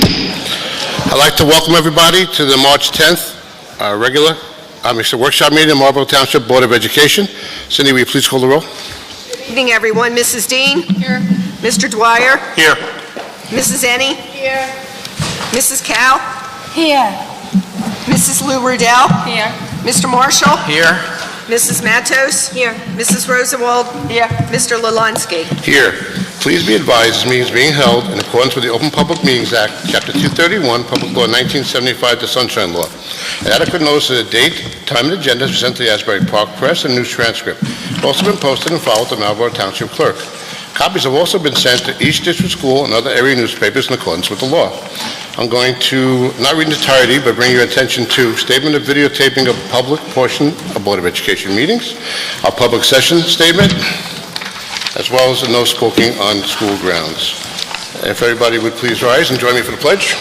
I'd like to welcome everybody to the March 10th workshop meeting of Marlborough Township Board of Education. Cindy, will you please call the roll? Good evening, everyone. Mrs. Dean? Here. Mr. Dwyer? Here. Mrs. Ennie? Here. Mrs. Cow? Here. Mrs. Lou Rudell? Here. Mr. Marshall? Here. Mrs. Matos? Here. Mrs. Rosenwald? Here. Mr. Lalansky? Here. Please be advised this meeting is being held in accordance with the Open Public Meetings Act, Chapter 231, Public Law 1975, the Sunshine Law. An adequate notice of the date, time, and agenda is sent to the Asbury Park Press and news transcript. It's also been posted and filed with the Marlborough Township Clerk. Copies have also been sent to each district school and other area newspapers in accordance with the law. I'm going to not read in entirety, but bring your attention to statement of videotaping of public portion of Board of Education meetings, our public session statement, as well as the no smoking on school grounds. If everybody would please rise and join me for the pledge.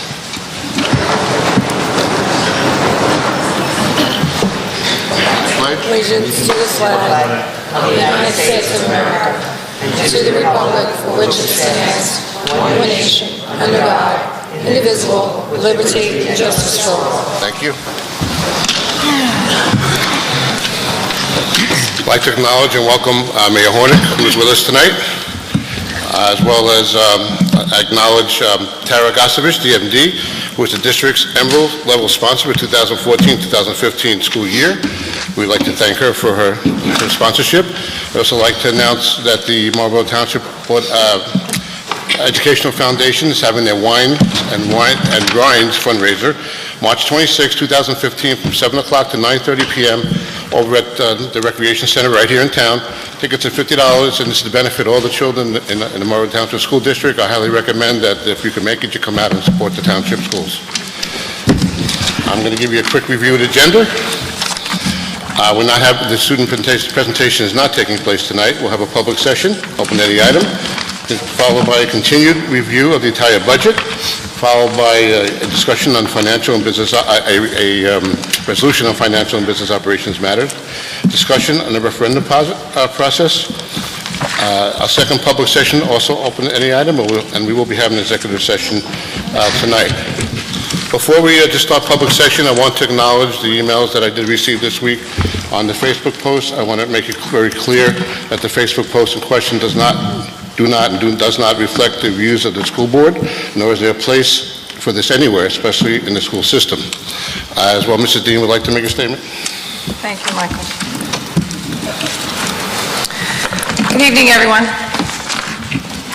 Allegiance to the flag of the United States of America and to the republic for which it stands, one nation, under God, indivisible, with liberty and justice for all. Thank you. I'd like to acknowledge and welcome Mayor Hornick, who is with us tonight, as well as acknowledge Tara Gosevich, DMD, who is the district's Emerald Level sponsor for 2014-2015 school year. We'd like to thank her for her sponsorship. I'd also like to announce that the Marlborough Township Educational Foundation is having their Wine and Grinds fundraiser March 26, 2015 from 7 o'clock to 9:30 p.m. over at the Recreation Center right here in town. Tickets are $50, and this is to benefit all the children in the Marlborough Township School District. I highly recommend that if you can make it, you come out and support the township schools. I'm going to give you a quick review of the agenda. We'll not have the student presentation is not taking place tonight. We'll have a public session, open any item, followed by a continued review of the entire budget, followed by a discussion on financial and business, a resolution on financial and business operations matters, discussion on the referendum process. Our second public session also open any item, and we will be having an executive session tonight. Before we just start public session, I want to acknowledge the emails that I did receive this week on the Facebook post. I want to make it very clear that the Facebook post in question does not reflect the views of the school board, nor is there a place for this anywhere, especially in the school system. As well, Mrs. Dean would like to make a statement. Thank you, Michael. Good evening, everyone.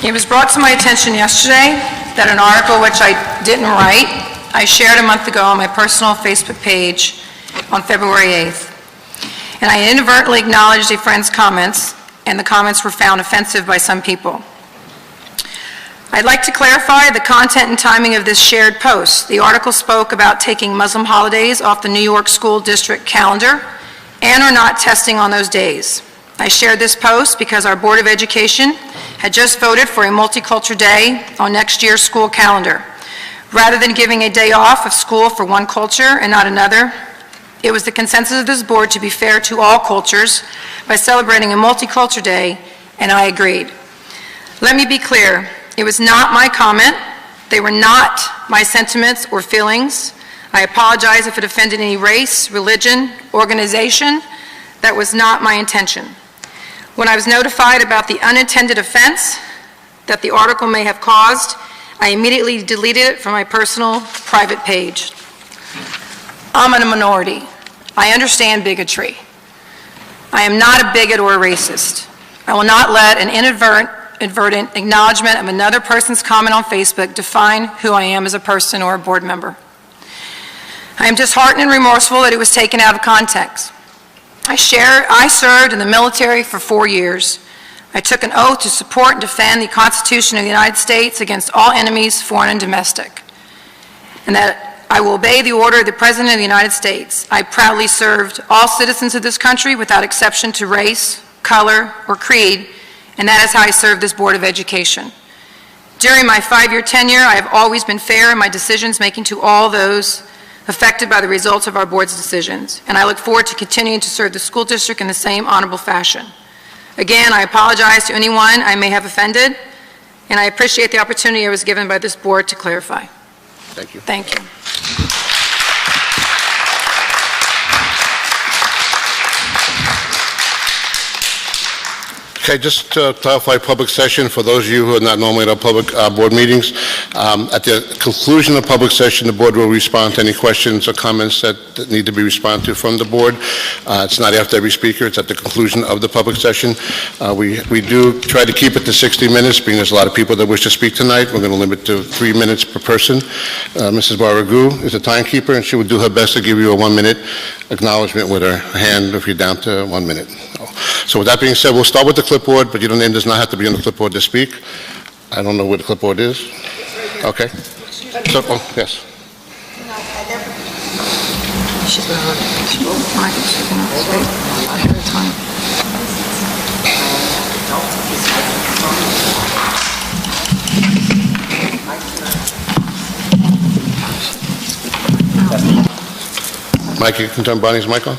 It was brought to my attention yesterday that an article which I didn't write, I shared a month ago on my personal Facebook page on February 8th. And I inadvertently acknowledged a friend's comments, and the comments were found offensive by some people. I'd like to clarify the content and timing of this shared post. The article spoke about taking Muslim holidays off the New York School District calendar and or not testing on those days. I shared this post because our Board of Education had just voted for a multicultural day on next year's school calendar. Rather than giving a day off of school for one culture and not another, it was the consensus of this board to be fair to all cultures by celebrating a multicultural day, and I agreed. Let me be clear, it was not my comment. They were not my sentiments or feelings. I apologize if it offended any race, religion, organization. That was not my intention. When I was notified about the unintended offense that the article may have caused, I immediately deleted it from my personal private page. I'm in a minority. I understand bigotry. I am not a bigot or a racist. I will not let an inadvertent acknowledgement of another person's comment on Facebook define who I am as a person or a board member. I am disheartened and remorseful that it was taken out of context. I served in the military for 4 years. I took an oath to support and defend the Constitution of the United States against all enemies, foreign and domestic, and that I will obey the order of the President of the United States. I proudly served all citizens of this country without exception to race, color, or creed, and that is how I served this Board of Education. During my 5-year tenure, I have always been fair in my decisions making to all those affected by the results of our board's decisions, and I look forward to continuing to serve the school district in the same honorable fashion. Again, I apologize to anyone I may have offended, and I appreciate the opportunity I was given by this board to clarify. Thank you. Thank you. Okay, just to clarify public session, for those of you who are not normally at our public board meetings, at the conclusion of public session, the board will respond to any questions or comments that need to be responded to from the board. It's not after every speaker, it's at the conclusion of the public session. We do try to keep it to 60 minutes, being there's a lot of people that wish to speak tonight. We're going to limit to 3 minutes per person. Mrs. Baragou is a timekeeper, and she will do her best to give you a 1-minute acknowledgement with her hand if you're down to 1 minute. So with that being said, we'll start with the clipboard, but your name does not have to be on the clipboard to speak. I don't know where the clipboard is. Okay. So, yes. Mike, you can turn Bonnie's mic on.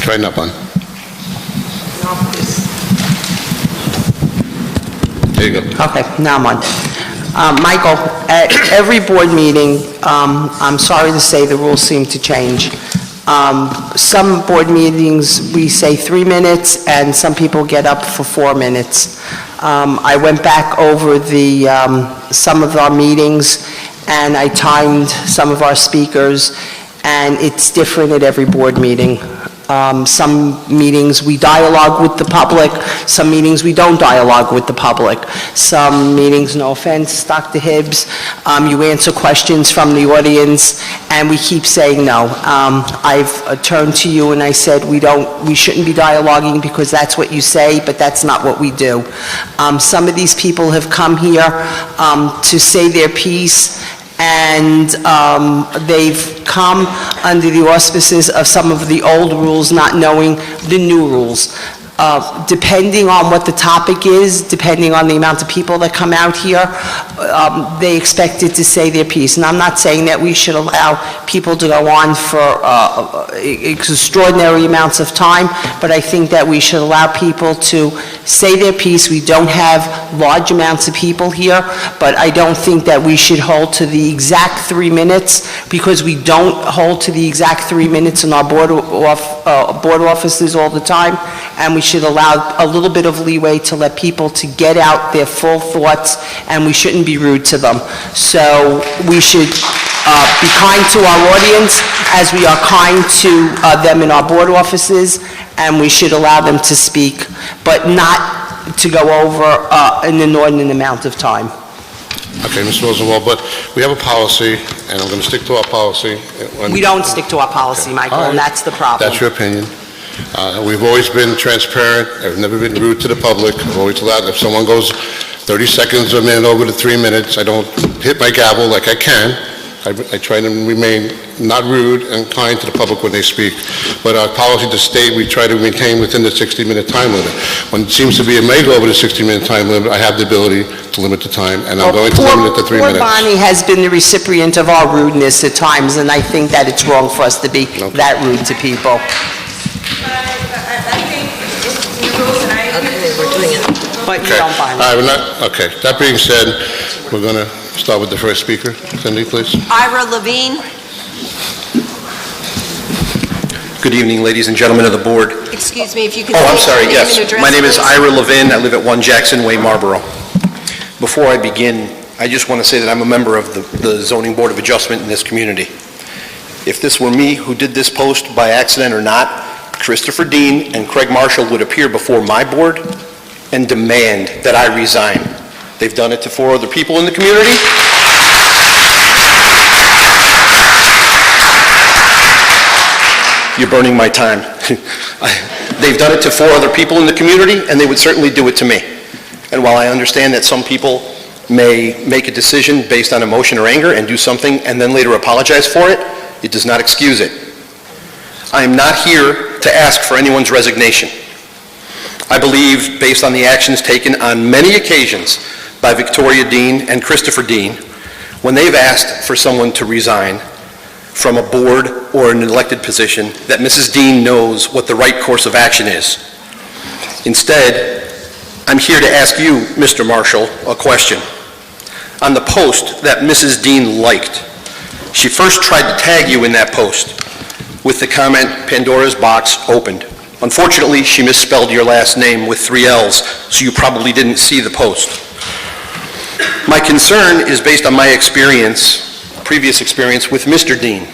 Try not on. There you go. Okay, now I'm on. Michael, at every board meeting, I'm sorry to say the rules seem to change. Some board meetings, we say 3 minutes, and some people get up for 4 minutes. I went back over some of our meetings, and I timed some of our speakers, and it's different at every board meeting. Some meetings we dialogue with the public, some meetings we don't dialogue with the public. Some meetings, no offense, Dr. Hibbs, you answer questions from the audience, and we keep saying no. I've turned to you and I said we shouldn't be dialoguing because that's what you say, but that's not what we do. Some of these people have come here to say their piece, and they've come under the auspices of some of the old rules, not knowing the new rules. Depending on what the topic is, depending on the amount of people that come out here, they expected to say their piece. And I'm not saying that we should allow people to go on for extraordinary amounts of time, but I think that we should allow people to say their piece. We don't have large amounts of people here, but I don't think that we should hold to the exact 3 minutes, because we don't hold to the exact 3 minutes in our board offices all the time, and we should allow a little bit of leeway to let people to get out their full thoughts, and we shouldn't be rude to them. So we should be kind to our audience as we are kind to them in our board offices, and we should allow them to speak, but not to go over an inordinate amount of time. Okay, Ms. Rosenwald, but we have a policy, and I'm going to stick to our policy. We don't stick to our policy, Michael, All right. and that's the problem. That's your opinion. We've always been transparent. I've never been rude to the public. I've always allowed, if someone goes 30 seconds or a minute over to 3 minutes, I don't hit my gavel like I can. I try to remain not rude and kind to the public when they speak. But our policy to state, we try to maintain within the 60-minute time limit. When it seems to be it may go over the 60-minute time limit, I have the ability to limit the time, and I'm going to limit it to 3 minutes. Poor Bonnie has been the recipient of our rudeness at times, and I think that it's wrong for us to be that rude to people. But you don't buy All right, we're not, okay. That being said, we're going to start with the first speaker. Cindy, please. Ira Levine. Good evening, ladies and gentlemen of the board. Excuse me, if you could Oh, I'm state sorry, your name yes. and address, My name is please. Ira Levine. I live at 1 Jackson Way, Marlboro. Before I begin, I just want to say that I'm a member of the Zoning Board of Adjustment in this community. If this were me who did this post by accident or not, Christopher Dean and Craig Marshall would appear before my board and demand that I resign. They've done it to 4 other people in the community. You're burning my time. They've done it to 4 other people in the community, and they would certainly do it to me. And while I understand that some people may make a decision based on emotion or anger and do something and then later apologize for it, it does not excuse it. I am not here to ask for anyone's resignation. I believe, based on the actions taken on many occasions by Victoria Dean and Christopher Dean, when they've asked for someone to resign from a board or an elected position, that Mrs. Dean knows what the right course of action is. Instead, I'm here to ask you, Mr. Marshall, a question. On the post that Mrs. Dean liked, she first tried to tag you in that post with the comment, "Pandora's box opened." Unfortunately, she misspelled your last name with 3 L's, so you probably didn't see the post. My concern is based on my experience, previous experience with Mr. Dean.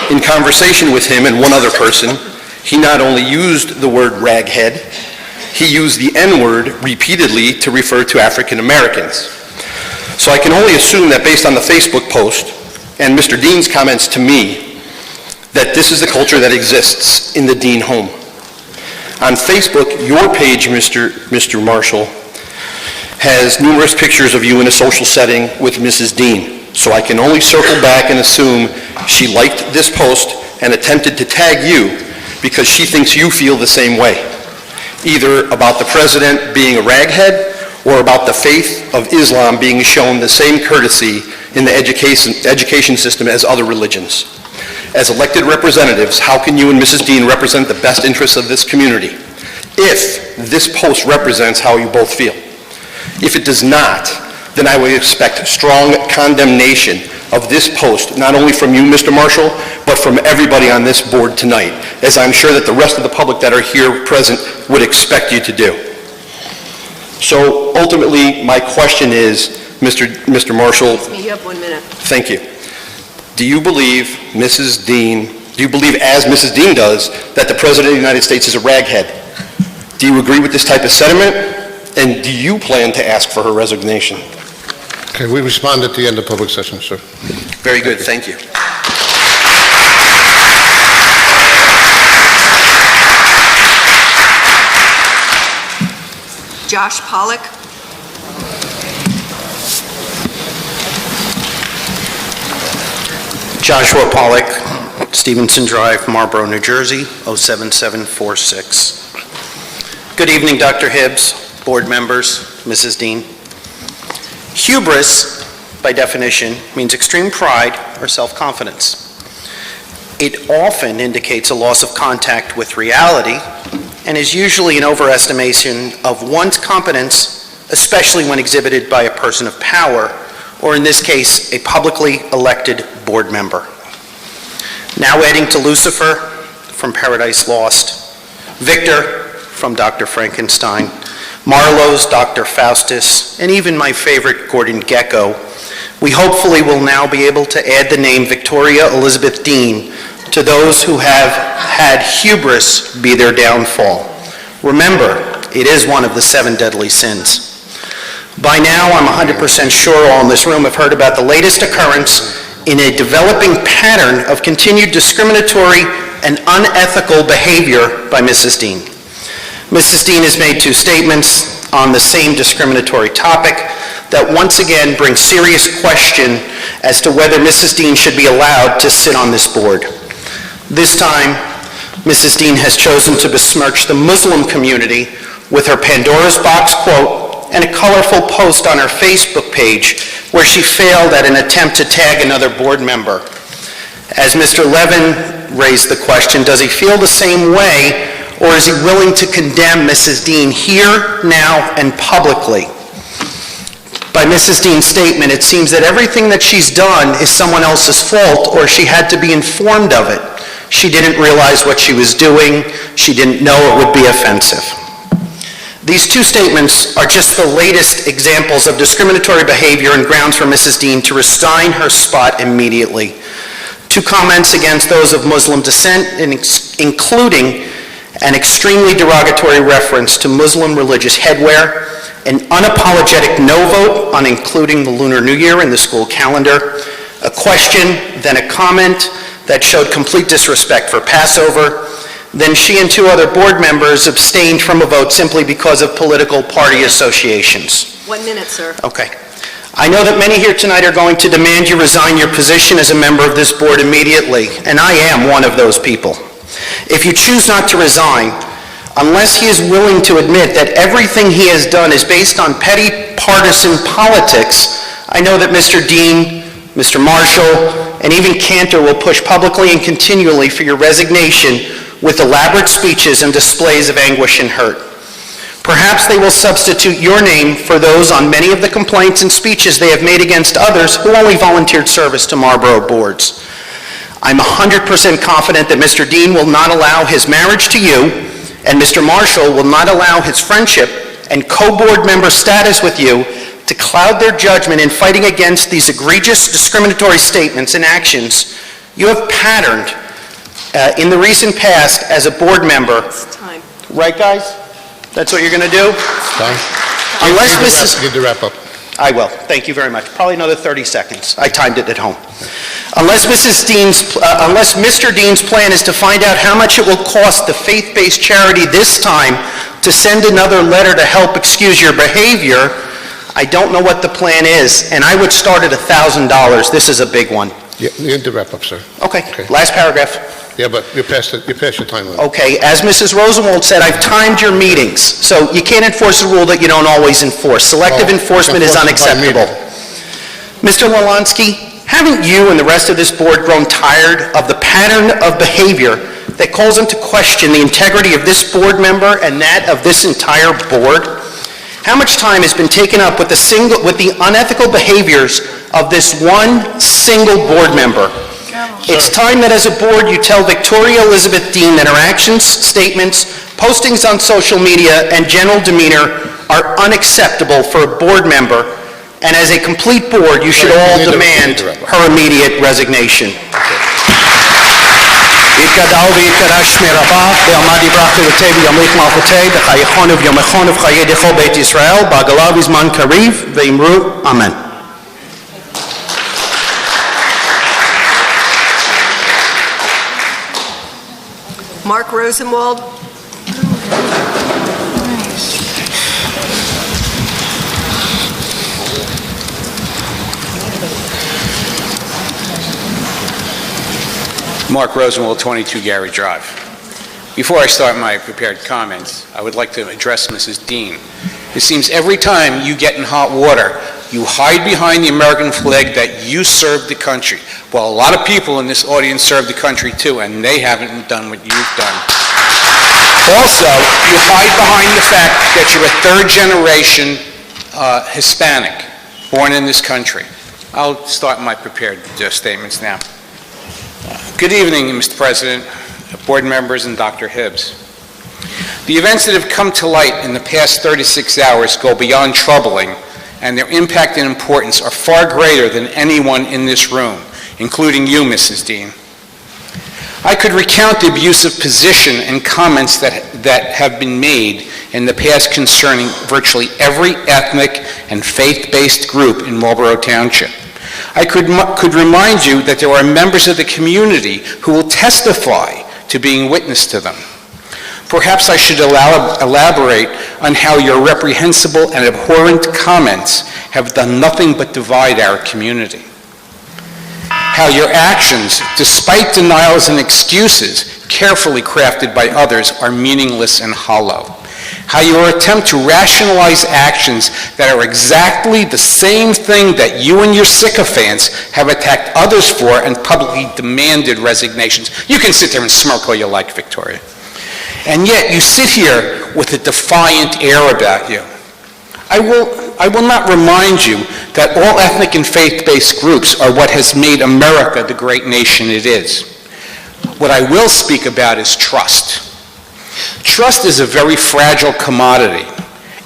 In conversation with him and one other person, he not only used the word raghead, he used the N-word repeatedly to refer to African Americans. So I can only assume that based on the Facebook post and Mr. Dean's comments to me, that this is the culture that exists in the Dean home. On Facebook, your page, Mr. Marshall, has numerous pictures of you in a social setting with Mrs. Dean. So I can only circle back and assume she liked this post and attempted to tag you because she thinks you feel the same way, either about the president being a raghead or about the faith of Islam being shown the same courtesy in the education system as other religions. As elected representatives, how can you and Mrs. Dean represent the best interests of this community if this post represents how you both feel? If it does not, then I would expect strong condemnation of this post, not only from you, Mr. Marshall, but from everybody on this board tonight, as I'm sure that the rest of the public that are here present would expect you to do. So ultimately, my question is, Mr. Marshall. You have 1 minute. Thank you. Do you believe as Mrs. Dean does, that the President of the United States is a raghead? Do you agree with this type of sentiment? And do you plan to ask for her resignation? Okay, we respond at the end of public session, sir. Very good, thank you. Josh Pollock. Joshua Pollock, Stevenson Drive, Marlborough, New Jersey, 07746. Good evening, Dr. Hibbs, board members, Mrs. Dean. Hubris, by definition, means extreme pride or self-confidence. It often indicates a loss of contact with reality and is usually an overestimation of one's competence, especially when exhibited by a person of power, or in this case, a publicly elected board member. Now adding to Lucifer from Paradise Lost, Victor from Dr. Frankenstein, Marlowe's Dr. Faustus, and even my favorite Gordon Gekko, we hopefully will now be able to add the name Victoria Elizabeth Dean to those who have had hubris be their downfall. Remember, it is one of the 7 deadly sins. By now, I'm 100% sure all in this room have heard about the latest occurrence in a developing pattern of continued discriminatory and unethical behavior by Mrs. Dean. Mrs. Dean has made 2 statements on the same discriminatory topic that once again bring serious question as to whether Mrs. Dean should be allowed to sit on this board. This time, Mrs. Dean has chosen to besmirch the Muslim community with her Pandora's box quote and a colorful post on her Facebook page where she failed at an attempt to tag another board member. As Mr. Levin raised the question, does he feel the same way, or is he willing to condemn Mrs. Dean here, now, and publicly? By Mrs. Dean's statement, it seems that everything that she's done is someone else's fault, or she had to be informed of it. She didn't realize what she was doing. She didn't know it would be offensive. These 2 statements are just the latest examples of discriminatory behavior and grounds for Mrs. Dean to resign her spot immediately. 2 comments against those of Muslim descent, including an extremely derogatory reference to Muslim religious headwear, an unapologetic no vote on including the Lunar New Year in the school calendar, a question, then a comment that showed complete disrespect for Passover. Then she and 2 other board members abstained from a vote simply because of political party associations. 1 minute, sir. Okay. I know that many here tonight are going to demand you resign your position as a member of this board immediately, and I am one of those people. If you choose not to resign, unless he is willing to admit that everything he has done is based on petty partisan politics, I know that Mr. Dean, Mr. Marshall, and even Cantor will push publicly and continually for your resignation with elaborate speeches and displays of anguish and hurt. Perhaps they will substitute your name for those on many of the complaints and speeches they have made against others who only volunteered service to Marlboro boards. I'm 100% confident that Mr. Dean will not allow his marriage to you, and Mr. Marshall will not allow his friendship and co-board member status with you to cloud their judgment in fighting against these egregious discriminatory statements and actions you have patterned in the recent past as a board member. It's time. Right, guys? That's what you're going to do? Done? Unless Need to Mrs. Need to wrap up. I will. Thank you very much. Probably another 30 seconds. I timed it at home. Unless Mr. Dean's plan is to find out how much it will cost the faith-based charity this time to send another letter to help excuse your behavior, I don't know what the plan is, and I would start at $1,000. This is a big one. Yeah, you need to wrap up, sir. Okay, Okay. last paragraph. Yeah, but you're past your time limit. Okay, as Mrs. Rosenwald said, I've timed your meetings, so you can't enforce a rule that you don't always enforce. Selective Oh, enforcement is enforce it by unacceptable. Mr. Lalanski, haven't you and the rest of this board grown tired of the pattern of behavior that calls into question the integrity of this board member and that of this entire board? How much time has been taken up with the unethical behaviors of this one single board member? It's time that as a board you tell Victoria Elizabeth Dean that her actions, statements, postings on social media, and general demeanor are unacceptable for a board member, and as a complete board, you should all demand her immediate resignation. יתגדל ויתקדש שמי רבה, ועמד יברח תלותי וימליך מלכותי, בחייכון וביומכון ובחיי דכל בית ישראל, בעגלה ובזמן קריב, ואמרו אמן. Mark Rosenwald. Mark Rosenwald, 22 Gary Drive. Before I start my prepared comments, I would like to address Mrs. Dean. It seems every time you get in hot water, you hide behind the American flag that you served the country. Well, a lot of people in this audience served the country too, and they haven't done what you've done. Also, you hide behind the fact that you're a third-generation Hispanic born in this country. I'll start my prepared statements now. Good evening, Mr. President, board members, and Dr. Hibbs. The events that have come to light in the past 36 hours go beyond troubling, and their impact and importance are far greater than anyone in this room, including you, Mrs. Dean. I could recount the abusive position and comments that have been made in the past concerning virtually every ethnic and faith-based group in Marlboro Township. I could remind you that there are members of the community who will testify to being witness to them. Perhaps I should elaborate on how your reprehensible and abhorrent comments have done nothing but divide our community. How your actions, despite denials and excuses carefully crafted by others, are meaningless and hollow. How your attempt to rationalize actions that are exactly the same thing that you and your sycophants have attacked others for and publicly demanded resignations. You can sit there and smirk all you like, Victoria. And yet you sit here with a defiant air about you. I will not remind you that all ethnic and faith-based groups are what has made America the great nation it is. What I will speak about is trust. Trust is a very fragile commodity.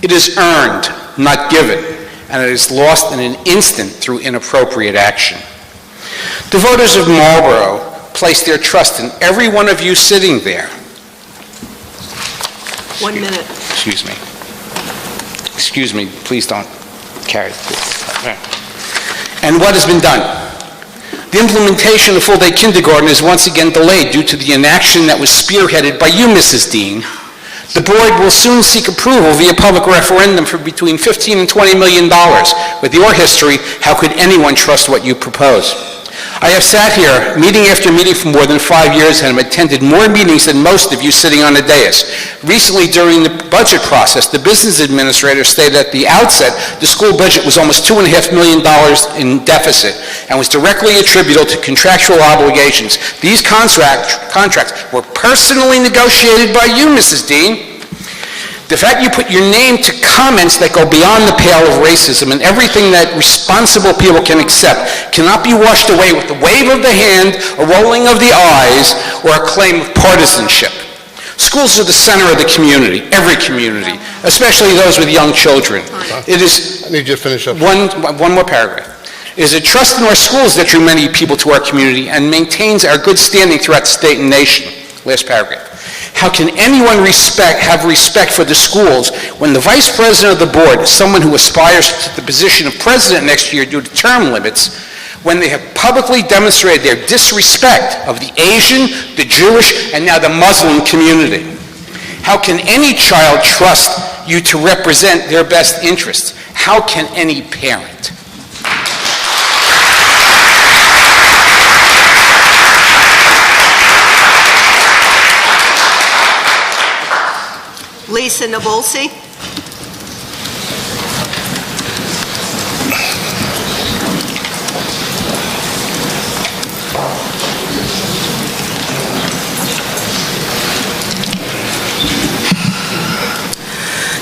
It is earned, not given, and it is lost in an instant through inappropriate action. The voters of Marlboro place their trust in every one of you sitting there. 1 minute. Excuse me. Excuse me, please don't carry this. And what has been done? The implementation of full-day kindergarten is once again delayed due to the inaction that was spearheaded by you, Mrs. Dean. The board will soon seek approval via public referendum for between $15 and $20 million. With your history, how could anyone trust what you propose? I have sat here meeting after meeting for more than 5 years and have attended more meetings than most of you sitting on the dais. Recently, during the budget process, the business administrator stated at the outset the school budget was almost $2.5 million in deficit and was directly attributable to contractual obligations. These contracts were personally negotiated by you, Mrs. Dean. The fact you put your name to comments that go beyond the pale of racism and everything that responsible people can accept cannot be washed away with the wave of the hand, a rolling of the eyes, or a claim of partisanship. Schools are the center of the community, every community, especially those with young children. It is... I need you to finish up. One more paragraph. It is a trust in our schools that drew many people to our community and maintains our good standing throughout the state and nation. Last paragraph. How can anyone have respect for the schools when the vice president of the board, someone who aspires to the position of president next year due to term limits, when they have publicly demonstrated their disrespect of the Asian, the Jewish, and now the Muslim community? How can any child trust you to represent their best interests? How can any parent? Lisa Nabulsi.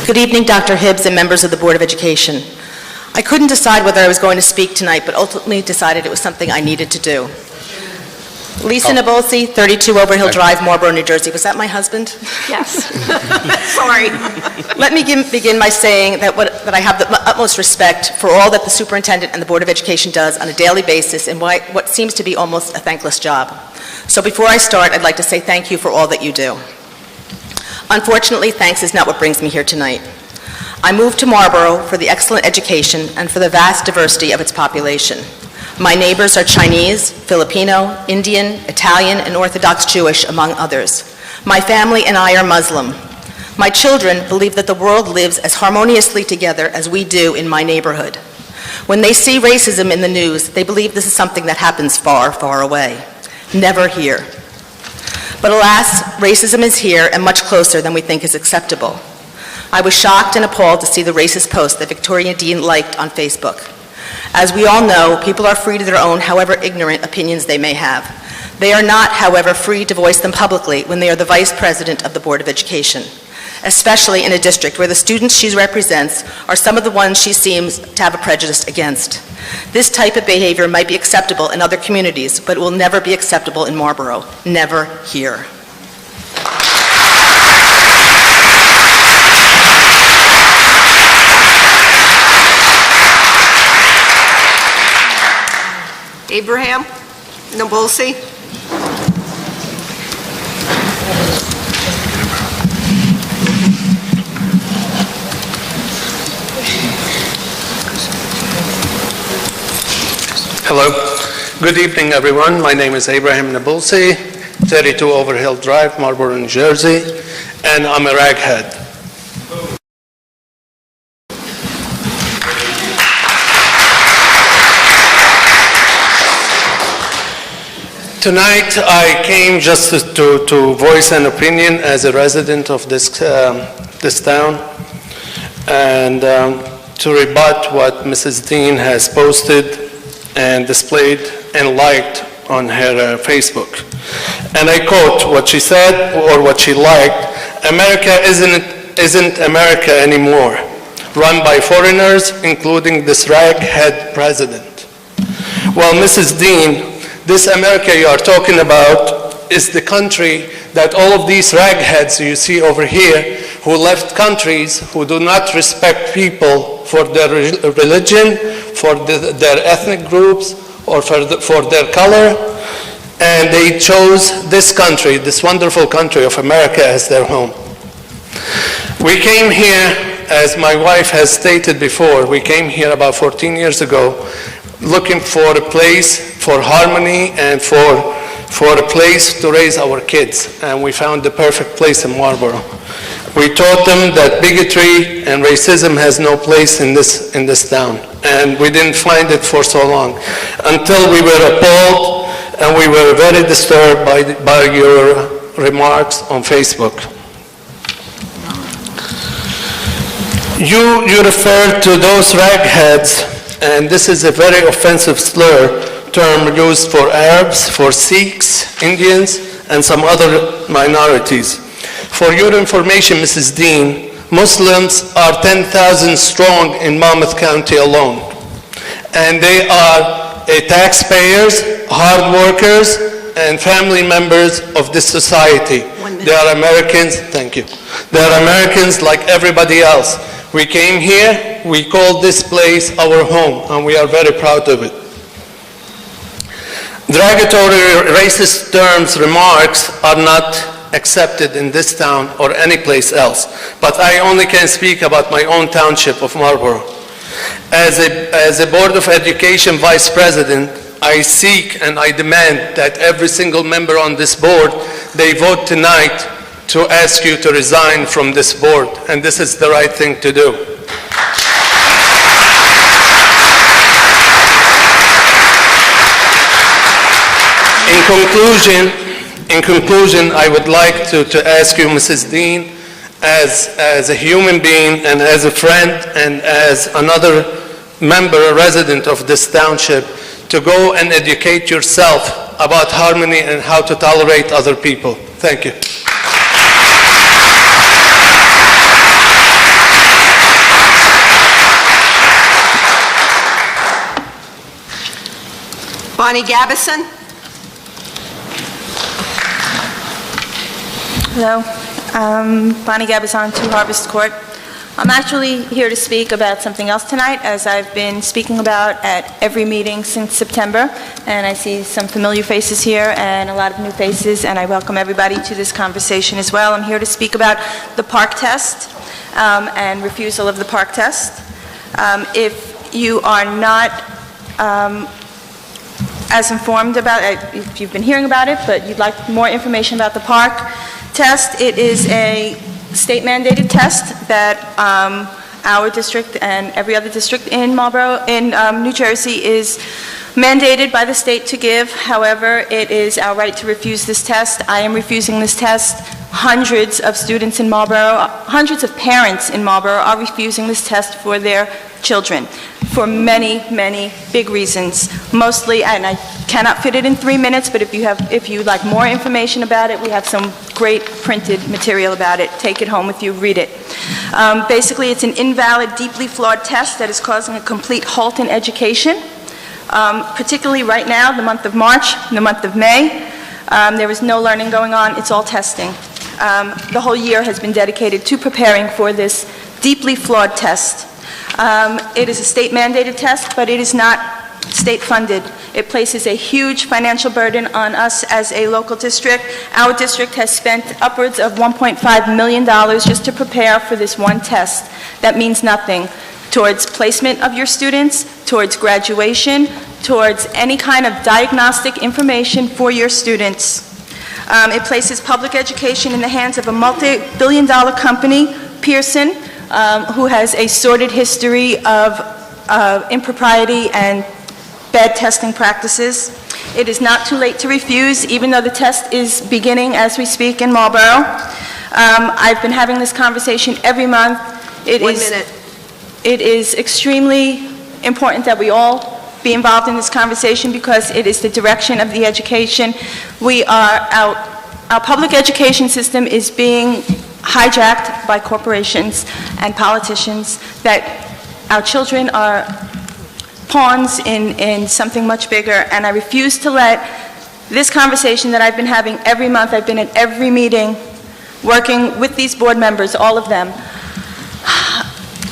Good evening, Dr. Hibbs and members of the Board of Education. I couldn't decide whether I was going to speak tonight, but ultimately decided it was something I needed to do. Lisa Nabulsi, 32 Overhill Drive, Marlborough, New Jersey. Was that my husband? Yes. Sorry. Let me begin by saying that I have the utmost respect for all that the superintendent and the Board of Education does on a daily basis in what seems to be almost a thankless job. So before I start, I'd like to say thank you for all that you do. Unfortunately, thanks is not what brings me here tonight. I moved to Marlborough for the excellent education and for the vast diversity of its population. My neighbors are Chinese, Filipino, Indian, Italian, and Orthodox Jewish, among others. My family and I are Muslim. My children believe that the world lives as harmoniously together as we do in my neighborhood. When they see racism in the news, they believe this is something that happens far, far away. Never here. But alas, racism is here and much closer than we think is acceptable. I was shocked and appalled to see the racist post that Victoria Dean liked on Facebook. As we all know, people are free to their own, however ignorant, opinions they may have. They are not, however, free to voice them publicly when they are the vice president of the Board of Education, especially in a district where the students she represents are some of the ones she seems to have a prejudice against. This type of behavior might be acceptable in other communities, but it will never be acceptable in Marlborough. Never here. Abraham Nabulsi. Hello. Good evening, everyone. My name is Abraham Nabulsi, 32 Overhill Drive, Marlborough, New Jersey, and I'm a raghead. Tonight, I came just to voice an opinion as a resident of this town and to rebut what Mrs. Dean has posted and displayed and liked on her Facebook. And I quote what she said or what she liked: "America isn't America anymore, run by foreigners, including this raghead president." Well, Mrs. Dean, this America you are talking about is the country that all of these ragheads you see over here, who left countries, who do not respect people for their religion, for their ethnic groups, or for their color, and they chose this country, this wonderful country of America, as their home. We came here, as my wife has stated before, we came here about 14 years ago, looking for a place for harmony and for a place to raise our kids, and we found the perfect place in Marlborough. We taught them that bigotry and racism has no place in this town, and we didn't find it for so long, until we were appalled and we were very disturbed by your remarks on Facebook. You referred to those ragheads, and this is a very offensive slur term used for Arabs, for Sikhs, Indians, and some other minorities. For your information, Mrs. Dean, Muslims are 10,000 strong in Monmouth County alone. And they are taxpayers, hard workers, and family members of this society. They are Americans, thank you. They are Americans like everybody else. We came here, we called this place our home, and we are very proud of it. Derogatory racist terms, remarks are not accepted in this town or any place else, but I only can speak about my own township of Marlborough. As a Board of Education Vice President, I seek and I demand that every single member on this board, they vote tonight to ask you to resign from this board, and this is the right thing to do. In conclusion, I would like to ask you, Mrs. Dean, as a human being and as a friend and as another member, a resident of this township, to go and educate yourself about harmony and how to tolerate other people. Thank you. Bonnie Gabison? Hello, Bonnie Gabison, 2 Harvest Court. I'm actually here to speak about something else tonight, as I've been speaking about at every meeting since September, and I see some familiar faces here and a lot of new faces, and I welcome everybody to this conversation as well. I'm here to speak about the Parcc test and refusal of the Parcc test. If you are not as informed about it, if you've been hearing about it, but you'd like more information about the Parcc test, it is a state-mandated test that our district and every other district in Marlborough, in New Jersey, is mandated by the state to give. However, it is our right to refuse this test. I am refusing this test. Hundreds of students in Marlborough, hundreds of parents in Marlborough are refusing this test for their children for many, many big reasons. Mostly, and I cannot fit it in 3 minutes, but if you'd like more information about it, we have some great printed material about it. Take it home with you, read it. Basically, it's an invalid, deeply flawed test that is causing a complete halt in education. Particularly right now, the month of March, the month of May, there is no learning going on, it's all testing. The whole year has been dedicated to preparing for this deeply flawed test. It is a state-mandated test, but it is not state-funded. It places a huge financial burden on us as a local district. Our district has spent upwards of $1.5 million just to prepare for this one test. That means nothing towards placement of your students, towards graduation, towards any kind of diagnostic information for your students. It places public education in the hands of a multi-billion-dollar company, Pearson, who has a sordid history of impropriety and bad testing practices. It is not too late to refuse, even though the test is beginning as we speak in Marlborough. I've been having this conversation every month. It is extremely important that we all be involved in this conversation because it is the direction of the education. Our public education system is being hijacked by corporations and politicians, that our children are pawns in something much bigger, and I refuse to let this conversation that I've been having every month, I've been at every meeting working with these board members, all of them,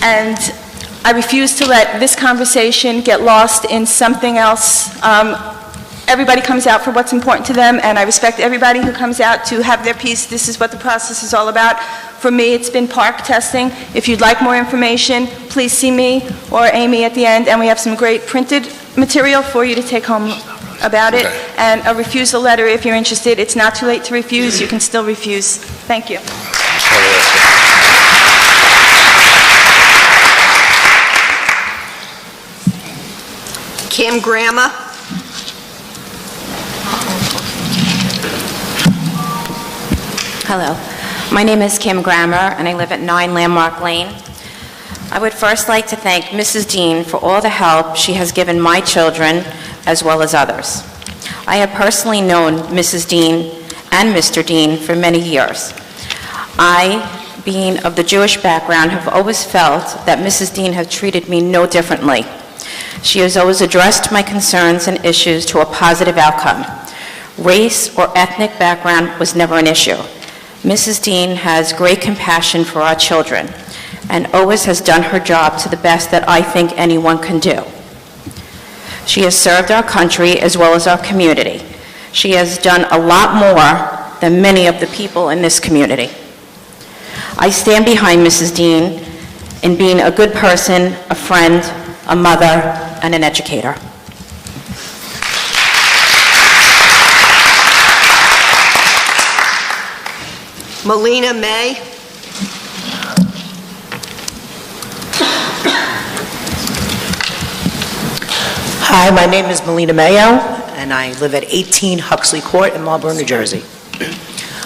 and I refuse to let this conversation get lost in something else. Everybody comes out for what's important to them, and I respect everybody who comes out to have their piece. This is what the process is all about. For me, it's been Parcc testing. If you'd like more information, please see me or Amy at the end, and we have some great printed material for you to take home about it, and a refusal letter if you're interested. It's not too late to refuse. You can still refuse. Thank you. Kim Grama? Hello. My name is Kim Grammer, and I live at 9 Landmark Lane. I would first like to thank Mrs. Dean for all the help she has given my children as well as others. I have personally known Mrs. Dean and Mr. Dean for many years. I being of the Jewish background, have always felt that Mrs. Dean has treated me no differently. She has always addressed my concerns and issues to a positive outcome. Race or ethnic background was never an issue. Mrs. Dean has great compassion for our children and always has done her job to the best that I think anyone can do. She has served our country as well as our community. She has done a lot more than many of the people in this community. I stand behind Mrs. Dean in being a good person, a friend, a mother, and an educator. Melina May. Hi, my name is Melina Mayo, and I live at 18 Huxley Court in Marlborough, New Jersey.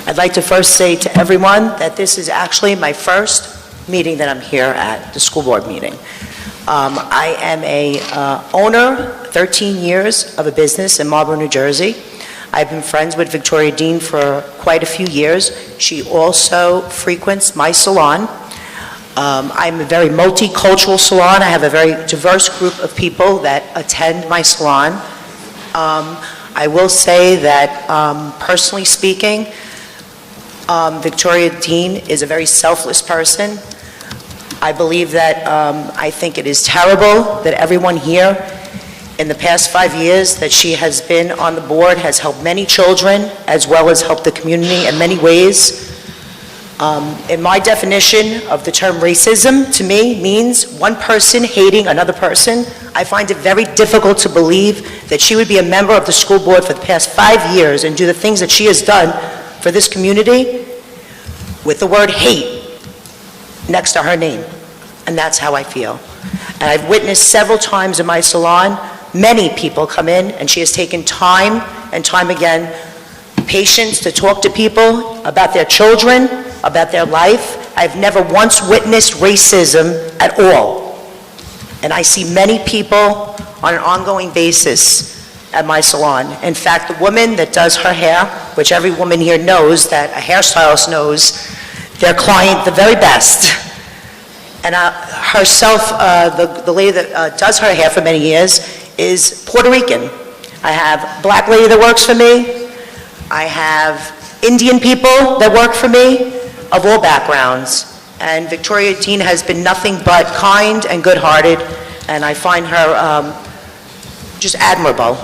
I'd like to first say to everyone that this is actually my first meeting that I'm here at, the school board meeting. I am a owner, 13 years of a business in Marlborough, New Jersey. I've been friends with Victoria Dean for quite a few years. She also frequents my salon. I'm a very multicultural salon. I have a very diverse group of people that attend my salon. I will say that, personally speaking, Victoria Dean is a very selfless person. I believe that, I think it is terrible that everyone here in the past 5 years that she has been on the board has helped many children as well as helped the community in many ways. In my definition of the term racism, to me, means one person hating another person. I find it very difficult to believe that she would be a member of the school board for the past 5 years and do the things that she has done for this community with the word hate next to her name. And that's how I feel. And I've witnessed several times in my salon, many people come in, and she has taken time and time again, patience to talk to people about their children, about their life. I've never once witnessed racism at all. And I see many people on an ongoing basis at my salon. In fact, the woman that does her hair, which every woman here knows that a hairstylist knows their client the very best. And herself, the lady that does her hair for many years, is Puerto Rican. I have a black lady that works for me. I have Indian people that work for me of all backgrounds. And Victoria Dean has been nothing but kind and good-hearted, and I find her just admirable.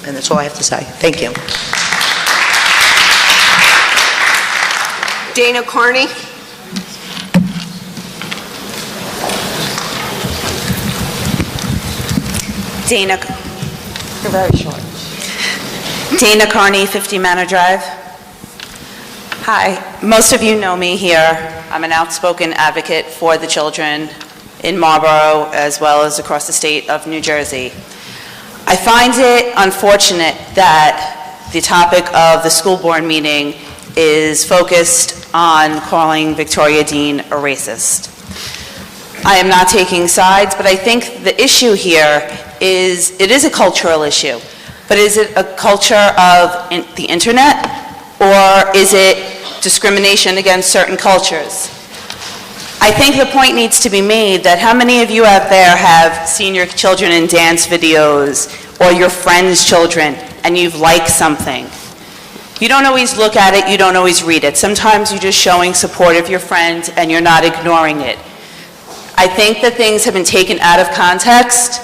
And that's all I have to say. Thank you. Dana Carney. Dana, you're very short. Dana Carney, 50 Manor Drive. Hi, most of you know me here. I'm an outspoken advocate for the children in Marlborough as well as across the state of New Jersey. I find it unfortunate that the topic of the school board meeting is focused on calling Victoria Dean a racist. I am not taking sides, but I think the issue here is, it is a cultural issue, but is it a culture of the internet, or is it discrimination against certain cultures? I think the point needs to be made that how many of you out there have seen your children in dance videos or your friends' children and you've liked something? You don't always look at it, you don't always read it. Sometimes you're just showing support of your friend and you're not ignoring it. I think that things have been taken out of context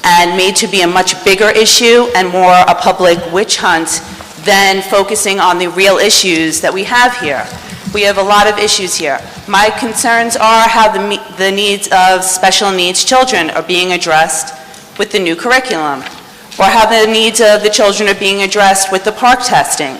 and made to be a much bigger issue and more a public witch hunt than focusing on the real issues that we have here. We have a lot of issues here. My concerns are how the needs of special needs children are being addressed with the new curriculum, or how the needs of the children are being addressed with the Parcc testing.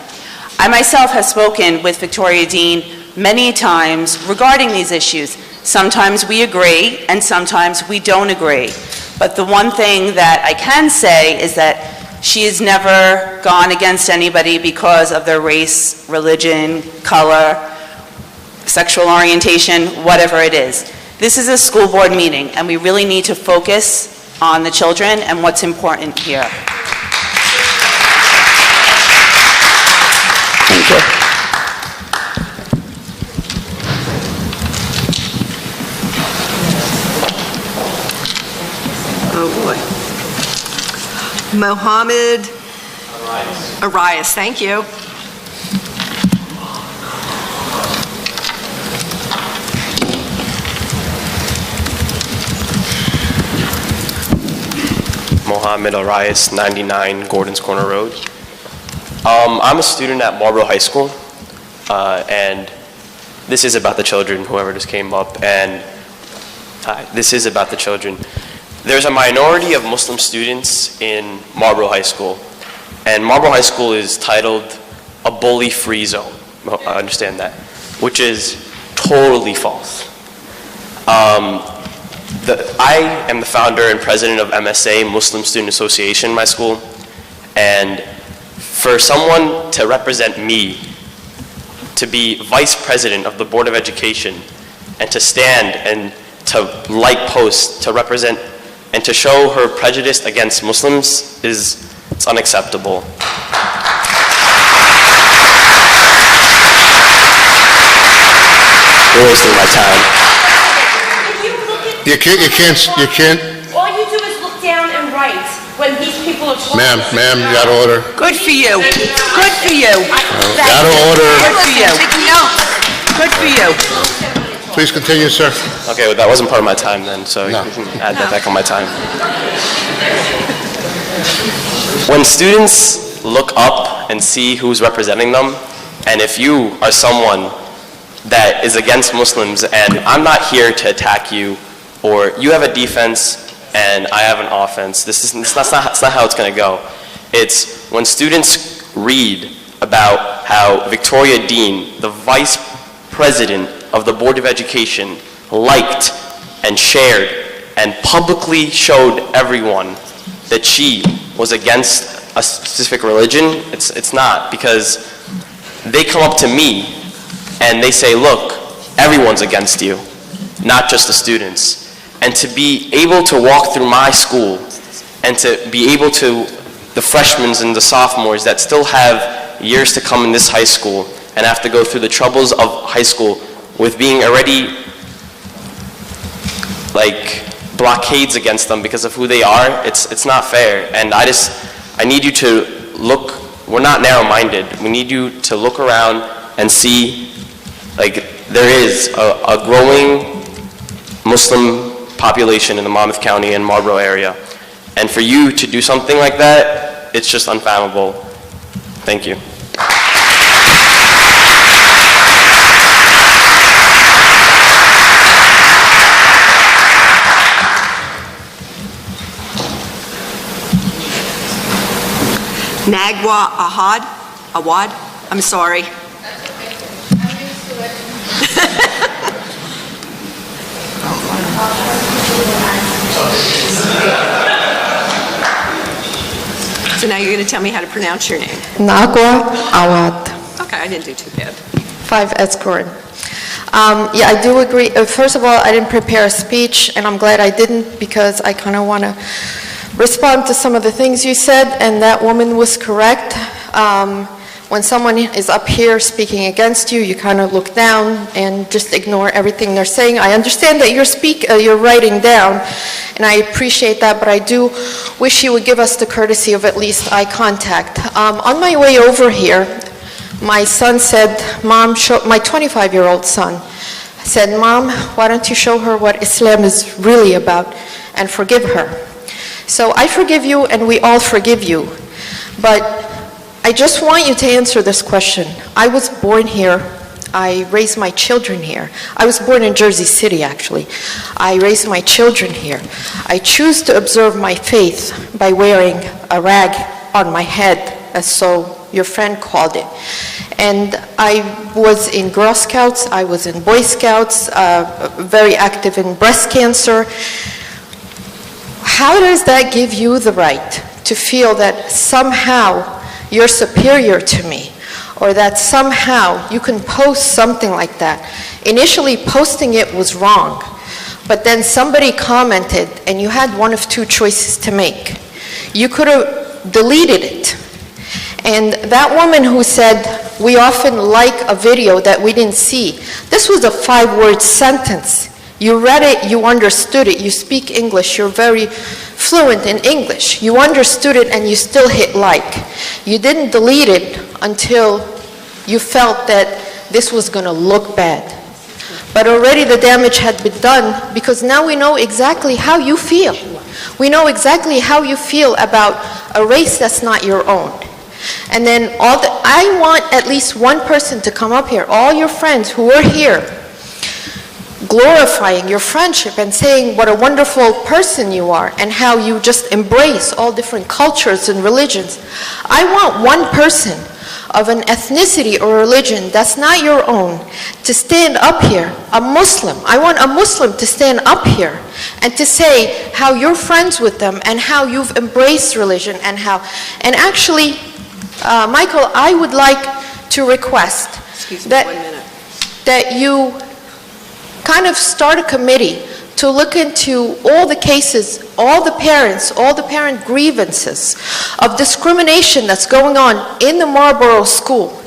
I myself have spoken with Victoria Dean many times regarding these issues. Sometimes we agree, and sometimes we don't agree. But the one thing that I can say is that she has never gone against anybody because of their race, religion, color, sexual orientation, whatever it is. This is a school board meeting, and we really need to focus on the children and what's important here. Thank you. Oh, boy. Mohammed Arias, thank you. Mohammed Arias, 99 Gordon's Corner Road. I'm a student at Marlboro High School, and this is about the children, whoever just came up, and this is about the children. There's a minority of Muslim students in Marlboro High School, and Marlboro High School is titled a bully-free zone. I understand that, which is totally false. I am the founder and president of MSA, Muslim Student Association, in my school, and for someone to represent me, to be vice president of the Board of Education, and to stand and to like posts, to represent and to show her prejudice against Muslims it's unacceptable. You're wasting my time. You can't. All you do is look down and write when these people are talking. Ma'am, you out of order. Good for you. Good for you. Out of order. Good for you. Good for you. Please continue, sir. Okay, well, that wasn't part of my time then, so you can add that back on my time. When students look up and see who's representing them, and if you are someone that is against Muslims, and I'm not here to attack you, or you have a defense and I have an offense, that's not how it's going to go. It's when students read about how Victoria Dean, the vice president of the Board of Education, liked and shared and publicly showed everyone that she was against a specific religion, it's not, because they come up to me and they say, look, everyone's against you, not just the students. And to be able to walk through my school and to be able to, the freshmen and the sophomores that still have years to come in this high school and have to go through the troubles of high school with being already like blockades against them because of who they are, it's not fair. And I need you to look, we're not narrow-minded, we need you to look around and see like there is a growing Muslim population in the Monmouth County and Marlboro area. And for you to do something like that, it's just unfathomable. Thank you. Nagwa Awad, I'm sorry. So now you're going to tell me how to pronounce your name. Nagwa Awad. Okay, I didn't do too bad. 5 Escorin. Yeah, I do agree. First of all, I didn't prepare a speech, and I'm glad I didn't because I kind of want to respond to some of the things you said, and that woman was correct. When someone is up here speaking against you, you kind of look down and just ignore everything they're saying. I understand that you're writing down, and I appreciate that, but I do wish you would give us the courtesy of at least eye contact. On my way over here, my son said, Mom, my 25-year-old son said, Mom, why don't you show her what Islam is really about and forgive her? So I forgive you, and we all forgive you, but I just want you to answer this question. I was born here. I raised my children here. I was born in Jersey City, actually. I raised my children here. I choose to observe my faith by wearing a rag on my head, as so your friend called it. And I was in Girl Scouts. I was in Boy Scouts, very active in breast cancer. How does that give you the right to feel that somehow you're superior to me, or that somehow you can post something like that? Initially, posting it was wrong, but then somebody commented, and you had one of two choices to make. You could have deleted it. And that woman who said, we often like a video that we didn't see, this was a 5-word sentence. You read it, you understood it, you speak English, you're very fluent in English. You understood it and you still hit like. You didn't delete it until you felt that this was going to look bad. But already the damage had been done because now we know exactly how you feel. We know exactly how you feel about a race that's not your own. And then I want at least one person to come up here, all your friends who are here, glorifying your friendship and saying what a wonderful person you are and how you just embrace all different cultures and religions. I want one person of an ethnicity or religion that's not your own to stand up here, a Muslim. I want a Muslim to stand up here and to say how you're friends with them and how you've embraced religion and actually, Michael, I would like to request that you kind of start a committee to look into all the cases, all the parent grievances of discrimination that's going on in the Marlborough School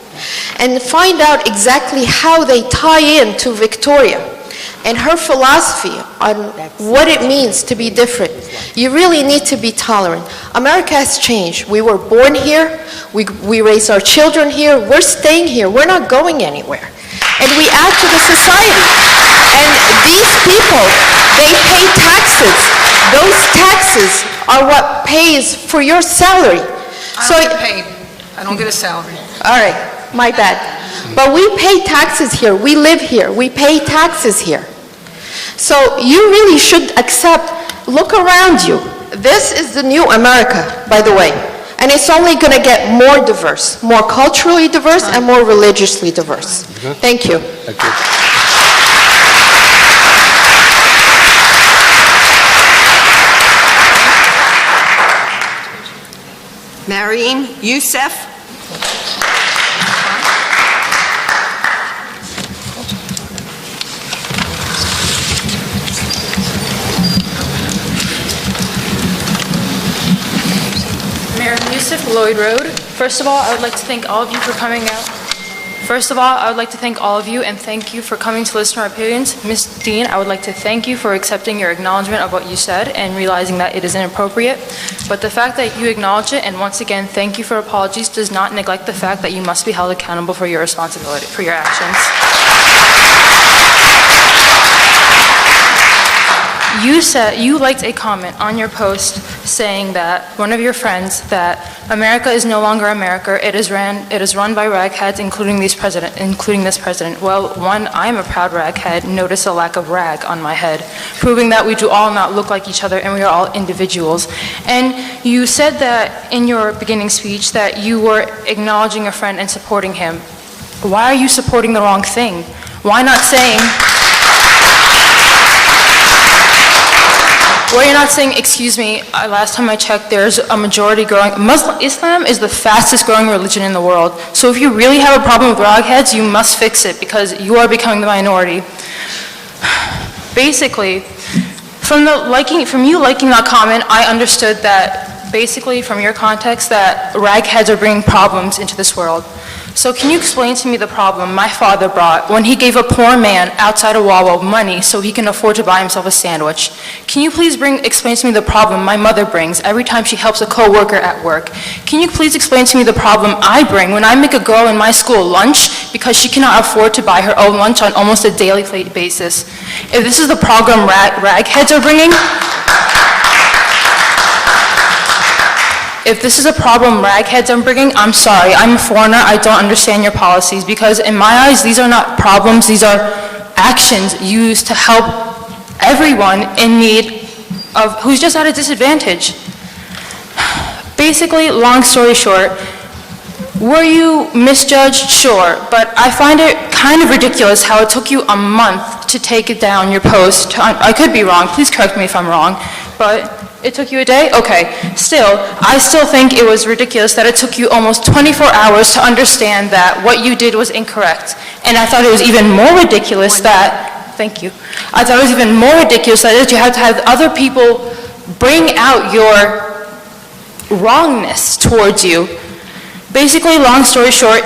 and find out exactly how they tie in to Victoria and her philosophy on what it means to be different. You really need to be tolerant. America has changed. We were born here. We raise our children here. We're staying here. We're not going anywhere. And we add to the society. And these people, they pay taxes. Those taxes are what pays for your salary. I don't get paid. I don't get a salary. All right, my bad. But we pay taxes here. We live here. We pay taxes here. So you really should accept, look around you. This is the new America, by the way. And it's only going to get more diverse, more culturally diverse and more religiously diverse. Thank you. Thank you. Marine Youssef. Mayor Youssef, Lloyd Road. First of all, I would like to thank all of you for coming out. First of all, I would like to thank all of you and thank you for coming to listen to our opinions. Ms. Dean, I would like to thank you for accepting your acknowledgement of what you said and realizing that it is inappropriate. But the fact that you acknowledge it and once again thank you for apologies does not neglect the fact that you must be held accountable for your responsibility, for your actions. You liked a comment on your post saying that one of your friends that America is no longer America. It is run by ragheads, including this president. Well, one, I am a proud raghead. Notice a lack of rag on my head, proving that we do all not look like each other and we are all individuals. And you said that in your beginning speech that you were acknowledging a friend and supporting him. Why are you supporting the wrong thing? Why not saying? Well, you're not saying, excuse me, last time I checked, there's a majority growing. Islam is the fastest growing religion in the world. So if you really have a problem with ragheads, you must fix it because you are becoming the minority. Basically, from you liking that comment, I understood that basically from your context that ragheads are bringing problems into this world. So can you explain to me the problem my father brought when he gave a poor man outside of Wawa money so he can afford to buy himself a sandwich? Can you please explain to me the problem my mother brings every time she helps a co-worker at work? Can you please explain to me the problem I bring when I make a girl in my school lunch because she cannot afford to buy her own lunch on almost a daily basis? If this is the problem ragheads are bringing, if this is a problem ragheads are bringing, I'm sorry, I'm a foreigner, I don't understand your policies because in my eyes, these are not problems, these are actions used to help everyone in need of, who's just at a disadvantage. Basically, long story short, were you misjudged? Sure, but I find it kind of ridiculous how it took you a month to take it down, your post. I could be wrong, please correct me if I'm wrong, but it took you a day? Okay. Still, I still think it was ridiculous that it took you almost 24 hours to understand that what you did was incorrect. And I thought it was even more ridiculous that, thank you, I thought it was even more ridiculous that you had to have other people bring out your wrongness towards you. Basically, long story short,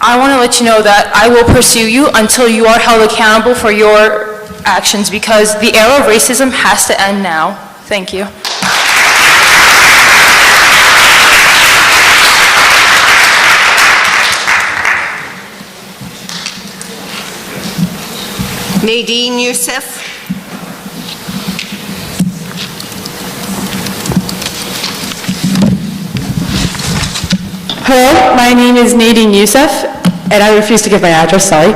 I want to let you know that I will pursue you until you are held accountable for your actions because the era of racism has to end now. Thank you. Nadine Youssef. Hello, my name is Nadine Youssef, and I refuse to give my address, sorry.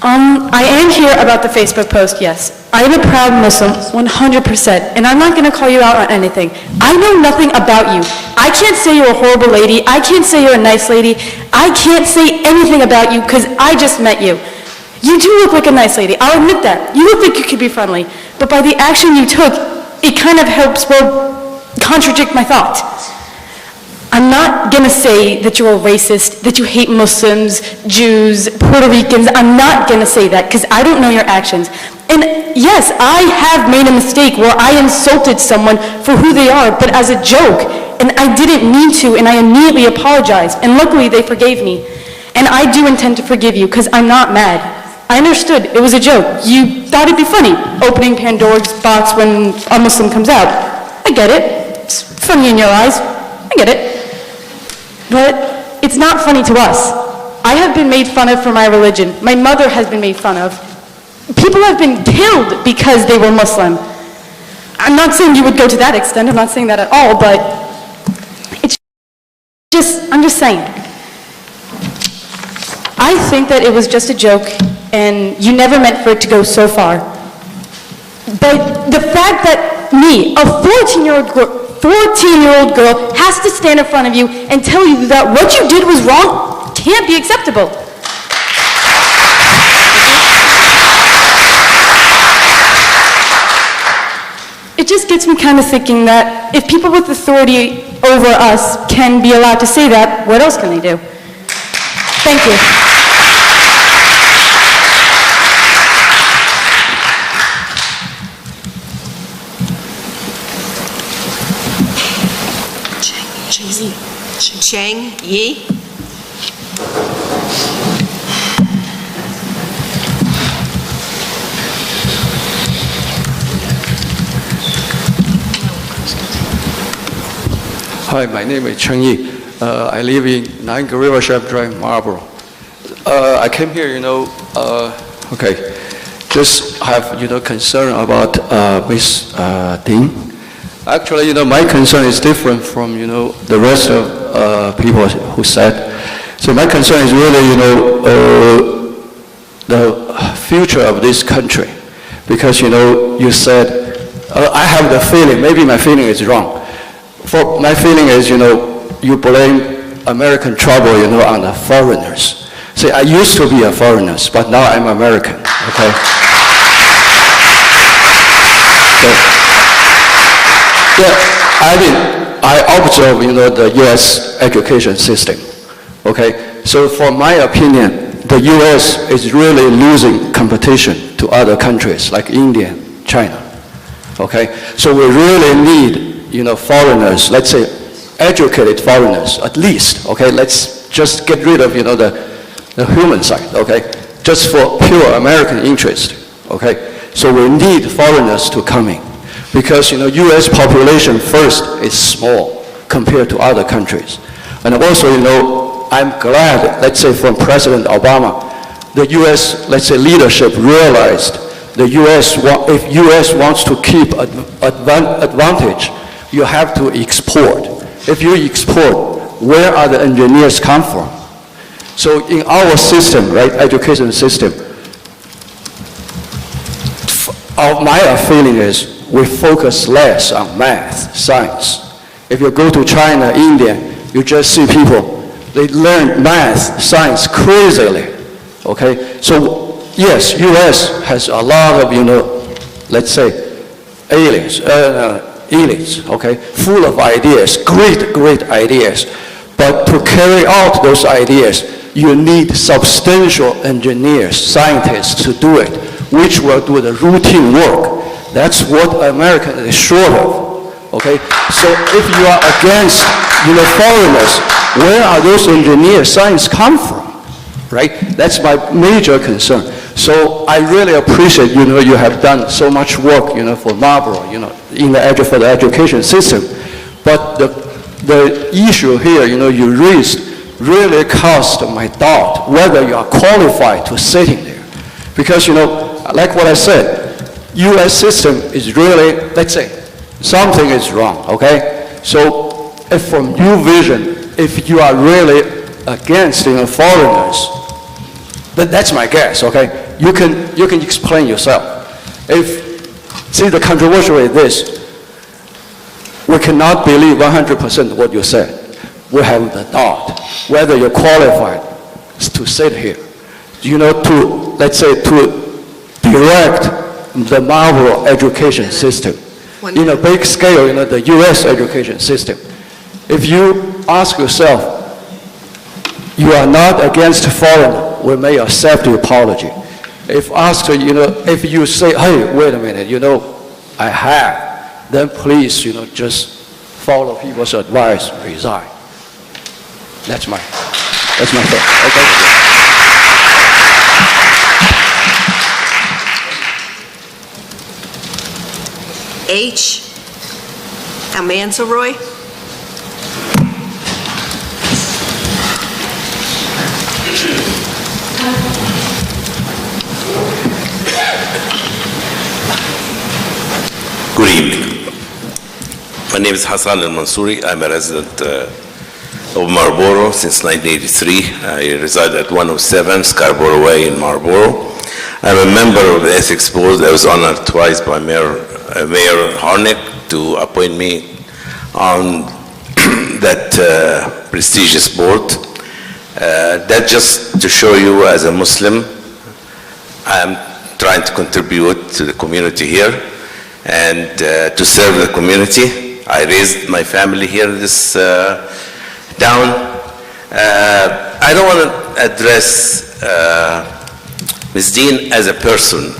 I am here about the Facebook post, yes. I am a proud Muslim, 100%, and I'm not going to call you out on anything. I know nothing about you. I can't say you're a horrible lady. I can't say you're a nice lady. I can't say anything about you because I just met you. You do look like a nice lady, I'll admit that. You look like you could be friendly, but by the action you took, it kind of helps contradict my thought. I'm not going to say that you're a racist, that you hate Muslims, Jews, Puerto Ricans. I'm not going to say that because I don't know your actions. And yes, I have made a mistake where I insulted someone for who they are, but as a joke. And I didn't mean to, and I immediately apologized. And luckily, they forgave me. And I do intend to forgive you because I'm not mad. I understood. It was a joke. You thought it'd be funny, opening Pandora's box when a Muslim comes out. I get it. It's funny in your eyes. I get it. But it's not funny to us. I have been made fun of for my religion. My mother has been made fun of. People have been killed because they were Muslim. I'm not saying you would go to that extent. I'm not saying that at all, but I'm just saying. I think that it was just a joke, and you never meant for it to go so far. But the fact that me, a 14-year-old girl has to stand in front of you and tell you that what you did was wrong can't be acceptable. It just gets me kind of thinking that if people with authority over us can be allowed to say that, what else can they do? Thank you. Cheng Yi. Hi, my name is Cheng Yi. I live in 9 River Chef Drive, Marlboro. I came here, just have, concern about Ms. Dean. Actually, my concern is different from, the rest of people who said. So my concern is really, the future of this country. Because, you said, I have the feeling, maybe my feeling is wrong. For my feeling is, you blame American trouble, on the foreigners. See, I used to be a foreigner, but now I'm American, okay? So, yeah, I observe, the U.S. education system, okay? So for my opinion, the U.S. is really losing competition to other countries like India, China, okay? So we really need, foreigners, let's say educated foreigners at least, okay? Let's just get rid of, the human side, okay? Just for pure American interest, okay? So we need foreigners to come in. Because, U.S. population first is small compared to other countries. And also, I'm glad, let's say from President Obama, the U.S., let's say leadership realized the U.S., if U.S. wants to keep advantage, you have to export. If you export, where are the engineers come from? So in our system, right, education system, my feeling is we focus less on math, science. If you go to China, India, you just see people, they learn math, science crazily, okay? So yes, U.S. has a lot of, let's say, elites, okay, full of ideas, great ideas. But to carry out those ideas, you need substantial engineers, scientists to do it, which will do the routine work. That's what America is short of, okay? So if you are against, foreigners, where are those engineers, science come from, right? That's my major concern. So I really appreciate, you have done so much work, for Marlboro, for the education system. But the issue here, you raised really caused my doubt whether you are qualified to sitting there. Because, like what I said, U.S. system is really, let's say, something is wrong, okay? So if from your vision, if you are really against foreigners, that's my guess, okay? You can explain yourself. See, the controversial is this. We cannot believe 100% what you said. We have the doubt whether you're qualified to sit here. Let's say, to direct the Marlboro education system. In a big scale, the U.S. education system. If you ask yourself, you are not against foreigner, we may accept your apology. If asked, if you say, hey, wait a minute, I have, then please, just follow people's advice, resign. That's my thought. Okay. H. Almanza-Roy. Good evening. My name is Hassan Al-Mansouri. I'm a resident of Marlboro since 1983. I reside at 107 Scarborough Way in Marlboro. I'm a member of the Ethics Board. I was honored twice by Mayor Harnick to appoint me on that prestigious board. That just to show you, as a Muslim, I'm trying to contribute to the community here and to serve the community. I raised my family here in this town. I don't want to address Ms. Dean as a person.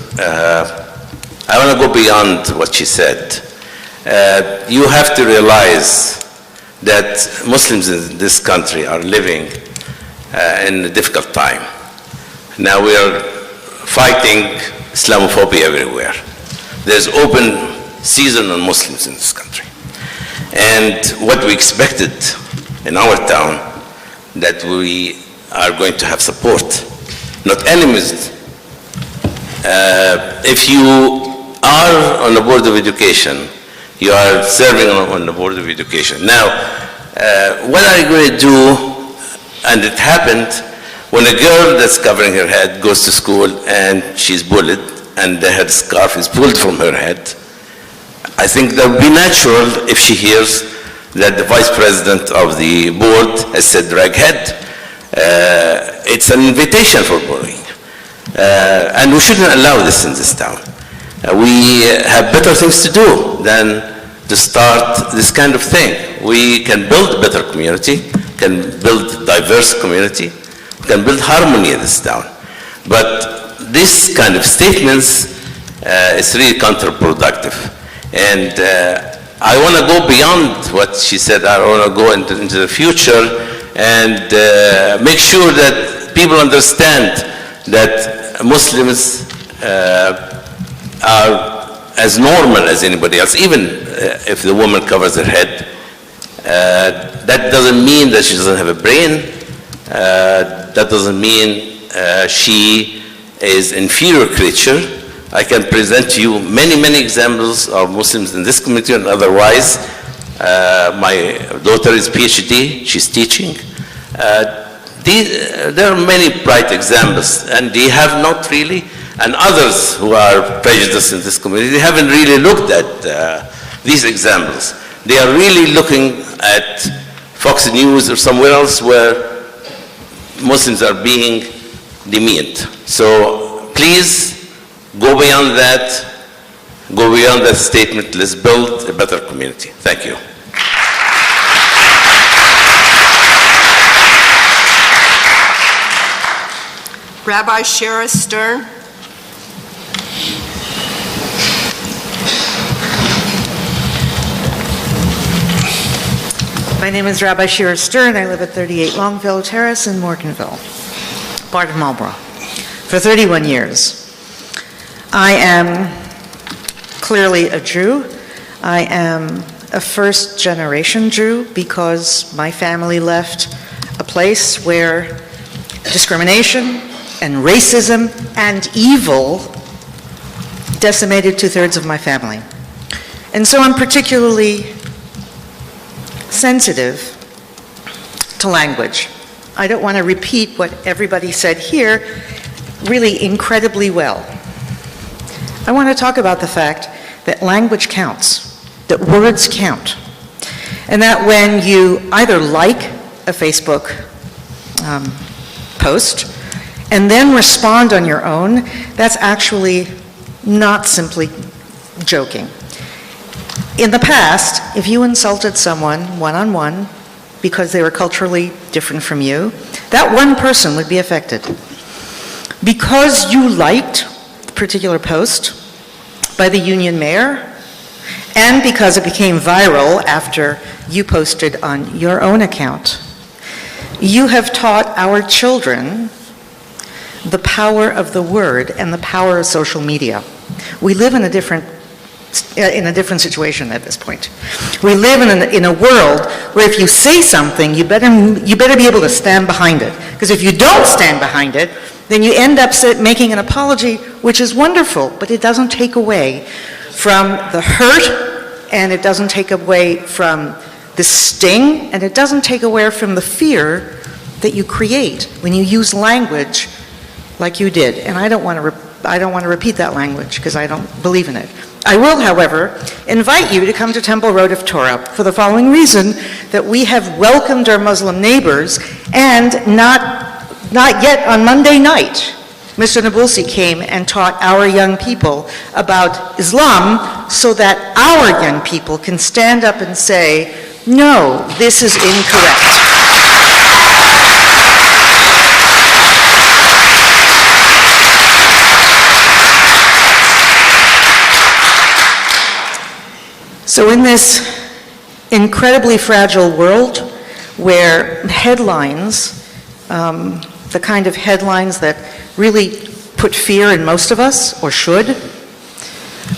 I want to go beyond what she said. You have to realize that Muslims in this country are living in a difficult time. Now we are fighting Islamophobia everywhere. There's open season on Muslims in this country. And what we expected in our town, that we are going to have support, not enemies. If you are on the Board of Education, you are serving on the Board of Education. Now, what are you going to do? And it happened when a girl that's covering her head goes to school and she's bullied and the headscarf is pulled from her head. I think that would be natural if she hears that the vice president of the board has said drag head. It's an invitation for bullying. And we shouldn't allow this in this town. We have better things to do than to start this kind of thing. We can build a better community, can build a diverse community, we can build harmony in this town. But this kind of statements is really counterproductive. And I want to go beyond what she said. I want to go into the future and make sure that people understand that Muslims are as normal as anybody else, even if the woman covers her head. That doesn't mean that she doesn't have a brain. That doesn't mean she is an inferior creature. I can present to you many, many examples of Muslims in this community and otherwise. My daughter is PhD, she's teaching. There are many bright examples, and they have not really, and others who are prejudiced in this community, they haven't really looked at these examples. They are really looking at Fox News or somewhere else where Muslims are being demeaned. So please, go beyond that statement. Let's build a better community. Thank you. Rabbi Shira Stern. My name is Rabbi Shira Stern. I live at 38 Longville Terrace in Morganville, part of Marlboro. for 31 years. I am clearly a Jew. I am a first-generation Jew because my family left a place where discrimination and racism and evil decimated 2/3 of my family. And so I'm particularly sensitive to language. I don't want to repeat what everybody said here really incredibly well. I want to talk about the fact that language counts, that words count, and that when you either like a Facebook post and then respond on your own, that's actually not simply joking. In the past, if you insulted someone one-on-one because they were culturally different from you, that one person would be affected. Because you liked the particular post by the union mayor, and because it became viral after you posted on your own account, you have taught our children the power of the word and the power of social media. We live in a different situation at this point. We live in a world where if you say something, you better be able to stand behind it. Because if you don't stand behind it, then you end up making an apology, which is wonderful, but it doesn't take away from the hurt, and it doesn't take away from the sting, and it doesn't take away from the fear that you create when you use language like you did. And I don't want to repeat that language because I don't believe in it. I will, however, invite you to come to Temple Road of Torah for the following reason, that we have welcomed our Muslim neighbors, and not yet on Monday night, Mr. Nabulsi came and taught our young people about Islam so that our young people can stand up and say, no, this is incorrect. So in this incredibly fragile world where headlines, the kind of headlines that really put fear in most of us, or should,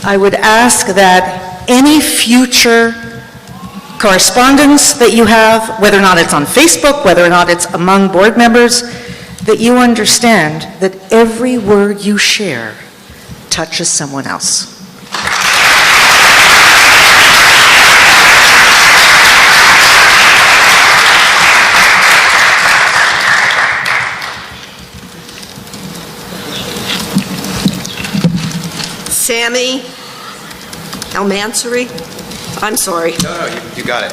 I would ask that any future correspondence that you have, whether or not it's on Facebook, whether or not it's among board members, that you understand that every word you share touches someone else. Sammy Al-Mansouri. I'm sorry. No, you got it.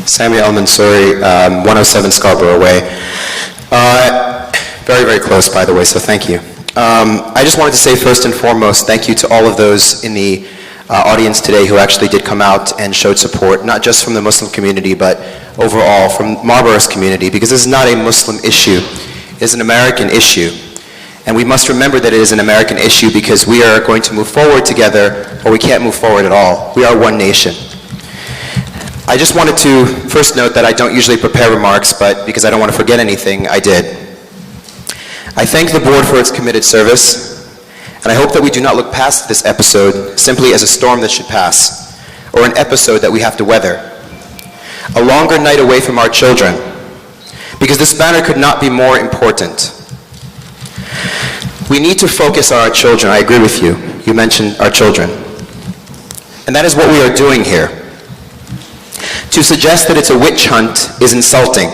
Sammy Al-Mansouri, 107 Scarborough Way. Very, very close, by the way, so thank you. I just wanted to say first and foremost, thank you to all of those in the audience today who actually did come out and showed support, not just from the Muslim community, but overall from Marlborough's community, because this is not a Muslim issue. It is an American issue. And we must remember that it is an American issue because we are going to move forward together, or we can't move forward at all. We are one nation. I just wanted to first note that I don't usually prepare remarks, but because I don't want to forget anything, I did. I thank the board for its committed service, and I hope that we do not look past this episode simply as a storm that should pass, or an episode that we have to weather. A longer night away from our children, because this matter could not be more important. We need to focus on our children. I agree with you. You mentioned our children. And that is what we are doing here. To suggest that it's a witch hunt is insulting,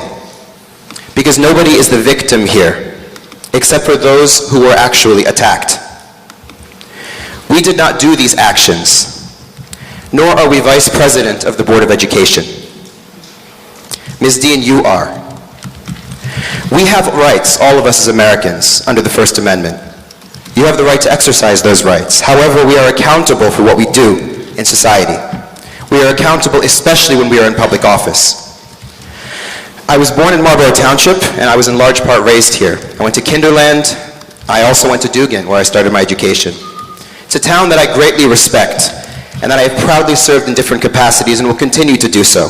because nobody is the victim here, except for those who were actually attacked. We did not do these actions, nor are we vice president of the Board of Education. Ms. Dean, you are. We have rights, all of us as Americans, under the First Amendment. You have the right to exercise those rights. However, we are accountable for what we do in society. We are accountable especially when we are in public office. I was born in Marlborough Township, and I was in large part raised here. I went to Kinderland. I also went to Dugan, where I started my education. It's a town that I greatly respect, and that I have proudly served in different capacities and will continue to do so.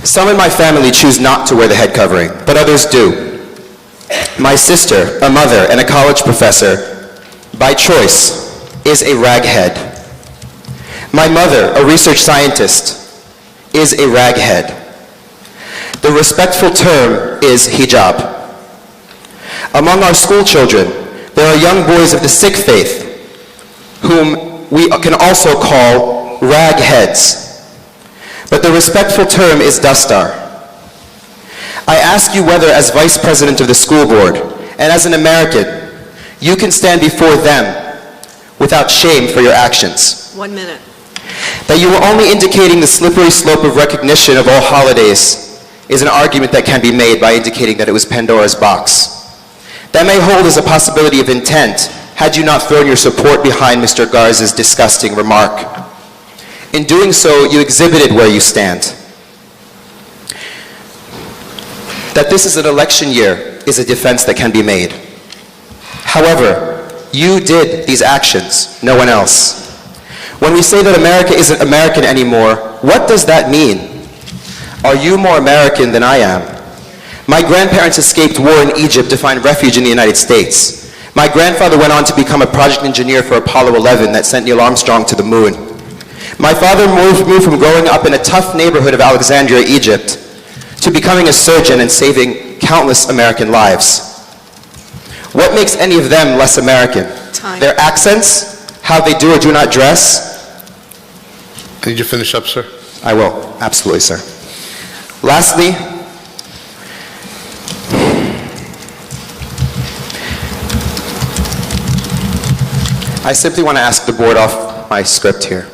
Some in my family choose not to wear the head covering, but others do. My sister, a mother, and a college professor, by choice, is a raghead. My mother, a research scientist, is a raghead. The respectful term is hijab. Among our school children, there are young boys of the Sikh faith, whom we can also call ragheads. But the respectful term is dastar. I ask you whether, as vice president of the school board, and as an American, you can stand before them without shame for your actions. 1 minute. That you were only indicating the slippery slope of recognition of all holidays is an argument that can be made by indicating that it was Pandora's box. That may hold as a possibility of intent had you not thrown your support behind Mr. Garza's disgusting remark. In doing so, you exhibited where you stand. That this is an election year is a defense that can be made. However, you did these actions, no one else. When we say that America isn't American anymore, what does that mean? Are you more American than I am? My grandparents escaped war in Egypt to find refuge in the United States. My grandfather went on to become a project engineer for Apollo 11 that sent Neil Armstrong to the moon. My father moved from growing up in a tough neighborhood of Alexandria, Egypt, to becoming a surgeon and saving countless American lives. What makes any of them less American? Time. Their accents, how they do or do not dress? Did you finish up, sir? I will, absolutely, sir. Lastly, I simply want to ask the board off my script here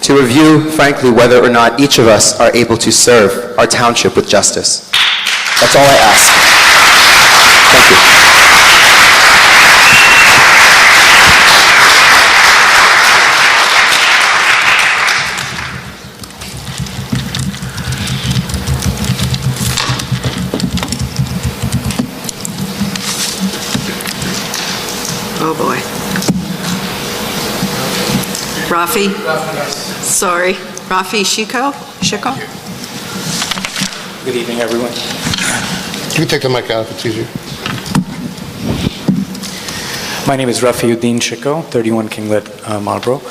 to review, frankly, whether or not each of us are able to serve our township with justice. That's all I ask. Thank you. Oh, boy. Rafi? Sorry. Rafi Shiko? Good evening, everyone. You can take the mic out if it's easier. My name is Rafiuddin Shiko, 31 Kinglet, Marlborough.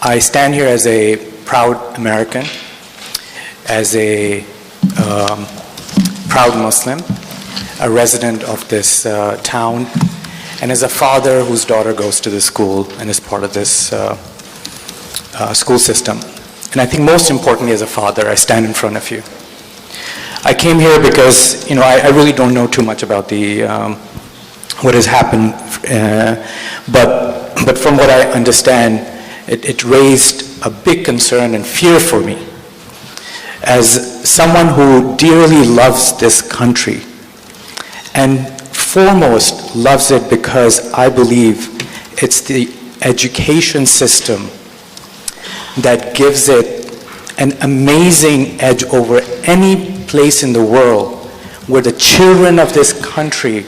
I stand here as a proud American, as a proud Muslim, a resident of this town, and as a father whose daughter goes to the school and is part of this school system. And I think most importantly, as a father, I stand in front of you. I came here because, I really don't know too much about what has happened, but from what I understand, it raised a big concern and fear for me. As someone who dearly loves this country, and foremost loves it because I believe it's the education system that gives it an amazing edge over any place in the world where the children of this country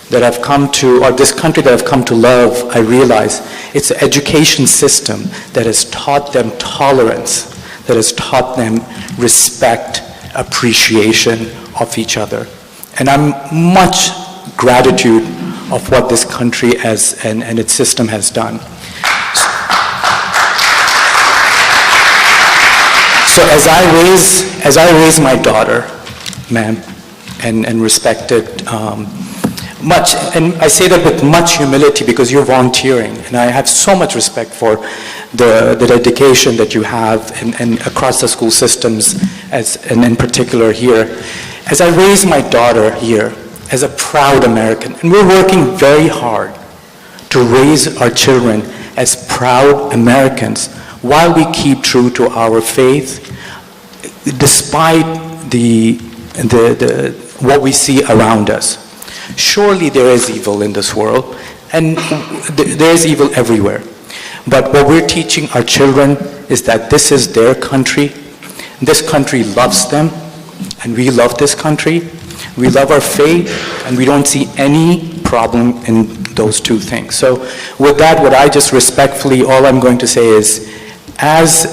that have come to, or this country that have come to love, I realize it's the education system that has taught them tolerance, that has taught them respect, appreciation of each other. And I'm much gratitude of what this country and its system has done. So as I raise my daughter, ma'am, and respect it much, and I say that with much humility because you're volunteering, and I have so much respect for the dedication that you have and across the school systems, and in particular here. As I raise my daughter here, as a proud American, and we're working very hard to raise our children as proud Americans while we keep true to our faith, despite what we see around us. Surely there is evil in this world, and there is evil everywhere. But what we're teaching our children is that this is their country. This country loves them, and we love this country. We love our faith, and we don't see any problem in those two things. So with that, what I just respectfully, all I'm going to say is, as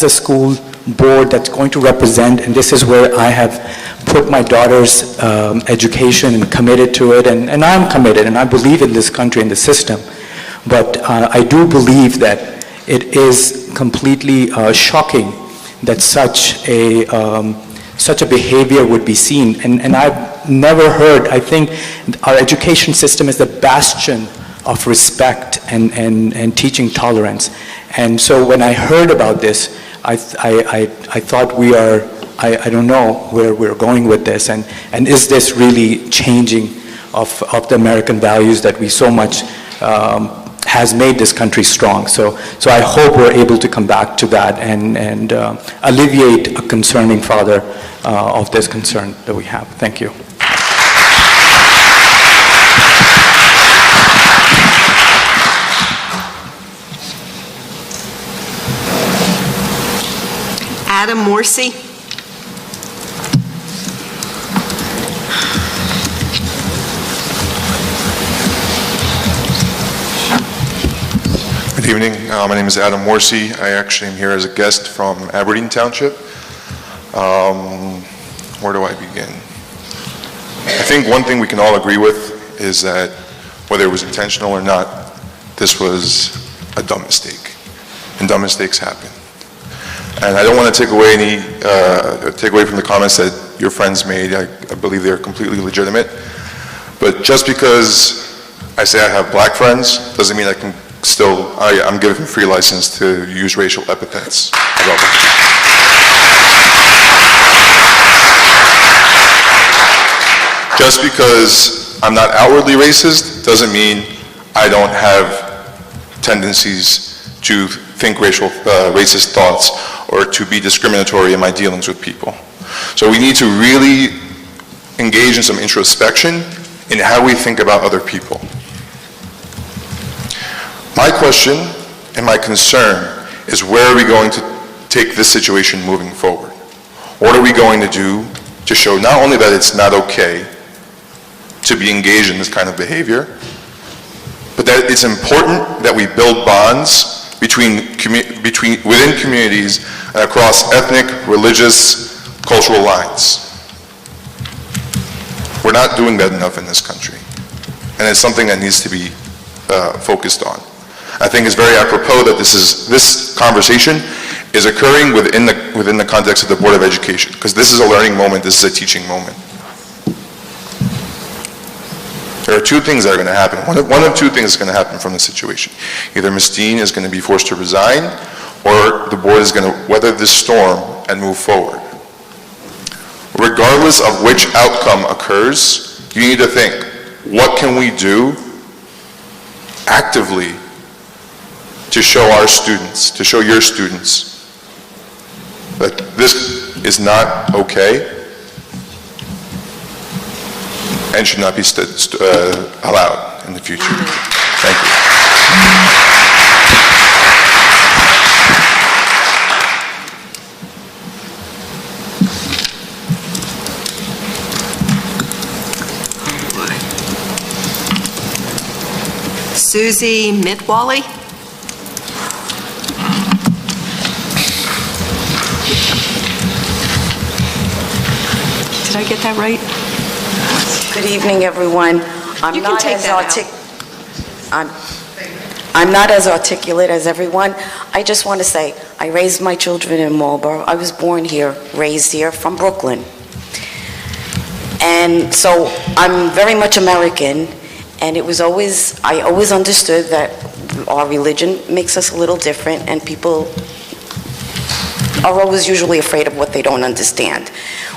a school board that's going to represent, and this is where I have put my daughter's education and committed to it, and I'm committed, and I believe in this country and the system. But I do believe that it is completely shocking that such a behavior would be seen. And I've never heard, I think our education system is the bastion of respect and teaching tolerance. And so when I heard about this, I thought I don't know where we're going with this, and is this really changing of the American values that we so much has made this country strong. So I hope we're able to come back to that and alleviate a concerning father of this concern that we have. Thank you. Adam Morsi. Good evening. My name is Adam Morsi. I actually am here as a guest from Aberdeen Township. Where do I begin? I think one thing we can all agree with is that whether it was intentional or not, this was a dumb mistake. And dumb mistakes happen. And I don't want to take away from the comments that your friends made. I believe they're completely legitimate. But just because I say I have black friends doesn't mean I can I'm given free license to use racial epithets about them. Just because I'm not outwardly racist doesn't mean I don't have tendencies to think racist thoughts or to be discriminatory in my dealings with people. So we need to really engage in some introspection in how we think about other people. My question and my concern is, where are we going to take this situation moving forward? What are we going to do to show not only that it's not okay to be engaged in this kind of behavior, but that it's important that we build bonds within communities and across ethnic, religious, cultural lines. We're not doing that enough in this country, and it's something that needs to be focused on. I think it's very apropos that this conversation is occurring within the context of the Board of Education, because this is a learning moment, this is a teaching moment. There are two things that are going to happen. One of two things is going to happen from this situation. Either Ms. Dean is going to be forced to resign, or the board is going to weather this storm and move forward. Regardless of which outcome occurs, you need to think, what can we do actively to show our students, to show your students, that this is not okay and should not be allowed in the future. Thank you. Susie Mitwally. Did I get that right? Good evening, everyone. I'm You can not take as that I'm not as articulate as everyone. I just want to say, I raised my children in Marlboro. I was born here, raised here, from Brooklyn. And so I'm very much American, and I always understood that our religion makes us a little different, and people are always usually afraid of what they don't understand.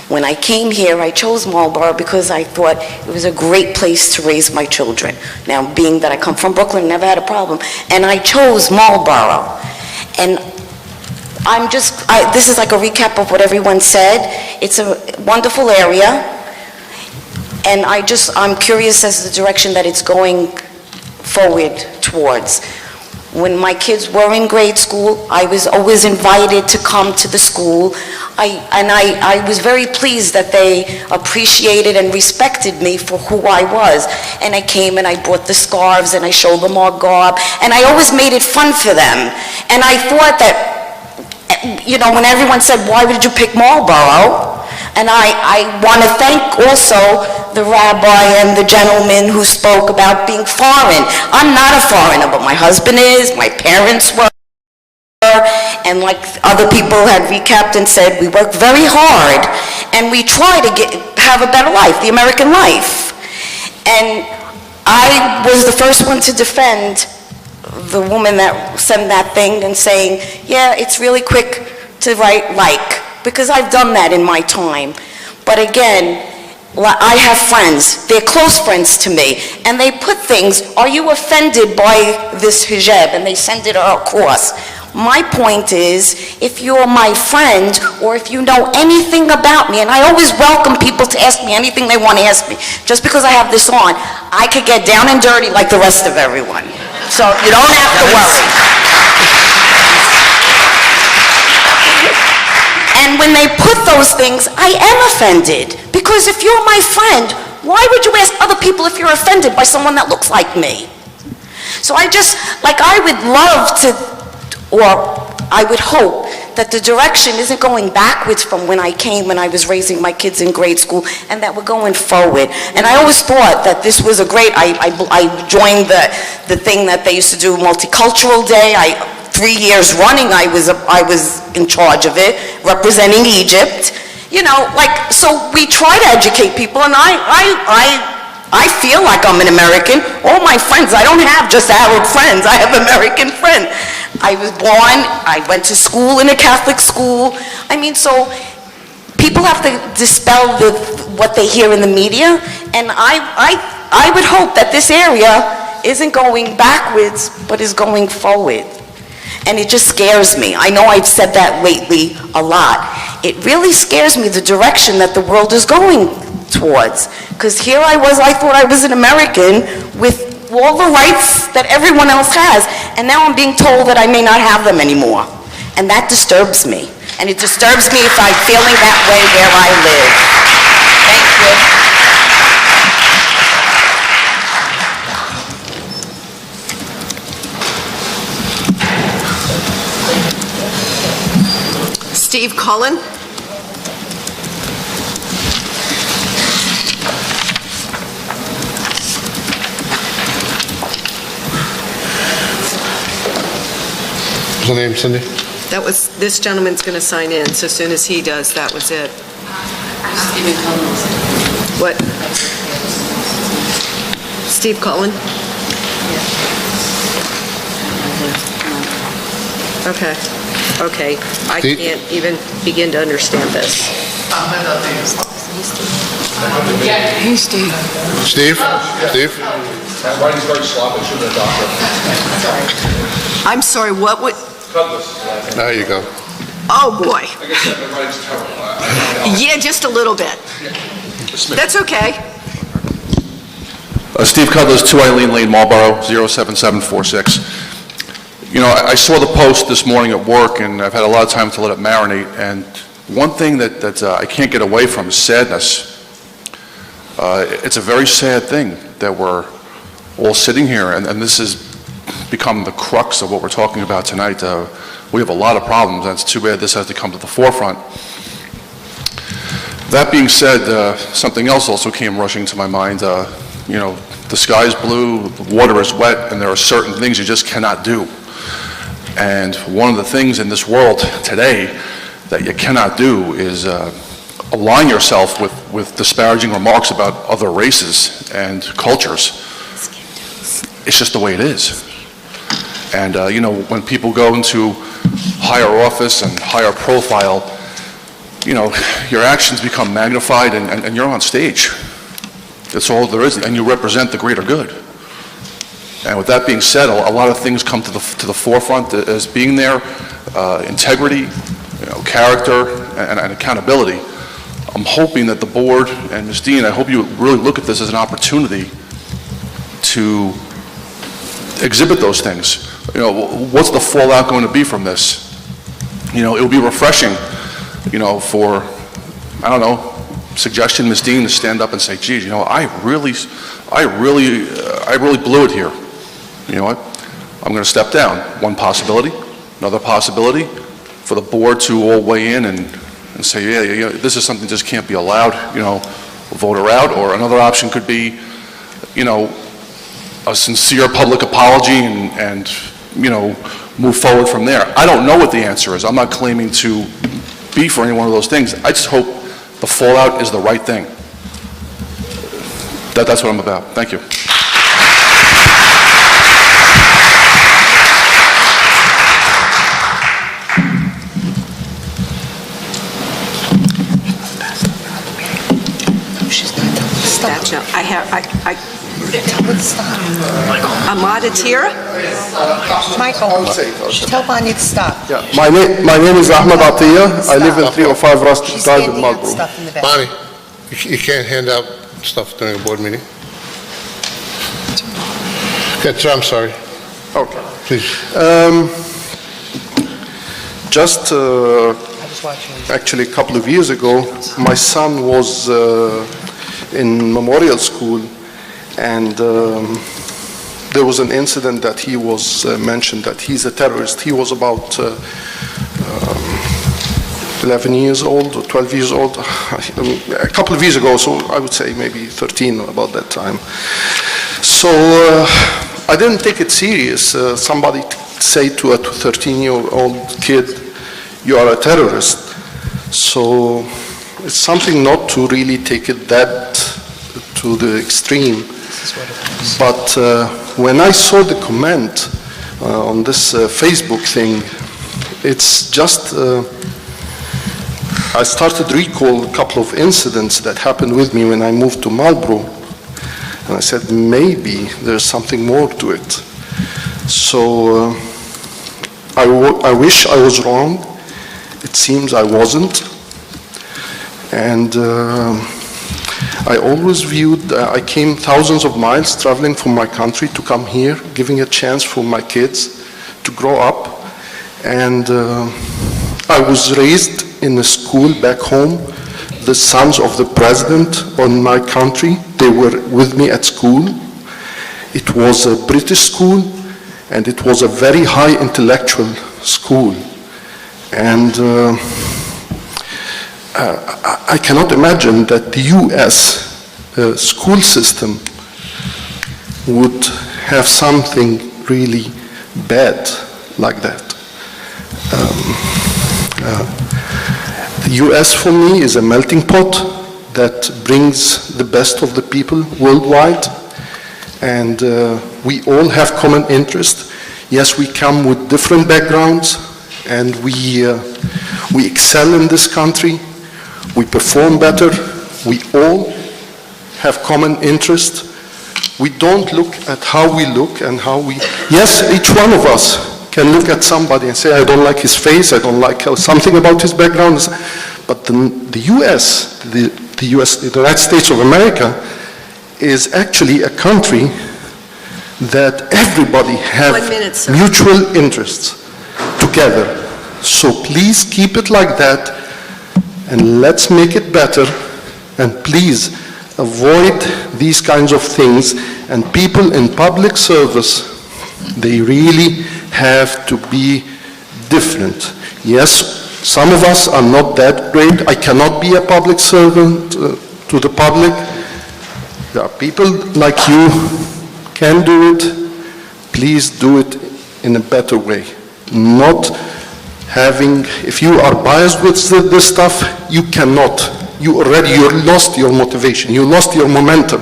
When I came here, I chose Marlboro because I thought it was a great place to raise my children. Now, being that I come from Brooklyn, never had a problem, and I chose Marlboro. And this is like a recap of what everyone said. It's a wonderful area, and I'm curious as to the direction that it's going forward towards. When my kids were in grade school, I was always invited to come to the school. I was very pleased that they appreciated and respected me for who I was. And I came and I brought the scarves and I showed them our garb. And I always made it fun for them. And I thought that you know, when everyone said, why did you pick Marlboro? And I want to thank also the rabbi and the gentleman who spoke about being foreign. I'm not a foreigner, but my husband is, my parents were, and like other people had recapped and said, we work very hard and we try to have a better life, the American life. And I was the first one to defend the woman that sent that thing and saying, yeah, it's really quick to write like, because I've done that in my time. But again, I have friends, they're close friends to me, and they put things, are you offended by this hijab? And they send it across. My point is, if you're my friend, or if you know anything about me, and I always welcome people to ask me anything they want to ask me, just because I have this on, I could get down and dirty like the rest of everyone. So you don't have to worry. And when they put those things, I am offended, because if you're my friend, why would you ask other people if you're offended by someone that looks like me? So I would love to, or I would hope that the direction isn't going backwards from when I came, when I was raising my kids in grade school, and that we're going forward. And I always thought that this was a great, I joined the thing that they used to do, Multicultural Day. 3 years running, I was in charge of it, representing Egypt. You know, so we try to educate people, and I feel like I'm an American. All my friends, I don't have just Arab friends, I have American friends. I was born, I went to school in a Catholic school. I mean, so people have to dispel what they hear in the media, and I would hope that this area isn't going backwards, but is going forward. And it just scares me. I know I've said that lately a lot. It really scares me, the direction that the world is going towards. Because here I thought I was an American with all the rights that everyone else has, and now I'm being told that I may not have them anymore. And that disturbs me. And it disturbs me if I'm feeling that way where I live. Thank you. Steve Cullen. What's the name, Cindy? This gentleman's going to sign in, so as soon as he does, that was it. What? Steve Cullen? Okay. Okay. I can't even begin to understand this. Hey, Steve. Steve? Steve? That writing's very sloppy, shouldn't have doctor. I'm sorry, what would... There you go. Oh, boy. I guess that writing's terrible. Yeah, just a little bit. That's okay. Steve Cudless, 2 Eileen Lane, Marlboro, 07746. You know, I saw the post this morning at work, and I've had a lot of time to let it marinate, and one thing that I can't get away from is sadness. It's a very sad thing that we're all sitting here, and this has become the crux of what we're talking about tonight. We have a lot of problems, and it's too bad this has to come to the forefront. That being said, something else also came rushing to my mind. You know, the sky's blue, the water is wet, and there are certain things you just cannot do. And one of the things in this world today that you cannot do is align yourself with disparaging remarks about other races and cultures. It's just the way it is. And you know, when people go into higher office and higher profile, you know, your actions become magnified and you're on stage. That's all there is, and you represent the greater good. And with that being said, a lot of things come to the forefront as being there, integrity, you know, character, and accountability. I'm hoping that the board, and Ms. Dean, I hope you really look at this as an opportunity to exhibit those things. You know, what's the fallout going to be from this? You know, it would be refreshing, you know, for, I don't know, suggestion, Ms. Dean, to stand up and say, geez, you know, I really blew it here. You know what? I'm going to step down. One possibility. Another possibility. for the board to all weigh in and say, yeah, this is something that just can't be allowed, vote her out, or another option could be, a sincere public apology and move forward from there. I don't know what the answer is. I'm not claiming to be for any one of those things. I just hope the fallout is the right thing. That's what I'm about. Thank you. Gotcha. Amada Tira? Michael, tell Bonnie to stop. Yeah. My name is Ahmed Atiyah. I live in 305 Rustic Drive in Marlboro. Bonnie, you can't hand out stuff during a board meeting. Okay, sir, I'm sorry. Okay. Please. Just actually a couple of years ago, my son was in memorial school, and there was an incident that he was mentioned that he's a terrorist. He was about 11 years old or 12 years old, a couple of years ago, so I would say maybe 13 about that time. So I didn't take it serious. Somebody say to a 13-year-old kid, you are a terrorist. So it's something not to really take it that to the extreme. But when I saw the comment on this Facebook thing, it's just, I started to recall a couple of incidents that happened with me when I moved to Marlboro. And I said, maybe there's something more to it. So I wish I was wrong. It seems I wasn't. And I always viewed, I came thousands of miles traveling from my country to come here, giving a chance for my kids to grow up. And I was raised in a school back home. The sons of the president in my country, they were with me at school. It was a British school, and it was a very high intellectual school. And I cannot imagine that the US school system would have something really bad like that. The US for me is a melting pot that brings the best of the people worldwide, and we all have common interest. Yes, we come with different backgrounds, and we excel in this country. We perform better. We all have common interest. We don't look at how we look and how we... Yes, each one of us can look at somebody and say, I don't like his face, I don't like something about his background. But the US, the United States of America, is actually a country that everybody have mutual interests together. So please keep it like that, and let's make it better, and please avoid these kinds of things. And people in public service, they really have to be different. Yes, some of us are not that great. I cannot be a public servant to the public. There are people like you can do it. Please do it in a better way. Not having, if you are biased with this stuff, you cannot. You lost your motivation. You lost your momentum.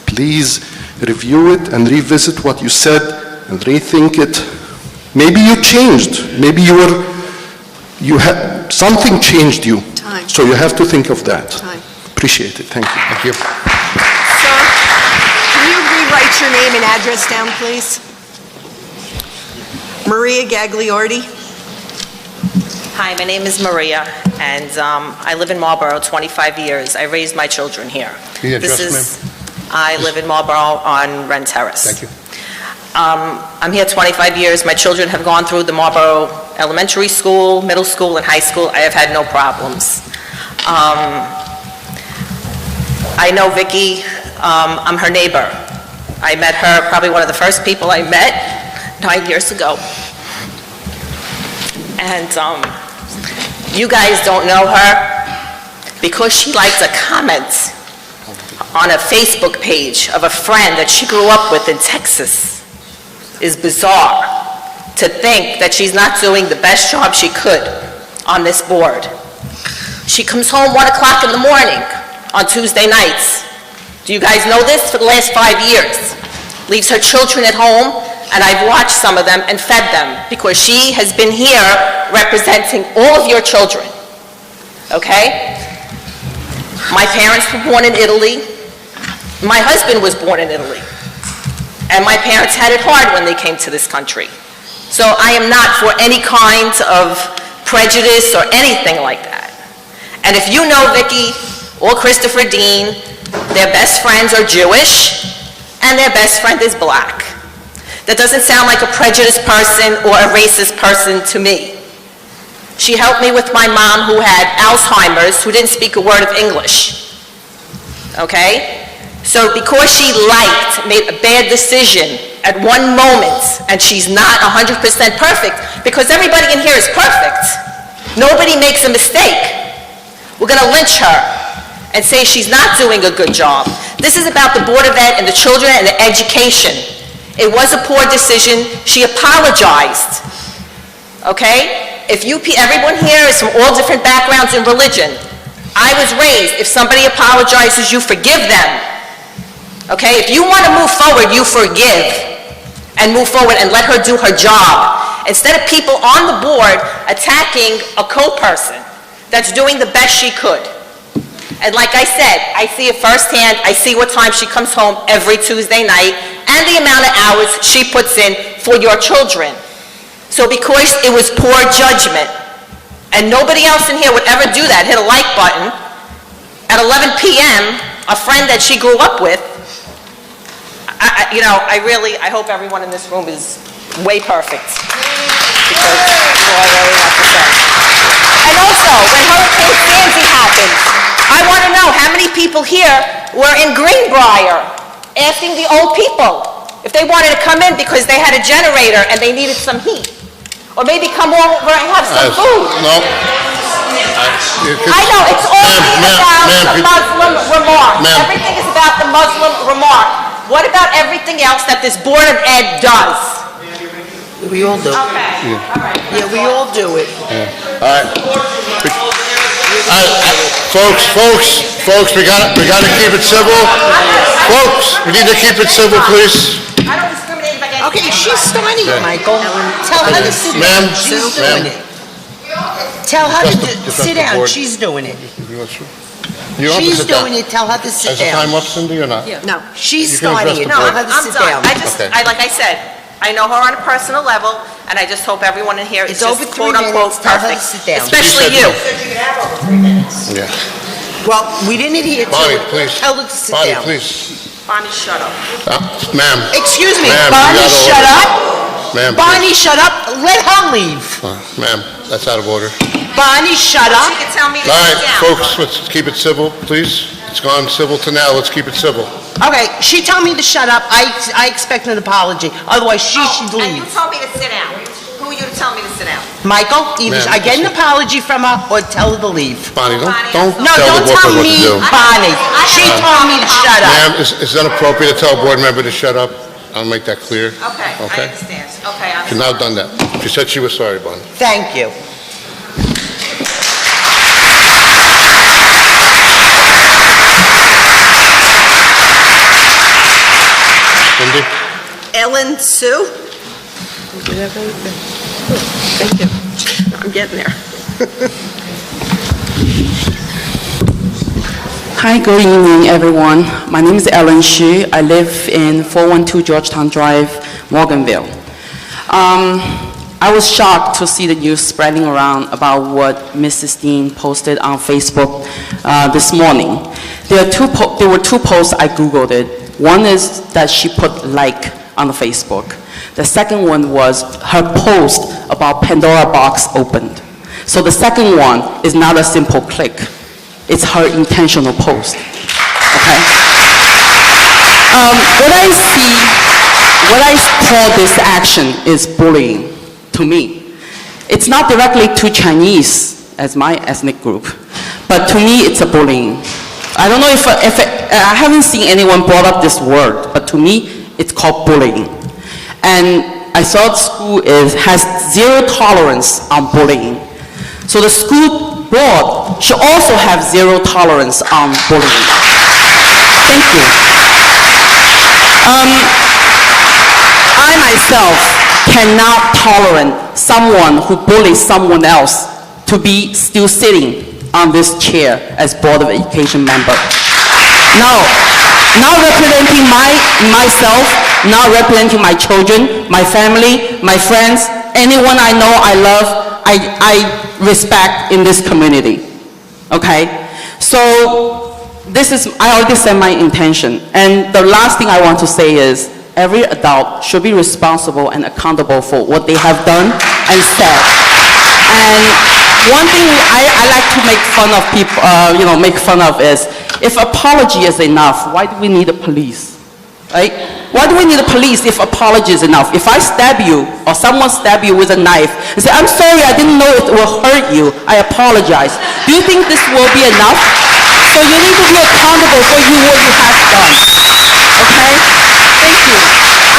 Please review it and revisit what you said and rethink it. Maybe you changed. Maybe something changed you. Time. So you have to think of that. Time. Appreciate it. Thank you. Thank you. Sir, can you rewrite your name and address down, please? Maria Gagliardi. Hi, my name is Maria, and I live in Marlboro 25 years. I raised my children here. Can you address, ma'am? I live in Marlboro on Wren Terrace. Thank you. I'm here 25 years. My children have gone through the Marlboro Elementary School, Middle School, and High School. I have had no problems. I know Vicki. I'm her neighbor. I met her, probably one of the first people I met 9 years ago. And You guys don't know her because she likes a comment on a Facebook page of a friend that she grew up with in Texas is bizarre. To think that she's not doing the best job she could on this board. She comes home 1 o'clock in the morning on Tuesday nights. Do you guys know this? For the last 5 years. Leaves her children at home, and I've watched some of them and fed them because she has been here representing all of your children. Okay? My parents were born in Italy. My husband was born in Italy. And my parents had it hard when they came to this country. So I am not for any kind of prejudice or anything like that. And if you know Vicki or Christopher Dean, their best friends are Jewish and their best friend is black. That doesn't sound like a prejudiced person or a racist person to me. She helped me with my mom who had Alzheimer's, who didn't speak a word of English. Okay? So because she made a bad decision at one moment, and she's not 100% perfect, because everybody in here is perfect. Nobody makes a mistake. We're going to lynch her and say she's not doing a good job. This is about the Board of Ed and the children and the education. It was a poor decision. She apologized. Okay? Everyone here is from all different backgrounds in religion. I was raised, if somebody apologizes, you forgive them. Okay? If you want to move forward, you forgive and move forward and let her do her job. Instead of people on the board attacking a co-person that's doing the best she could. And like I said, I see it firsthand. I see what time she comes home every Tuesday night and the amount of hours she puts in for your children. So because it was poor judgment, and nobody else in here would ever do that, hit a like button, at 11 p.m., a friend that she grew up with, I hope everyone in this room is way perfect. Because that's all I really have to say. And also, when Hurricane Sandy happened, I want to know how many people here were in Greenbrier asking the old people if they wanted to come in because they had a generator and they needed some heat. Or maybe come over and have some food. No. I know, it's all about the Muslim remark. Everything is about the Muslim remark. What about everything else that this Board of Ed does? We all do. Okay. All right. Yeah, we all do it. All right. Folks, we gotta keep it civil. Folks, we need to keep it civil, please. I don't discriminate against anyone. Okay, she's starting it, Michael. Tell her to sit down. She's doing it. Tell her to sit down. She's doing it. You don't have to She's sit down. doing it. Tell her to sit Has the time down. up, Cindy, or not? No. She's You can address starting it. the Tell board. her to I'm sit done. down. Like I said, I know her on a personal level, and I just hope everyone in here is It's over just 3 quote-unquote minutes. Tell her to perfect. sit down. Especially you. Yeah. Well, we didn't adhere to Bonnie, it. please. Tell her to sit Bonnie, down. please. Bonnie, shut up. Ma'am. Excuse me, Ma'am, Bonnie, you shut gotta up. Ma'am, Bonnie, shut up. Let her leave. Ma'am, that's out of order. Bonnie, shut up. She can tell me to All sit right, down. folks, let's keep it civil, please. It's gone civil to now, let's keep it civil. Okay, she told me to shut up. I expect an apology. Otherwise, she should And you leave. told me to sit down. Who are you to tell me to sit down? Michael, either Ma'am, I get an apology from her or tell her to leave. Bonnie, don't No, tell the don't board tell member what to me, do. Bonnie. She told me to shut up. Ma'am, is that appropriate to tell a board member to shut up? I'll make that clear. Okay, I Okay? understand. Okay, I'm She's now done that. She said she was sorry, Bonnie. Thank you. Cindy? Ellen Sue? Thank you. I'm getting there. Hi, good evening, everyone. My name is Ellen Xu. I live in 412 Georgetown Drive, Morganville. I was shocked to see the news spreading around about what Mrs. Dean posted on Facebook this morning. There were two posts I Googled it. One is that she put like on the Facebook. The second one was her post about Pandora box opened. So the second one is not a simple click. It's her intentional post. Okay? What I call this action is bullying to me. It's not directly to Chinese as my ethnic group. But to me, it's a bullying. I don't know if I haven't seen anyone brought up this word, but to me, it's called bullying. And I thought school has zero tolerance on bullying. So the school board should also have zero tolerance on bullying. Thank you. I myself cannot tolerate someone who bullies someone else to be still sitting on this chair as Board of Education member. No, not representing myself, not representing my children, my family, my friends, anyone I know, I love, I respect in this community. Okay? So I already said my intention. And the last thing I want to say is every adult should be responsible and accountable for what they have done and said. And one thing I like to make fun of people, make fun of is, if apology is enough, why do we need the police, right? Why do we need the police if apology is enough? If I stab you or someone stab you with a knife and say, I'm sorry, I didn't know it will hurt you, I apologize. Do you think this will be enough? So you need to be accountable for what you have done, okay? Thank you.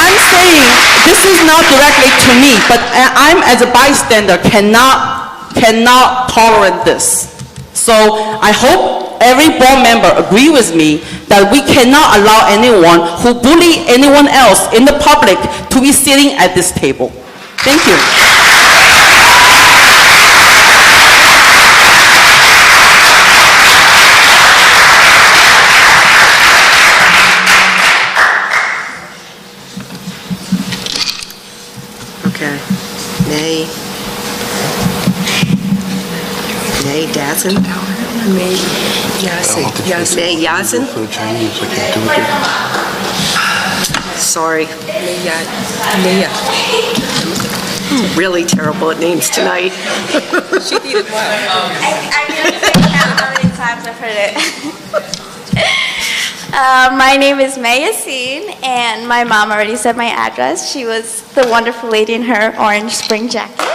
I'm saying this is not directly to me, but I'm as a bystander cannot tolerate this. So I hope every board member agree with me that we cannot allow anyone who bully anyone else in the public to be sitting at this table. Thank you. Okay. Nay. Nay Dazen? Nay Yasin. Nay Yasin? For the Chinese, I can't do it. Sorry. Nay I'm really terrible at names tonight. She did it well. I can't count how many times I've heard it. My name is May Yassine, and my mom already said my address. She was the wonderful lady in her orange spring jacket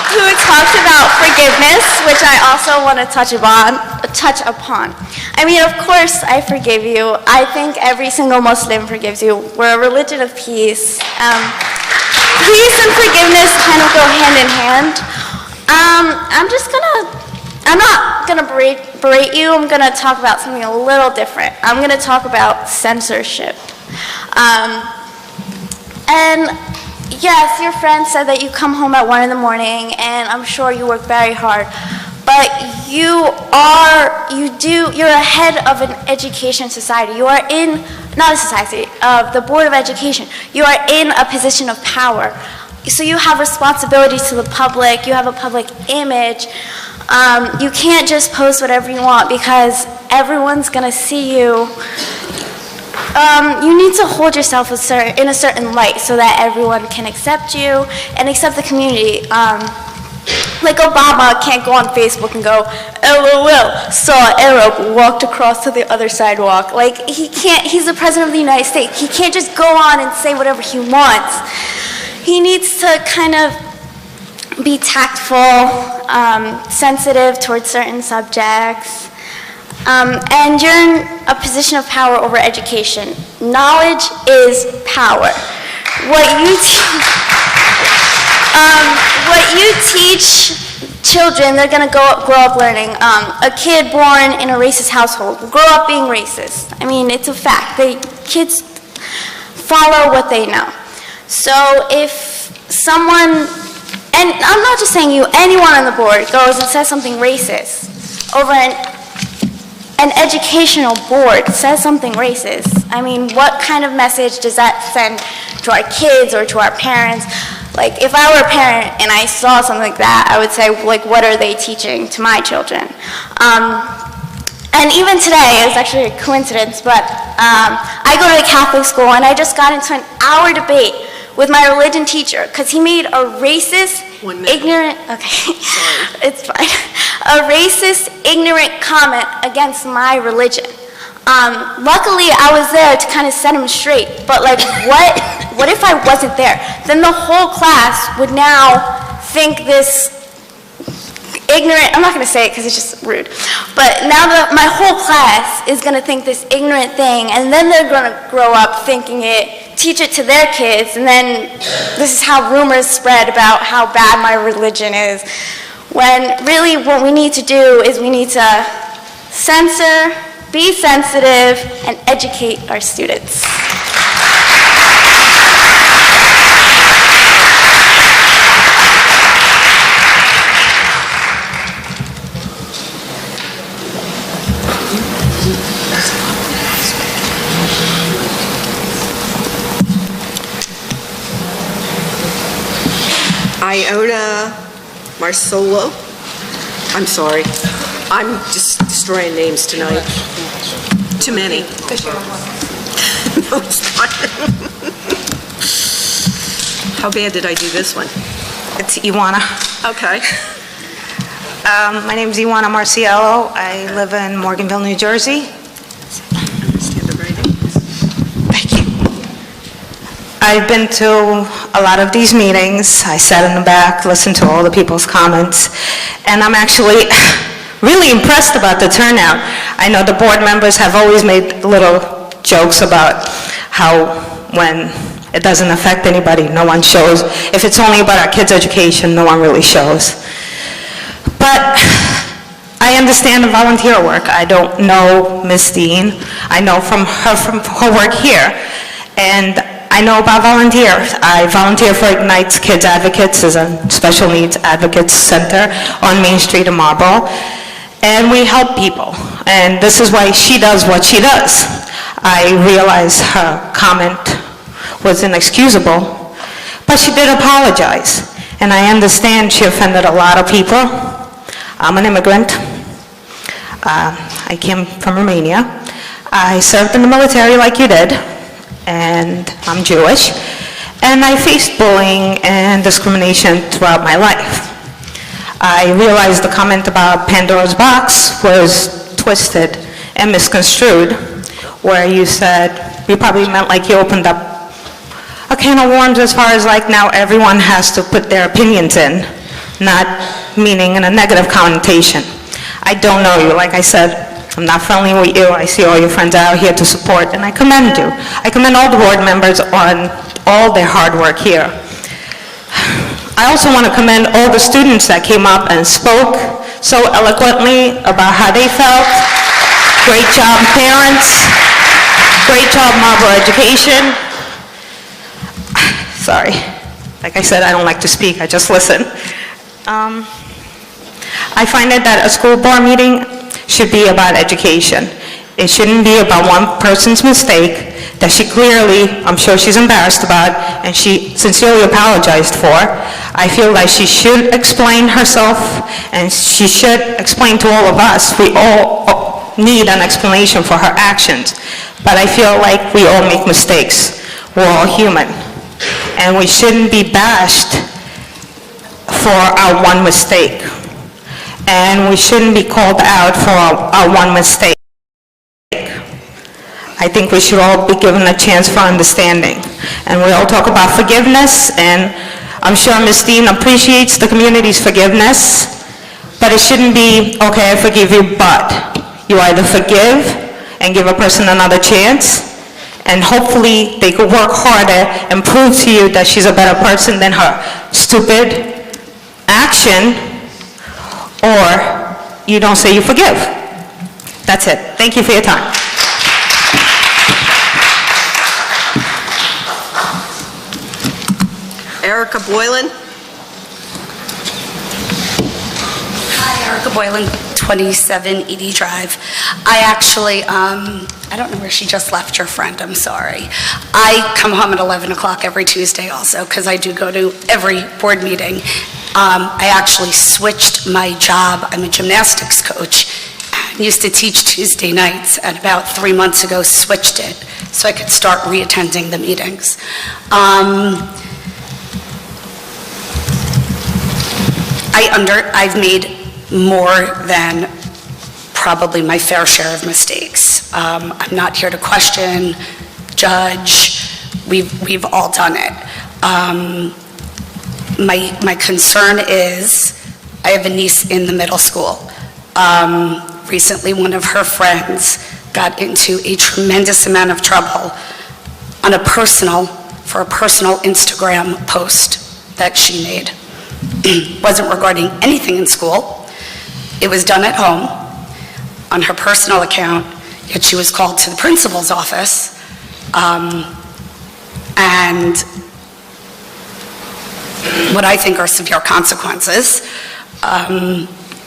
who talked about forgiveness, which I also want to touch upon. I mean, of course, I forgive you. I think every single Muslim forgives you. We're a religion of peace. Peace and forgiveness kind of go hand in hand. I'm not gonna berate you. I'm gonna talk about something a little different. I'm gonna talk about censorship. And yes, your friend said that you come home at 1 in the morning, and I'm sure you work very hard. But you're ahead of an education society. You are in, not a society, the Board of Education. You are in a position of power. So you have responsibilities to the public, you have a public image. You can't just post whatever you want because everyone's gonna see you. You need to hold yourself in a certain light so that everyone can accept you and accept the community. Like Obama can't go on Facebook and go, LOL, saw an Arab walked across to the other sidewalk. Like, he can't, he's the president of the United States. He can't just go on and say whatever he wants. He needs to kind of be tactful, sensitive towards certain subjects. And you're in a position of power over education. Knowledge is power. What you teach children, they're going to grow up learning. A kid born in a racist household will grow up being racist. I mean, it's a fact. Kids follow what they know. So if someone, and I'm not just saying you, anyone on the board goes and says something racist over an educational board says something racist, I mean, what kind of message does that send to our kids or to our parents? Like, if I were a parent and I saw something like that, I would say, like, what are they teaching to my children? And even today, it's actually a coincidence, but I go to a Catholic school and I just got into an hour debate with my religion teacher because he made a racist, ignorant, okay, it's fine, a racist, ignorant comment against my religion. Luckily, I was there to kind of set him straight, but like, what if I wasn't there? Then the whole class would now think this ignorant, I'm not going to say it because it's just rude, but now that my whole class is going to think this ignorant thing, and then they're going to grow up thinking it, teach it to their kids, and then this is how rumors spread about how bad my religion is, when really what we need to do is we need to censor, be sensitive, and educate our students. Iona Marsolo. I'm sorry. I'm just destroying names tonight. Too many. No, it's not. How bad did I do this one? It's Iwana. Okay. My name is Iwana Marciello. I live in Morganville, New Jersey. Thank you. I've been to a lot of these meetings. I sat in the back, listened to all the people's comments, and I'm actually really impressed about the turnout. I know the board members have always made little jokes about how when it doesn't affect anybody, no one shows. If it's only about our kids' education, no one really shows. But I understand the volunteer work. I don't know Ms. Dean. I know from her work here. And I know about volunteers. I volunteer for Ignites Kids Advocates as a special needs advocates center on Main Street in Marlboro. And we help people. And this is why she does what she does. I realize her comment was inexcusable, but she did apologize. And I understand she offended a lot of people. I'm an immigrant. I came from Romania. I served in the military like you did, and I'm Jewish. And I faced bullying and discrimination throughout my life. I realized the comment about Pandora's box was twisted and misconstrued, where you said, you probably meant like you opened up a can of worms as far as like now everyone has to put their opinions in, not meaning in a negative connotation. I don't know you. Like I said, I'm not friendly with you. I see all your friends out here to support, and I commend you. I commend all the board members on all their hard work here. I also want to commend all the students that came up and spoke so eloquently about how they felt. Great job, parents. Great job, Marlboro Education. Sorry. Like I said, I don't like to speak. I just listen. I find it that a school board meeting should be about education. It shouldn't be about one person's mistake that she clearly, I'm sure she's embarrassed about, and she sincerely apologized for. I feel like she should explain herself, and she should explain to all of us. We all need an explanation for her actions, but I feel like we all make mistakes. We're all human, and we shouldn't be bashed for our one mistake, and we shouldn't be called out for our one mistake. I think we should all be given a chance for understanding. And we all talk about forgiveness, and I'm sure Ms. Dean appreciates the community's forgiveness, but it shouldn't be, okay, I forgive you, but you either forgive and give a person another chance, and hopefully they could work harder and prove to you that she's a better person than her stupid action, or you don't say you forgive. That's it. Thank you for your time. Erica Boylan. Hi, Erica Boylan, 2780 Drive. I actually, I don't know where she just left, your friend, I'm sorry. I come home at 11 o'clock every Tuesday also, because I do go to every board meeting. I actually switched my job. I'm a gymnastics coach. I used to teach Tuesday nights, and about 3 months ago switched it so I could start re-attending the meetings. I've made more than probably my fair share of mistakes. I'm not here to question, judge. We've all done it. My concern is I have a niece in the middle school. Recently, one of her friends got into a tremendous amount of trouble for a personal Instagram post that she made. It wasn't regarding anything in school. It was done at home on her personal account, yet she was called to the principal's office, and what I think are severe consequences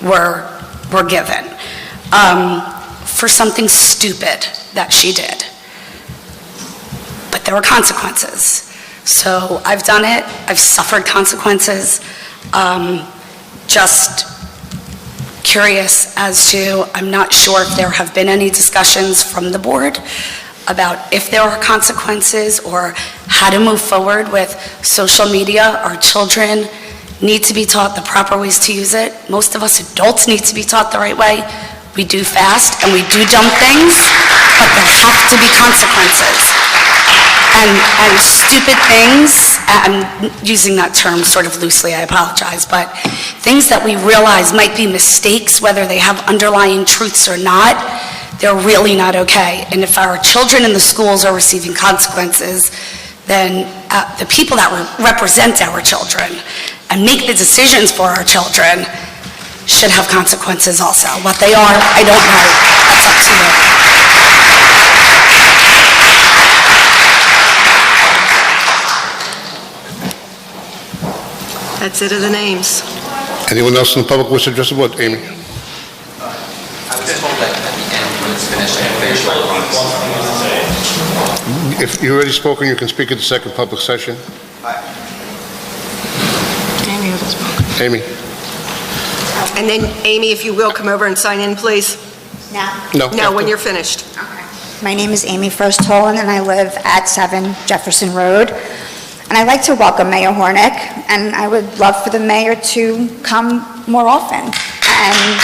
were given for something stupid that she did. But there were consequences. So I've done it, I've suffered consequences. Just curious as to, I'm not sure if there have been any discussions from the board about if there are consequences or how to move forward with social media. Our children need to be taught the proper ways to use it. Most of us adults need to be taught the right way. We do fast and we do dumb things, but there have to be consequences. And stupid things, I'm using that term sort of loosely, I apologize, but things that we realize might be mistakes, whether they have underlying truths or not, they're really not okay. And if our children in the schools are receiving consequences, then the people that represent our children and make the decisions for our children should have consequences also. What they are, I don't know. That's up to you. That's it of the names. Anyone else in the public wish to address the board? Amy? I was told that at the end when it's finished, I have If you've already spoken, you can speak at the second public session. Amy hasn't spoken. Amy? And then, Amy, if you will, come over and sign in, please. Now? No, when you're finished. My name is Amy First-Tolan, and I live at 7 Jefferson Road. And I'd like to welcome Mayor Hornick, and I would love for the mayor to come more often and,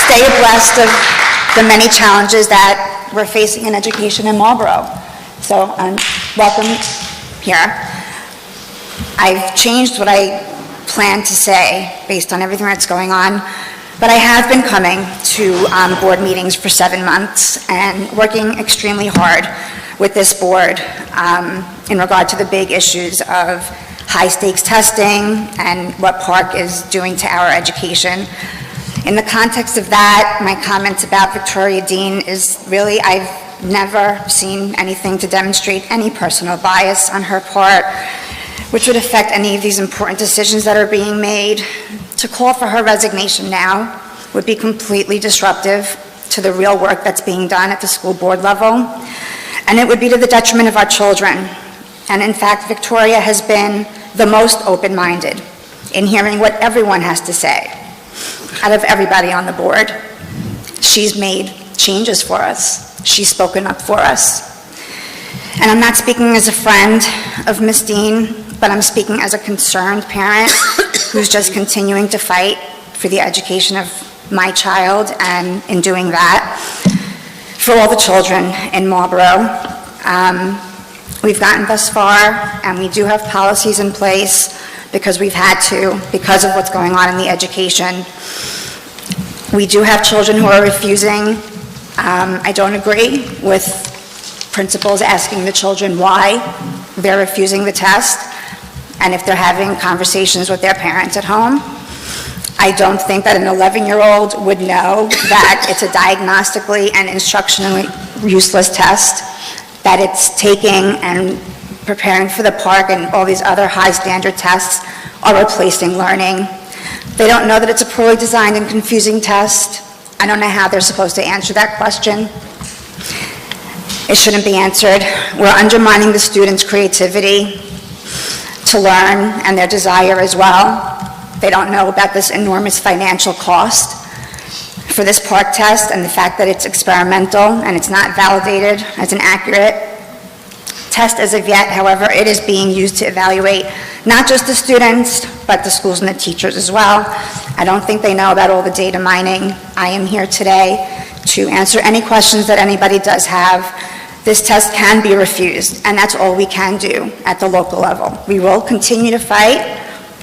stay abreast of the many challenges that we're facing in education in Marlborough. So, welcome here. I've changed what I planned to say based on everything that's going on, but I have been coming to board meetings for 7 months and working extremely hard with this board in regard to the big issues of high-stakes testing and what Parcc is doing to our education. In the context of that, my comments about Victoria Dean is really, I've never seen anything to demonstrate any personal bias on her part, which would affect any of these important decisions that are being made. To call for her resignation now would be completely disruptive to the real work that's being done at the school board level. And it would be to the detriment of our children. And in fact, Victoria has been the most open-minded in hearing what everyone has to say out of everybody on the board. She's made changes for us. She's spoken up for us. And I'm not speaking as a friend of Ms. Dean, but I'm speaking as a concerned parent who's just continuing to fight for the education of my child, and in doing that, for all the children in Marlborough. We've gotten thus far, and we do have policies in place because we've had to, because of what's going on in the education. We do have children who are refusing. I don't agree with principals asking the children why they're refusing the test, and if they're having conversations with their parents at home. I don't think that an 11-year-old would know that it's a diagnostically and instructionally useless test, that it's taking and preparing for the Parcc and all these other high-standard tests are replacing learning. They don't know that it's a poorly designed and confusing test. I don't know how they're supposed to answer that question. It shouldn't be answered. We're undermining the students' creativity to learn and their desire as well. They don't know about this enormous financial cost for this Parcc test and the fact that it's experimental and it's not validated as an accurate test as of yet. However, it is being used to evaluate not just the students, but the schools and the teachers as well. I don't think they know about all the data mining. I am here today to answer any questions that anybody does have. This test can be refused, and that's all we can do at the local level. We will continue to fight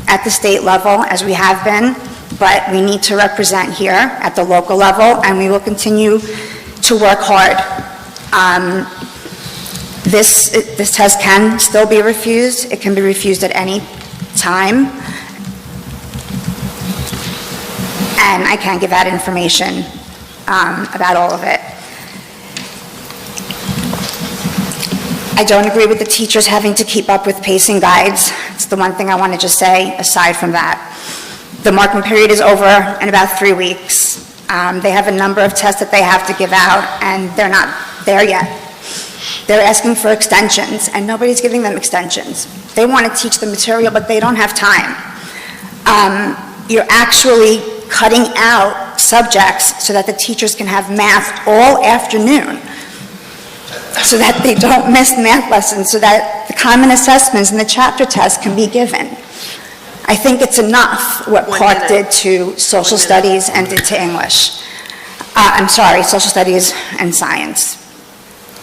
at the state level, as we have been, but we need to represent here at the local level, and we will continue to work hard. This test can still be refused. It can be refused at any time. And I can't give out information about all of it. I don't agree with the teachers having to keep up with pacing guides. It's the one thing I want to just say aside from that. The marking period is over in about 3 weeks. They have a number of tests that they have to give out, and they're not there yet. They're asking for extensions, and nobody's giving them extensions. They want to teach the material, but they don't have time. You're actually cutting out subjects so that the teachers can have math all afternoon, so that they don't miss math lessons, so that the common assessments and the chapter tests can be given. I think it's enough what Parcc did to social studies and did to English. I'm sorry, social studies and science.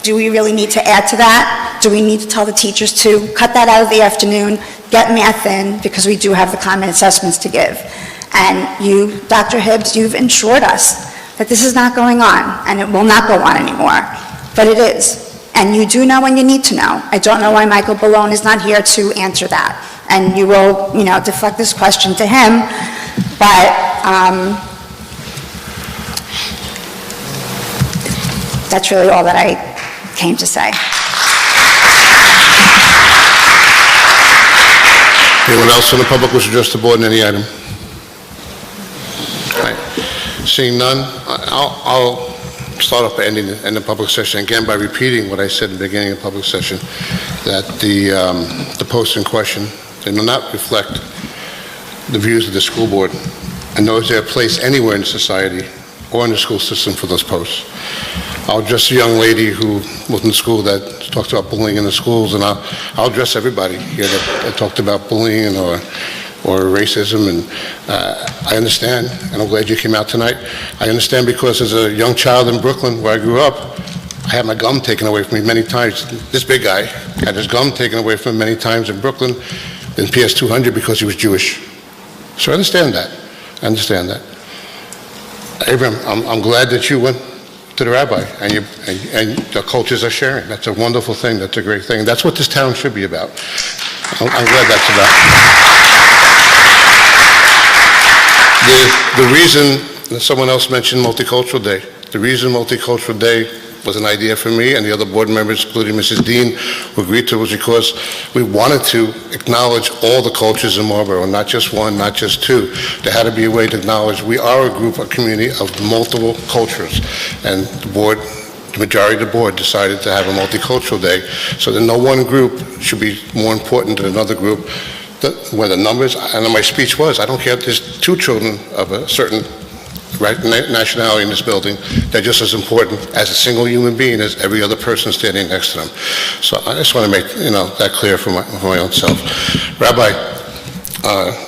Do we really need to add to that? Do we need to tell the teachers to cut that out of the afternoon, get math in, because we do have the common assessments to give? And you, Dr. Hibbs, you've ensured us that this is not going on, and it will not go on anymore. But it is. And you do know when you need to know. I don't know why Michael Ballone is not here to answer that. And you will, deflect this question to him, but that's really all that I came to say. Anyone else from the public wish to address the board on any item? All right. Seeing none, I'll start off by ending the public session again by repeating what I said in the beginning of the public session, that the posts in question, they do not reflect the views of the school board, and nor is there a place anywhere in society or in the school system for those posts. I'll address a young lady who was in school that talked about bullying in the schools, and I'll address everybody here that talked about bullying or racism, and I understand, and I'm glad you came out tonight. I understand because as a young child in Brooklyn, where I grew up, I had my gum taken away from me many times. This big guy had his gum taken away from him many times in Brooklyn in PS 200 because he was Jewish. So I understand that. I understand that. Abraham, I'm glad that you went to the rabbi and the cultures are sharing. That's a wonderful thing. That's a great thing. That's what this town should be about. I'm glad that's about. The reason that someone else mentioned Multicultural Day, the reason Multicultural Day was an idea for me and the other board members, including Mrs. Dean, who agreed to it, was because we wanted to acknowledge all the cultures in Marlborough, not just one, not just two. There had to be a way to acknowledge we are a group, a community of multiple cultures, and the majority of the board decided to have a Multicultural Day, so that no one group should be more important than another group. Where the numbers, and my speech was, I don't care if there's 2 children of a certain nationality in this building, they're just as important as a single human being as every other person standing next to them. So I just want to make that clear for my own self. Rabbi,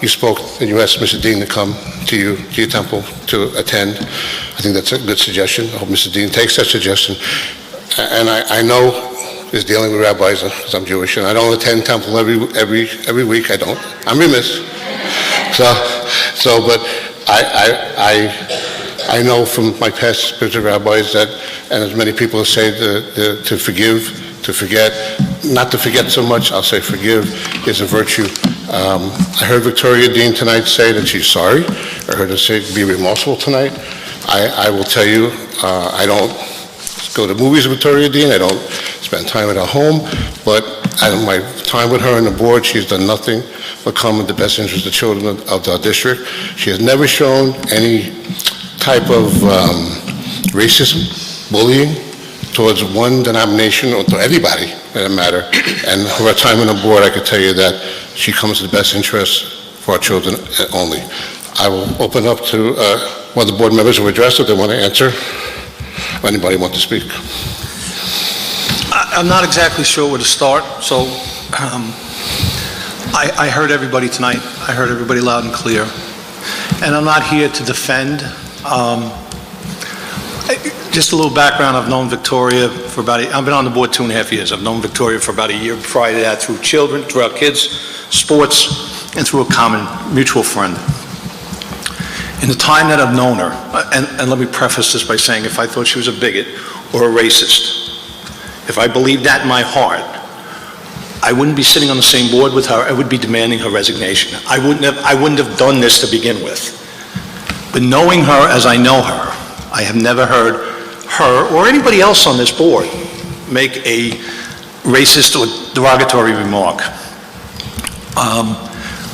you spoke and you asked Mr. Dean to come to your temple to attend. I think that's a good suggestion. I hope Mr. Dean takes that suggestion. And I know is dealing with rabbis because I'm Jewish, and I don't attend temple every week. I don't. I'm remiss. But I know from my past spiritual rabbis that, and as many people say, to forgive, to forget, not to forget so much. I'll say forgive is a virtue. I heard Victoria Dean tonight say that she's sorry. I heard her say be remorseful tonight. I will tell you, I don't go to movies with Victoria Dean. I don't spend time at her home, but my time with her and the board, she's done nothing but come in the best interest of the children of our district. She has never shown any type of racism, bullying towards one denomination or to anybody, for that matter. And her time on the board, I could tell you that she comes to the best interest for our children only. I will open up to one of the board members who address if they want to answer. Anybody want to speak? I'm not exactly sure where to start, so I heard everybody tonight. I heard everybody loud and clear. And I'm not here to defend. Just a little background, I've known Victoria for I've been on the board 2.5 years. I've known Victoria for about a year prior to that through children, through our kids' sports, and through a common mutual friend. In the time that I've known her, and let me preface this by saying if I thought she was a bigot or a racist, if I believed that in my heart, I wouldn't be sitting on the same board with her. I would be demanding her resignation. I wouldn't have done this to begin with. But knowing her as I know her, I have never heard her or anybody else on this board make a racist or derogatory remark.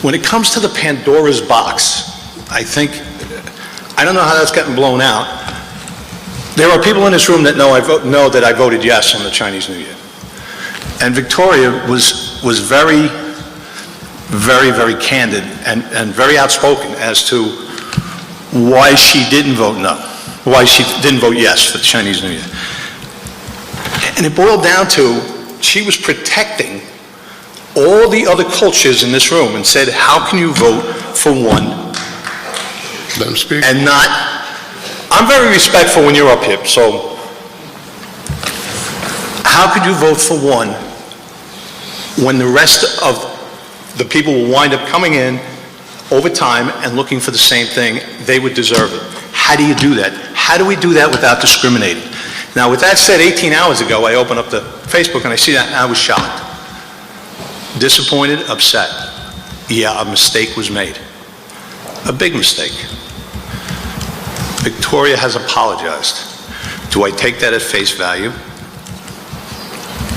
When it comes to the Pandora's box, I don't know how that's getting blown out. There are people in this room that know that I voted yes on the Chinese New Year. And Victoria was very, very, very candid and very outspoken as to why she didn't vote no, why she didn't vote yes for the Chinese New Year. And it boiled down to she was protecting all the other cultures in this room and said, how can you vote for one Let him speak. and not, I'm very respectful when you're up here, so how could you vote for one when the rest of the people will wind up coming in over time and looking for the same thing? They would deserve it. How do you do that? How do we do that without discriminating? Now, with that said, 18 hours ago, I opened up the Facebook and I see that and I was shocked. Disappointed, upset. Yeah, a mistake was made. A big mistake. Victoria has apologized. Do I take that at face value?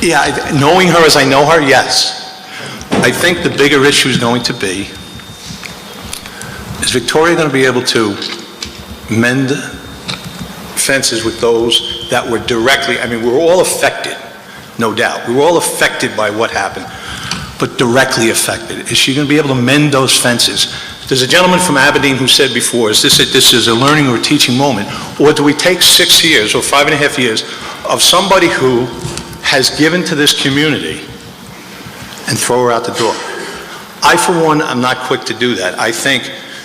Yeah, knowing her as I know her, yes. I think the bigger issue is going to be, is Victoria going to be able to mend fences with those that were directly, I mean, we were all affected, no doubt. We were all affected by what happened, but directly affected. Is she going to be able to mend those fences? There's a gentleman from Aberdeen who said before, is this a learning or a teaching moment? Or do we take 6 years or 5.5 years of somebody who has given to this community and throw her out the door? I, for one, am not quick to do that. I think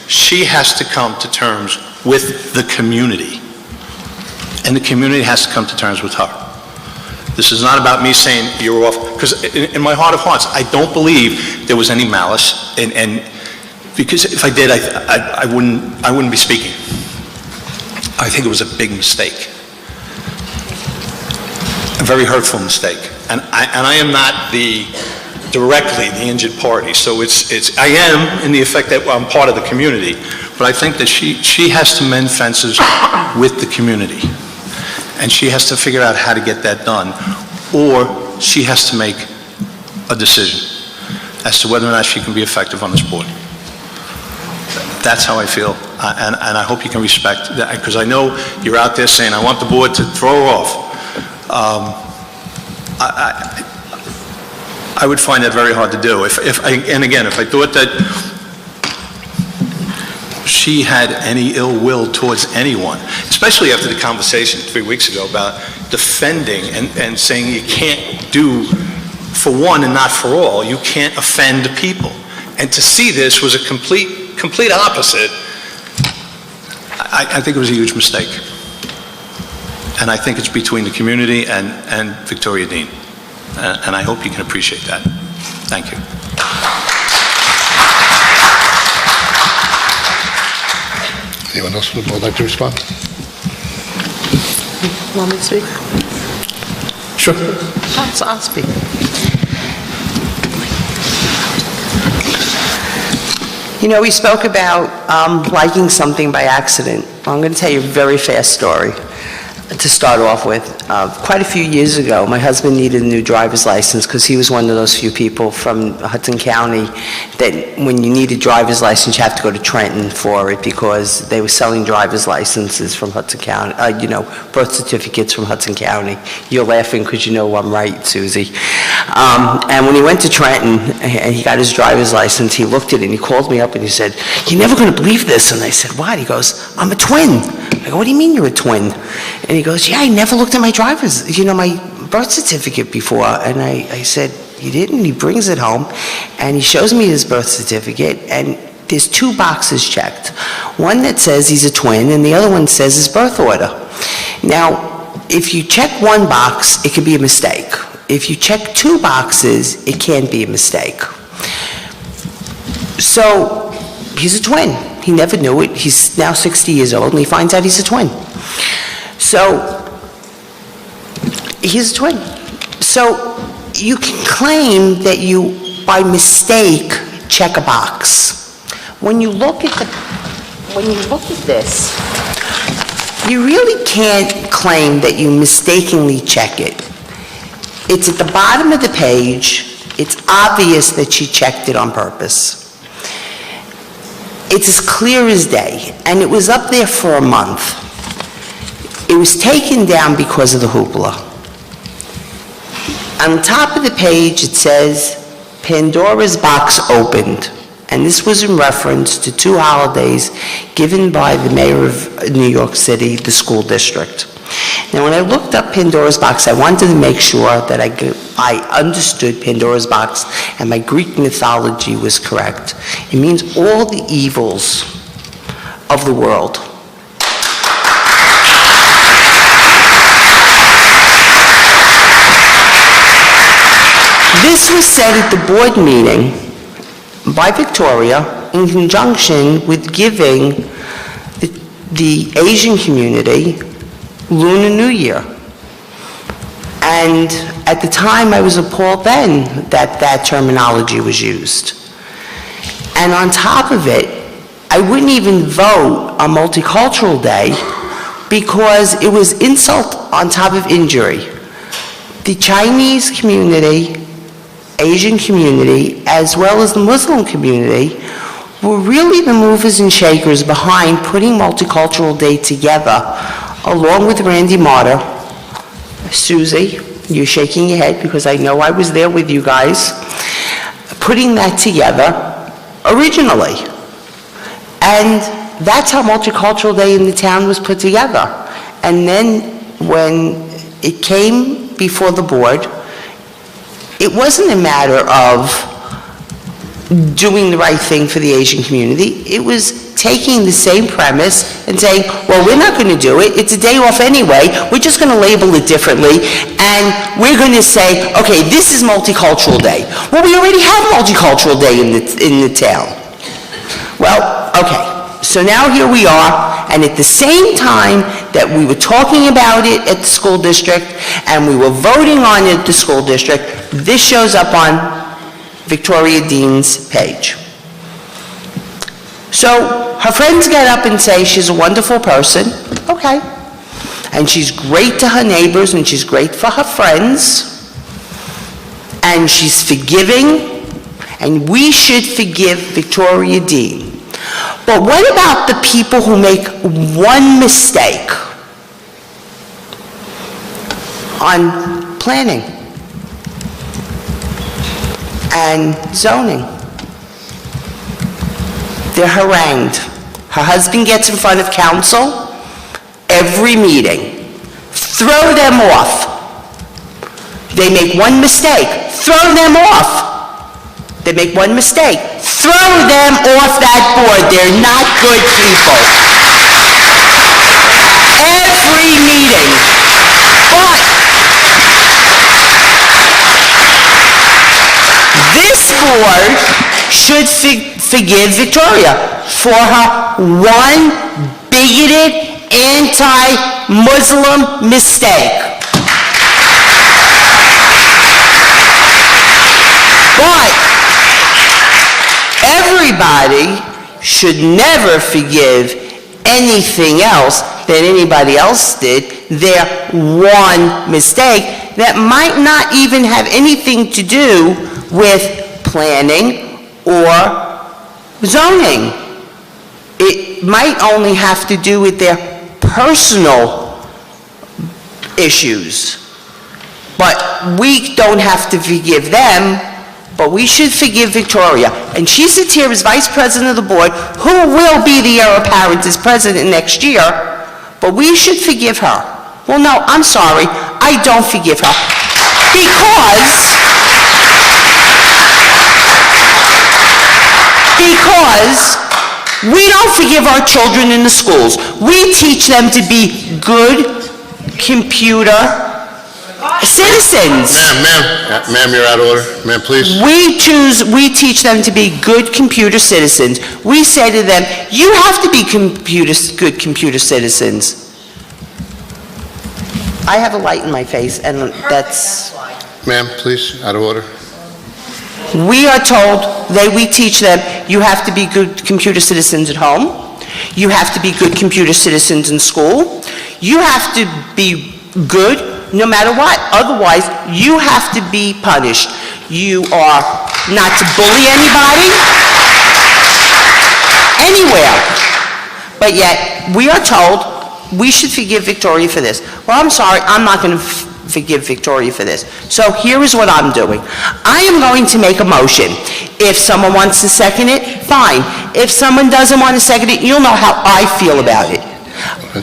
she has to come to terms with the community, and the community has to come to terms with her. This is not about me saying you're off, because in my heart of hearts, I don't believe there was any malice, and because if I did, I wouldn't be speaking. I think it was a big mistake, a very hurtful mistake, and I am not directly the injured party. So I am in the effect that I'm part of the community, but I think that she has to mend fences with the community, and she has to figure out how to get that done, or she has to make a decision as to whether or not she can be effective on this board. That's how I feel, and I hope you can respect that, because I know you're out there saying, I want the board to throw her off. I would find that very hard to do. And again, if I thought that she had any ill will towards anyone, especially after the conversation 3 weeks ago about defending and saying you can't do for one and not for all, you can't offend people. And to see this was a complete opposite. I think it was a huge mistake. And I think it's between the community and Victoria Dean. And I hope you can appreciate that. Thank you. Anyone else who would like to respond? Want me to speak? Sure. I'll speak. You know, we spoke about liking something by accident. I'm going to tell you a very fast story to start off with. Quite a few years ago, my husband needed a new driver's license because he was one of those few people from Hudson County that when you need a driver's license, you have to go to Trenton for it because they were selling driver's licenses from Hudson County, birth certificates from Hudson County. You're laughing because you know I'm right, Susie. And when he went to Trenton and he got his driver's license, he looked at it and he called me up and he said, "You're never going to believe this." And I said, "What?" He goes, "I'm a twin." I go, "What do you mean you're a twin?" And he goes, "Yeah, I never looked at my my birth certificate before." And I said, "You didn't?" He brings it home and he shows me his birth certificate and there's 2 boxes checked. One that says he's a twin and the other one says his birth order. Now, if you check one box, it could be a mistake. If you check 2 boxes, it can't be a mistake. So, he's a twin. He never knew it. He's now 60 years old, and he finds out he's a twin. So, he's a twin. So, you can claim that you, by mistake, check a box. When you look at this, you really can't claim that you mistakenly check it. It's at the bottom of the page. It's obvious that she checked it on purpose. It's as clear as day, and it was up there for a month. It was taken down because of the hoopla. On top of the page, it says, Pandora's box opened. And this was in reference to 2 holidays given by the mayor of New York City, the school district. Now, when I looked up Pandora's box, I wanted to make sure that I understood Pandora's box and my Greek mythology was correct. It means all the evils of the world. This was said at the board meeting by Victoria in conjunction with giving the Asian community Lunar New Year. And at the time, I was appalled then that that terminology was used. And on top of it, I wouldn't even vote on Multicultural Day because it was insult on top of injury. The Chinese community, Asian community, as well as the Muslim community, were really the movers and shakers behind putting Multicultural Day together, along with Randy Marter. Susie, you're shaking your head because I know I was there with you guys, putting that together originally. And that's how Multicultural Day in the town was put together. And then when it came before the board, it wasn't a matter of doing the right thing for the Asian community. It was taking the same premise and saying, well, we're not going to do it. It's a day off anyway. We're just going to label it differently. And we're going to say, okay, this is Multicultural Day. Well, we already have Multicultural Day in the town. Well, okay. So now here we are, and at the same time that we were talking about it at the school district and we were voting on it at the school district, this shows up on Victoria Dean's page. So her friends get up and say she's a wonderful person. Okay. And she's great to her neighbors and she's great for her friends. And she's forgiving, and we should forgive Victoria Dean. But what about the people who make one mistake on planning and zoning? They're harangued. Her husband gets in front of council every meeting. Throw them off. They make one mistake. Throw them off. They make one mistake. Throw them off that board. They're not good people. Every meeting. But this board should forgive Victoria for her one bigoted, anti-Muslim mistake. But everybody should never forgive anything else that anybody else did, their one mistake that might not even have anything to do with planning or zoning. It might only have to do with their personal issues. But we don't have to forgive them, but we should forgive Victoria. And she sits here as vice president of the board, who will be the heir apparent as president next year, but we should forgive her. Well, no, I'm sorry, I don't forgive her. Because we don't forgive our children in the schools. We teach them to be good computer citizens. Ma'am, you're out of order. Ma'am, please. We teach them to be good computer citizens. We say to them, you have to be good computer citizens. I have a light in my face, and that's... Ma'am, please, out of order. We are told we teach them, you have to be good computer citizens at home. You have to be good computer citizens in school. You have to be good no matter what. Otherwise, you have to be punished. You are not to bully anybody, anywhere. But yet, we are told we should forgive Victoria for this. Well, I'm sorry, I'm not going to forgive Victoria for this. So here is what I'm doing. I am going to make a motion. If someone wants to second it, fine. If someone doesn't want to second it, you'll know how I feel about it.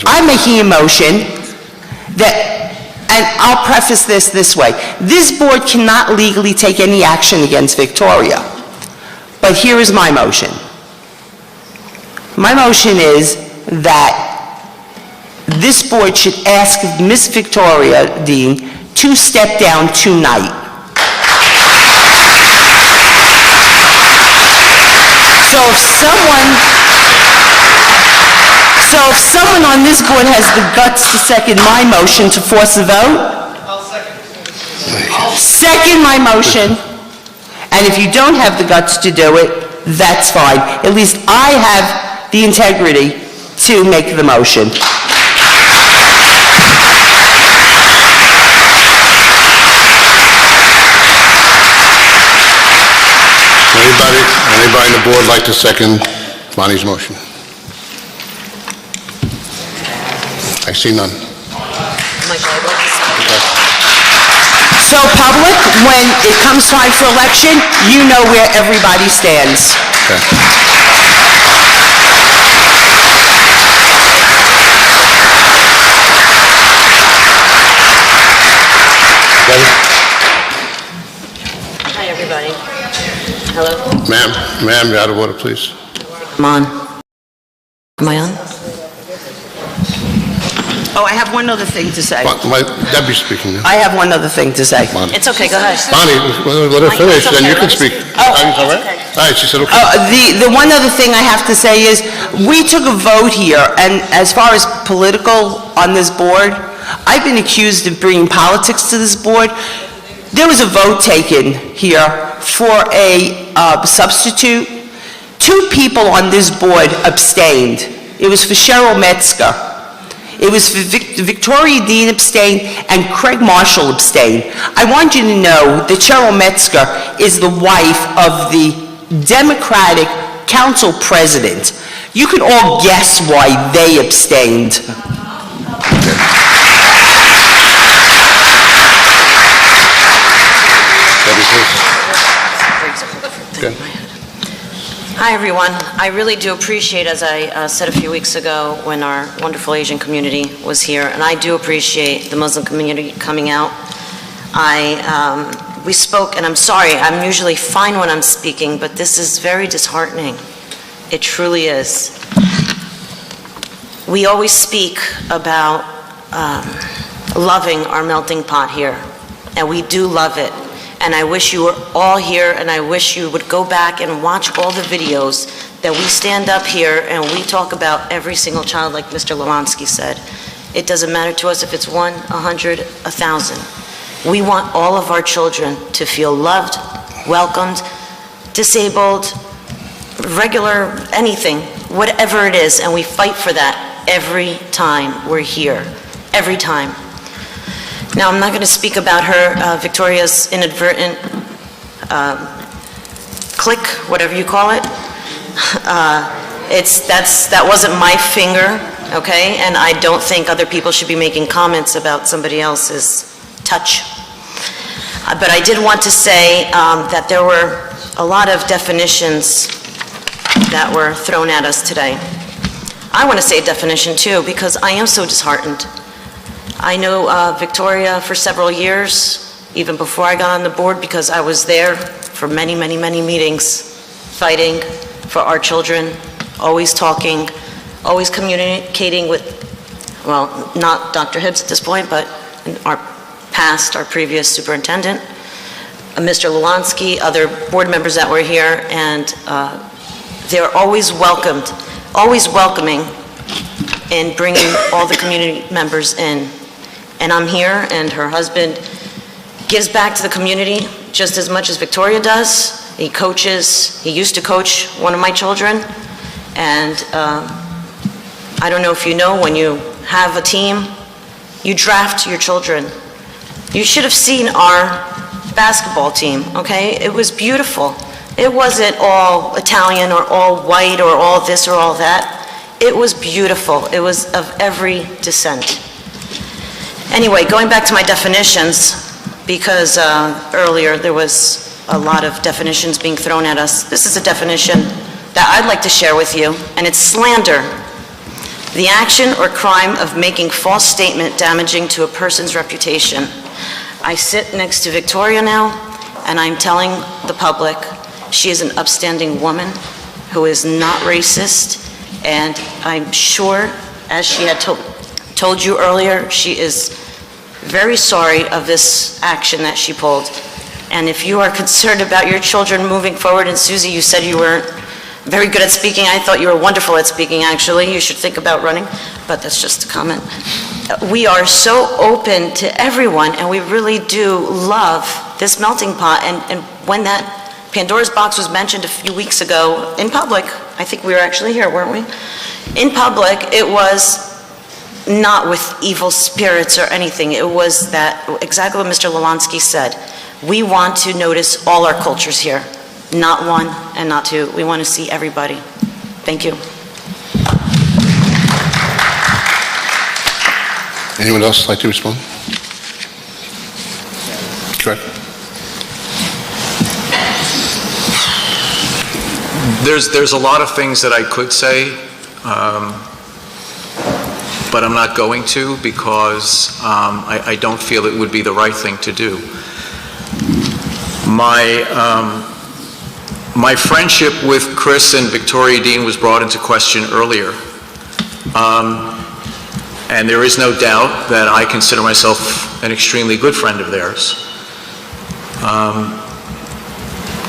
I'm making a motion that, and I'll preface this way. This board cannot legally take any action against Victoria. But here is my motion. My motion is that this board should ask Miss Victoria Dean to step down tonight. So if someone on this board has the guts to second my motion to force a vote, I'll second my motion. And if you don't have the guts to do it, that's fine. At least I have the integrity to make the motion. Anybody on the board like to second Bonnie's motion? I see none. So public, when it comes time for election, you know where everybody stands. Hi, everybody. Hello? Ma'am, you're out of order, please. I'm on. Am I on? Oh, I have one other thing to say. Debbie's speaking now. I have one other thing to say. It's okay, go ahead. Bonnie, let her finish, then you can speak. Oh, all right? All right, she said okay. The one other thing I have to say is, we took a vote here, and as far as political on this board, I've been accused of bringing politics to this board. There was a vote taken here for a substitute. 2 people on this board abstained. It was for Cheryl Metzger. It was for Victoria Dean abstained and Craig Marshall abstained. I want you to know that Cheryl Metzger is the wife of the Democratic Council President. You can all guess why they abstained. Hi, everyone. I really do appreciate, as I said a few weeks ago when our wonderful Asian community was here, and I do appreciate the Muslim community coming out. We spoke, and I'm sorry, I'm usually fine when I'm speaking, but this is very disheartening. It truly is. We always speak about loving our melting pot here, and we do love it. And I wish you were all here, and I wish you would go back and watch all the videos that we stand up here and we talk about every single child, like Mr. Lewansky said. It doesn't matter to us if it's 1, 100, 1,000. We want all of our children to feel loved, welcomed, disabled, regular, anything, whatever it is, and we fight for that every time we're here, every time. Now, I'm not going to speak about her, Victoria's inadvertent click, whatever you call it. That wasn't my finger, okay? And I don't think other people should be making comments about somebody else's touch. But I did want to say that there were a lot of definitions that were thrown at us today. I want to say a definition too, because I am so disheartened. I know Victoria for several years, even before I got on the board, because I was there for many, many, many meetings, fighting for our children, always talking, always communicating with, well, not Dr. Hibbs at this point, but our past, our previous superintendent, Mr. Lulansky, other board members that were here, and they're always welcoming in bringing all the community members in. And I'm here, and her husband gives back to the community just as much as Victoria does. He used to coach one of my children, and I don't know if you know, when you have a team, you draft your children. You should have seen our basketball team, okay? It was beautiful. It wasn't all Italian or all white or all this or all that. It was beautiful. It was of every descent. Anyway, going back to my definitions, because earlier there was a lot of definitions being thrown at us. This is a definition that I'd like to share with you, and it's slander. The action or crime of making false statement damaging to a person's reputation. I sit next to Victoria now, and I'm telling the public she is an upstanding woman who is not racist, and I'm sure, as she had told you earlier, she is very sorry of this action that she pulled. And if you are concerned about your children moving forward, and Susie, you said you weren't very good at speaking. I thought you were wonderful at speaking, actually. You should think about running, but that's just a comment. We are so open to everyone, and we really do love this melting pot. And when that Pandora's box was mentioned a few weeks ago in public, I think we were actually here, weren't we? In public, it was not with evil spirits or anything. It was that, exactly what Mr. Lulansky said. We want to notice all our cultures here, not one and not two. We want to see everybody. Thank you. Anyone else like to respond? Go ahead. There's a lot of things that I could say, but I'm not going to, because I don't feel it would be the right thing to do. My friendship with Chris and Victoria Dean was brought into question earlier. And there is no doubt that I consider myself an extremely good friend of theirs.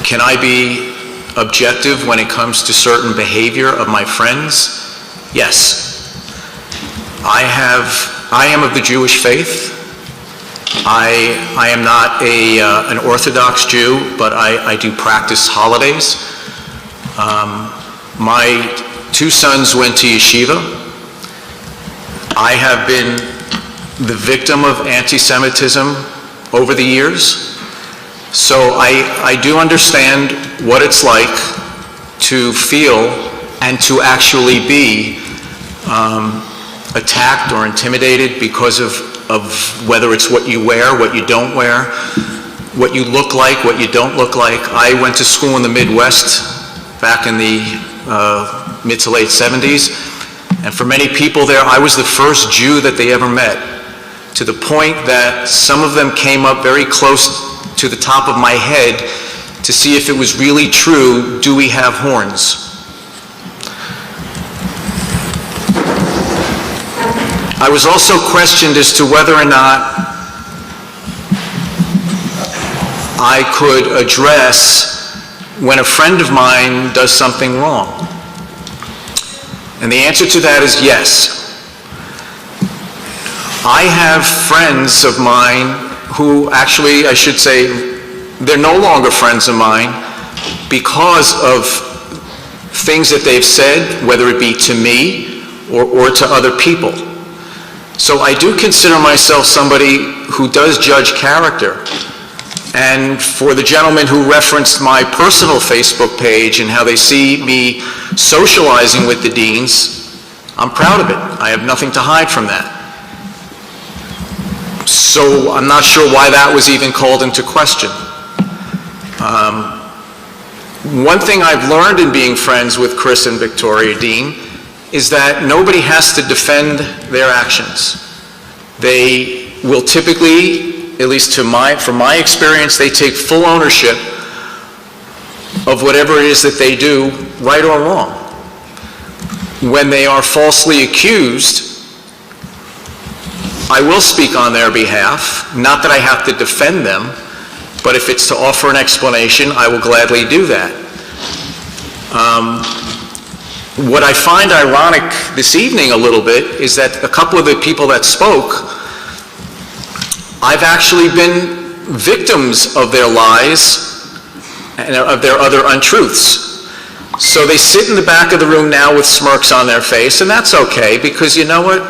Can I be objective when it comes to certain behavior of my friends? Yes. I am of the Jewish faith. I am not an Orthodox Jew, but I do practice holidays. My two sons went to yeshiva. I have been the victim of anti-Semitism over the years, so I do understand what it's like to feel and to actually be attacked or intimidated because of whether it's what you wear, what you don't wear, what you look like, what you don't look like. I went to school in the Midwest back in the mid to late 70s. And for many people there, I was the first Jew that they ever met, to the point that some of them came up very close to the top of my head to see if it was really true, do we have horns? I was also questioned as to whether or not I could address when a friend of mine does something wrong. And the answer to that is yes. I have friends of mine who actually, I should say, they're no longer friends of mine because of things that they've said, whether it be to me or to other people. So I do consider myself somebody who does judge character. And for the gentleman who referenced my personal Facebook page and how they see me socializing with the deans, I'm proud of it. I have nothing to hide from that. So I'm not sure why that was even called into question. One thing I've learned in being friends with Chris and Victoria Dean is that nobody has to defend their actions. They will typically, at least from my experience, they take full ownership of whatever it is that they do, right or wrong. When they are falsely accused, I will speak on their behalf, not that I have to defend them, but if it's to offer an explanation, I will gladly do that. What I find ironic this evening a little bit is that a couple of the people that spoke, I've actually been victims of their lies and of their other untruths. So they sit in the back of the room now with smirks on their face, and that's okay, because you know what?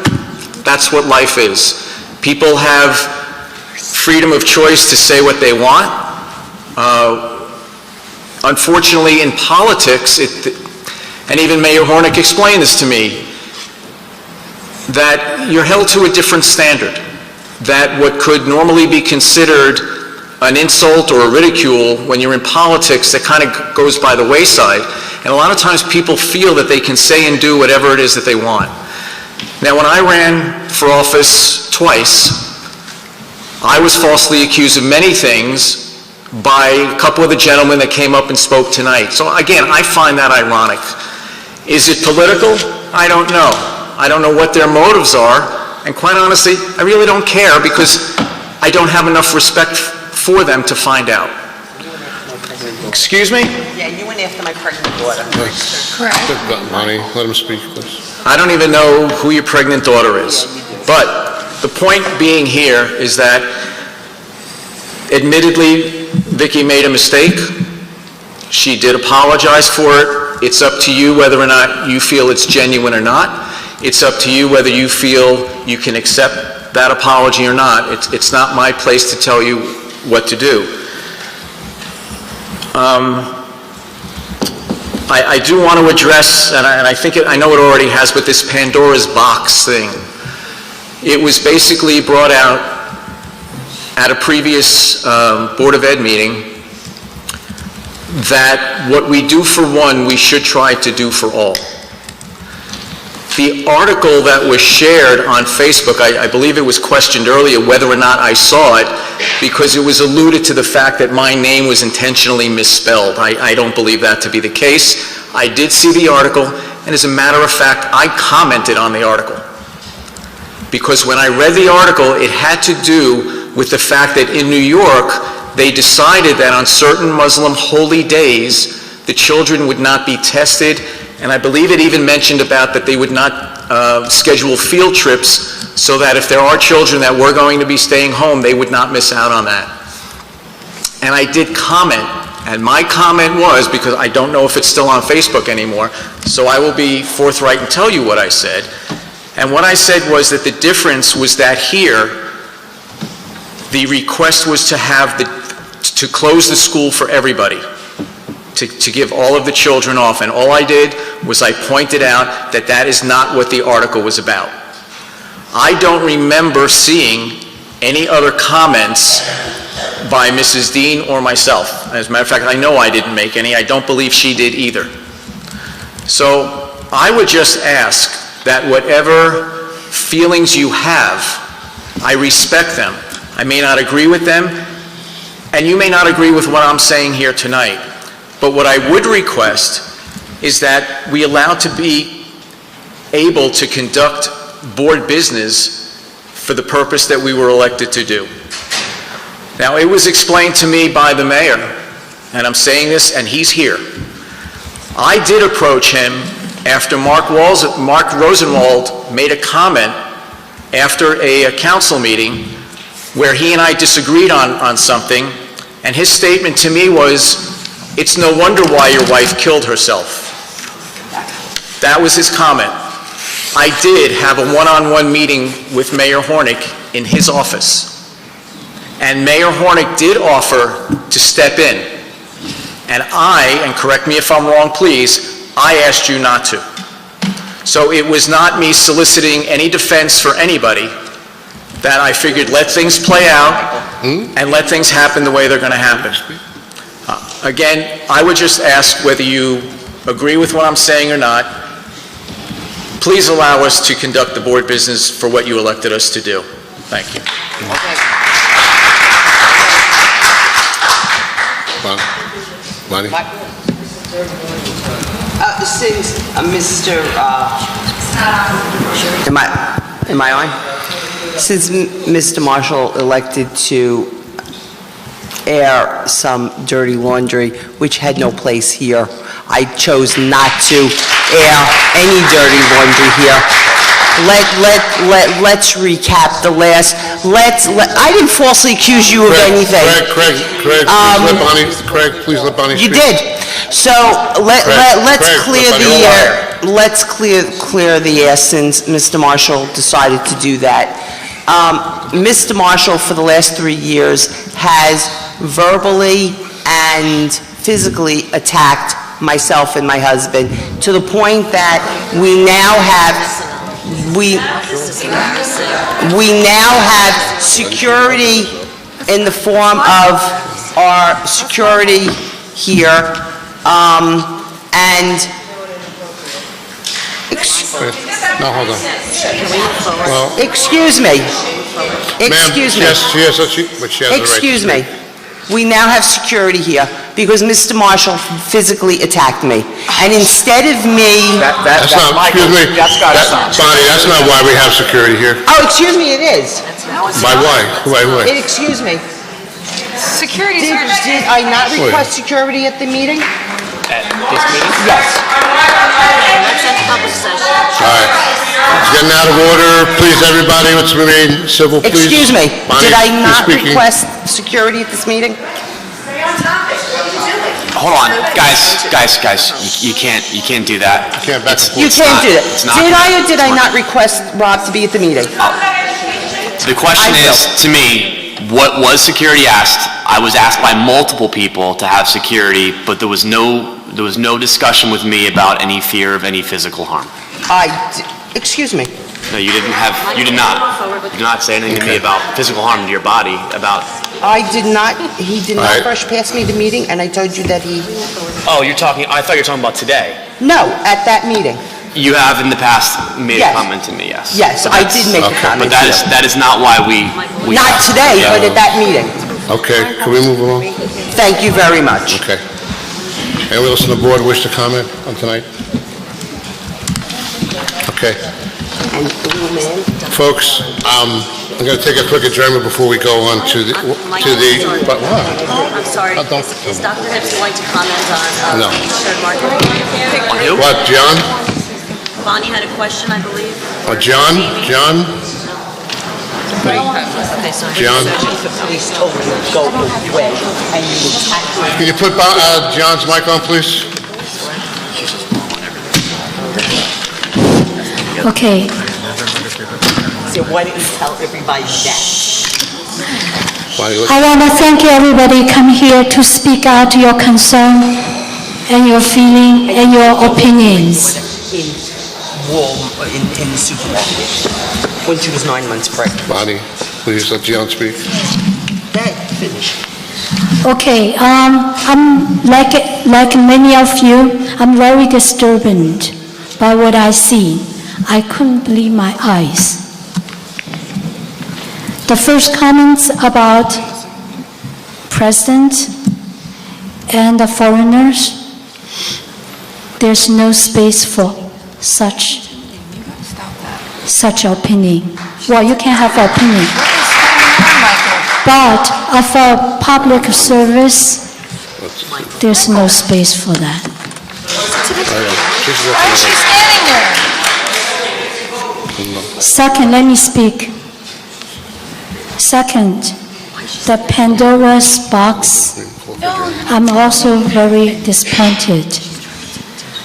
That's what life is. People have freedom of choice to say what they want. Unfortunately, in politics, and even Mayor Hornick explained this to me, that you're held to a different standard, that what could normally be considered an insult or a ridicule when you're in politics, that kind of goes by the wayside. And a lot of times people feel that they can say and do whatever it is that they want. Now, when I ran for office twice, I was falsely accused of many things by a couple of the gentlemen that came up and spoke tonight. So again, I find that ironic. Is it political? I don't know. I don't know what their motives are, and quite honestly, I really don't care, because I don't have enough respect for them to find out. Excuse me? Yeah, you went after my pregnant daughter. Correct. Monty, let him speak, please. I don't even know who your pregnant daughter is. But the point being here is that, admittedly, Vicki made a mistake. She did apologize for it. It's up to you whether or not you feel it's genuine or not. It's up to you whether you feel you can accept that apology or not. It's not my place to tell you what to do. I do want to address, and I think I know it already has, but this Pandora's box thing. It was basically brought out at a previous Board of Ed meeting that what we do for one, we should try to do for all. The article that was shared on Facebook, I believe it was questioned earlier whether or not I saw it, because it was alluded to the fact that my name was intentionally misspelled. I don't believe that to be the case. I did see the article, and as a matter of fact, I commented on the article. Because when I read the article, it had to do with the fact that in New York, they decided that on certain Muslim holy days, the children would not be tested, and I believe it even mentioned about that they would not schedule field trips, so that if there are children that were going to be staying home, they would not miss out on that. And I did comment, and my comment was, because I don't know if it's still on Facebook anymore, so I will be forthright and tell you what I said. And what I said was that the difference was that here, the request was to close the school for everybody, to give all of the children off. And all I did was I pointed out that that is not what the article was about. I don't remember seeing any other comments by Mrs. Dean or myself. As a matter of fact, I know I didn't make any. I don't believe she did either. So I would just ask that whatever feelings you have, I respect them. I may not agree with them, and you may not agree with what I'm saying here tonight. But what I would request is that we allow to be able to conduct board business for the purpose that we were elected to do. Now, it was explained to me by the mayor, and I'm saying this, and he's here. I did approach him after Mark Rosenwald made a comment after a council meeting where he and I disagreed on something, and his statement to me was, "It's no wonder why your wife killed herself." That was his comment. I did have a one-on-one meeting with Mayor Hornick in his office, and Mayor Hornick did offer to step in, and and correct me if I'm wrong please, I asked you not to. So it was not me soliciting any defense for anybody, that I figured let things play out and let things happen the way they're going to happen. Again, I would just ask whether you agree with what I'm saying or not. Please allow us to conduct the board business for what you elected us to do. Thank you. Lonnie? Since Mr. Am I on? Since Mr. Marshall elected to air some dirty laundry, which had no place here, I chose not to air any dirty laundry here. Let's recap the last, I didn't falsely accuse you of anything. Craig, please let Bonnie speak. You did. So let's clear the air since Mr. Marshall decided to do that. Mr. Marshall, for the last 3 years, has verbally and physically attacked myself and my husband to the point that we now have security in the form of our security here, and no, hold on. Well, excuse me. Excuse me. She has the right. Excuse me. We now have security here because Mr. Marshall physically attacked me. And instead of me... That's not, excuse me, Bonnie, that's not why we have security here. Oh, excuse me, it is. Why? Excuse me. Security Did I not request security at the meeting? At this meeting? Yes. That's public session. All right. It's getting out of order. Please, everybody, let's remain civil, please. Excuse me. Bonnie, did I not you're speaking. request security at this meeting? Hold on, guys, you can't do that. You can't do that. Did I or did I not request Rob to be at the meeting? The question is, to me, what was security asked? I was asked by multiple people to have security, but there was no discussion with me about any fear of any physical harm. Excuse me. No, you did not say anything to me about physical harm to your body, about... I did not, he did not brush past me the meeting, and I told you that he... Oh, I thought you were talking about today. No, at that meeting. You have in the past made a comment to me, yes. Yes, I did make a comment. But that is not why we not today, but at that meeting. Okay, can we move along? Thank you very much. Okay. Anyone else on the board wish to comment on tonight? Okay. Folks, I'm going to take a quick adjournment before we go on to the, but what? I'm sorry. Is Dr. Hibbs going to comment on No. shared marketing? What, John? Bonnie had a question, I believe. John? John? Please told me to go away, and you attacked me. Can you put John's mic on, please? Okay. So why didn't you tell everybody that? I want to thank everybody come here to speak out your concern and your feeling and your opinions. In the supermarket, when she was 9 months pregnant. Bonnie, please let John speak. Finish. Okay, I'm like many of you, I'm very disturbed by what I see. I couldn't believe my eyes. The first comments about president and the foreigners, there's no space for such opinion. Well, you can have opinion. But of a public service, there's no space for that. Why is she standing there? Second, let me speak. Second, the Pandora's box, I'm also very disappointed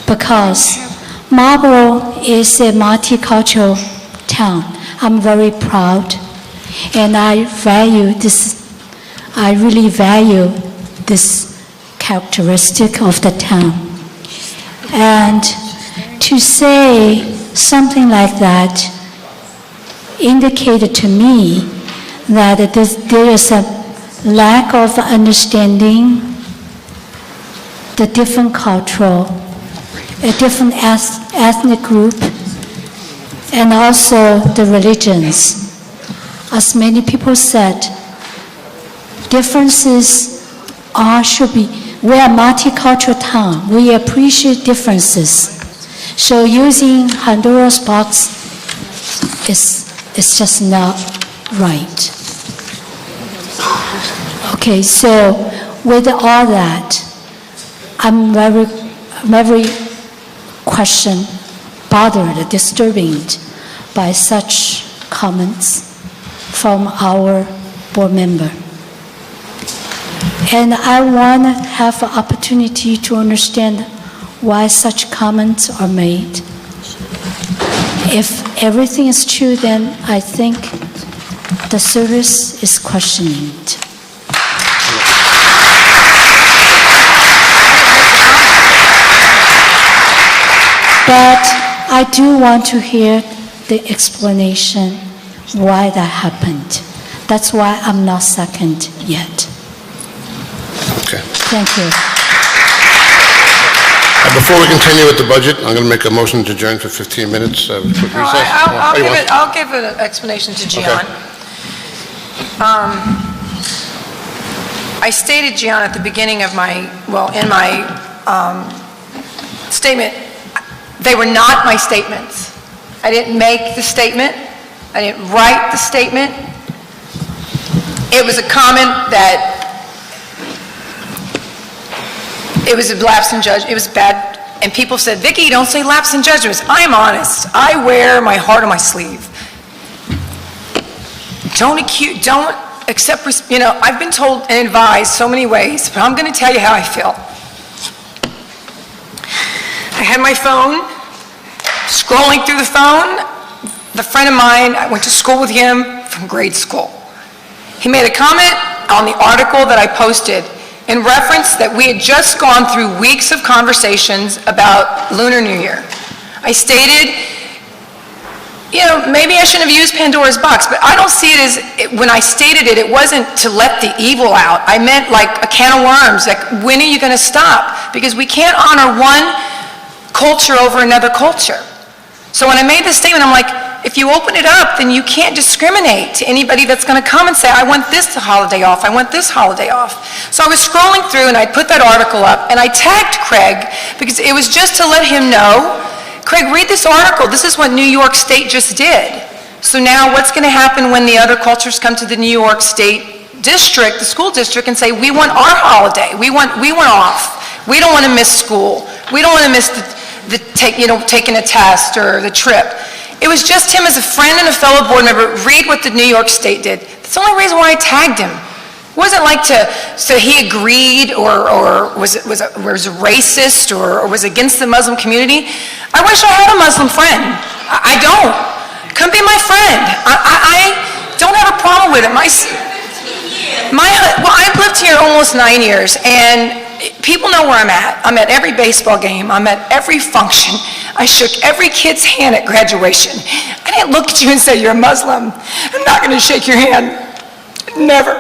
because Marlborough is a multicultural town. I'm very proud, and I really value this characteristic of the town. And to say something like that indicated to me that there is a lack of understanding the different cultural, a different ethnic group, and also the religions. As many people said, differences should be, we're a multicultural town. We appreciate differences. So using Pandora's box is just not right. Okay, so with all that, I'm very bothered, disturbed by such comments from our board member. And I want to have an opportunity to understand why such comments are made. If everything is true, then I think the service is questioning it. But I do want to hear the explanation why that happened. That's why I'm not second yet. Okay. Thank you. Before we continue with the budget, I'm going to make a motion to adjourn for 15 minutes. Quick recess. I'll give an explanation to Gian. I stated, Gian, at the beginning of in my statement, they were not my statements. I didn't make the statement. I didn't write the statement. It was a comment that it was a lapse in judgment. It was bad. And people said, Vicki, don't say lapse in judgments. I'm honest. I wear my heart on my sleeve. Don't accept, I've been told and advised so many ways, but I'm going to tell you how I feel. I had my phone, scrolling through the phone. The friend of mine, I went to school with him from grade school. He made a comment on the article that I posted in reference that we had just gone through weeks of conversations about Lunar New Year. I stated, maybe I shouldn't have used Pandora's box, but I don't see it as, when I stated it, it wasn't to let the evil out. I meant like a can of worms, like when are you going to stop? Because we can't honor one culture over another culture. So when I made this statement, I'm like, if you open it up, then you can't discriminate to anybody that's going to come and say, I want this holiday off, I want this holiday off. So I was scrolling through and I put that article up and I tagged Craig because it was just to let him know, Craig, read this article. This is what New York State just did. So now what's going to happen when the other cultures come to the New York State district, the school district, and say, we want our holiday. We want off. We don't want to miss school. We don't want to miss taking a test or the trip. It was just him as a friend and a fellow board member, read what the New York State did. That's the only reason why I tagged him. It wasn't like so he agreed or was racist or was against the Muslim community. I wish I had a Muslim friend. I don't. Come be my friend. I don't have a problem with it. I've lived here almost 9 years, and people know where I'm at. I'm at every baseball game. I'm at every function. I shook every kid's hand at graduation. I didn't look at you and say, you're a Muslim. I'm not going to shake your hand. Never.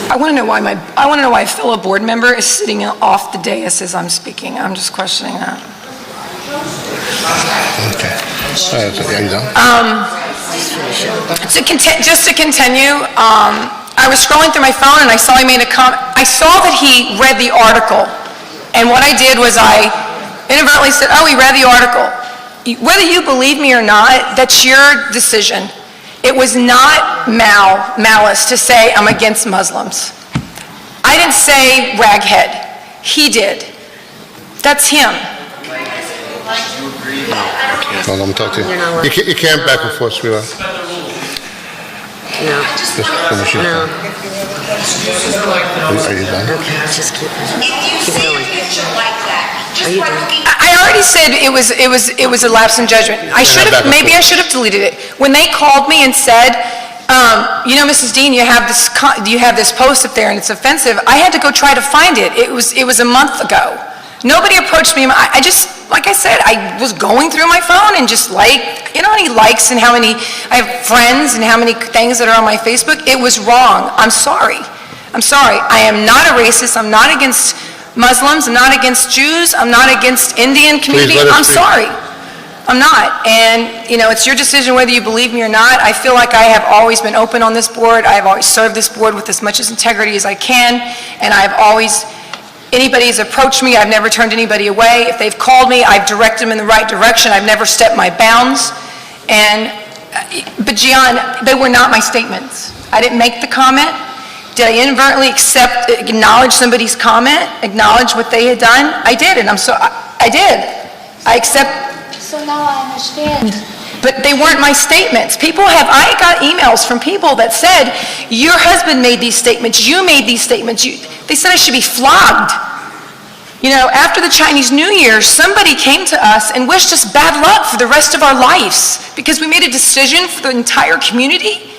I want to know why a fellow board member is sitting off the dais as I'm speaking. I'm just questioning that. Okay. Are you done? Just to continue, I was scrolling through my phone and I saw he made a comment. I saw that he read the article, and what I did was I inadvertently said, oh, he read the article. Whether you believe me or not, that's your decision. It was not malice to say I'm against Muslims. I didn't say raghead. He did. That's him. Hold on, I'm talking to you. You can't back and forth, sweetheart. No. Just finish it. No. Are you done? Okay, just keep going. I already said it was a lapse in judgment. Maybe I should have deleted it. When they called me and said, Mrs. Dean, you have this post up there and it's offensive, I had to go try to find it. It was a month ago. Nobody approached me. I just, like I said, I was going through my phone and just how many likes and how many, I have friends and how many things that are on my Facebook. It was wrong. I'm sorry. I am not a racist. I'm not against Muslims. I'm not against Jews. I'm not against Indian community. I'm sorry. I'm not. And, it's your decision whether you believe me or not. I feel like I have always been open on this board. I have always served this board with as much integrity as I can. And I have always anybody's approached me, I've never turned anybody away. If they've called me, I've directed them in the right direction. I've never stepped my bounds. But Gian, they were not my statements. I didn't make the comment. Did I inadvertently acknowledge somebody's comment, acknowledge what they had done? I did, and I did. I accept. So now I understand. But they weren't my statements. I got emails from people that said, your husband made these statements, you made these statements. They said I should be flogged. You know, after the Chinese New Year, somebody came to us and wished us bad luck for the rest of our lives because we made a decision for the entire community.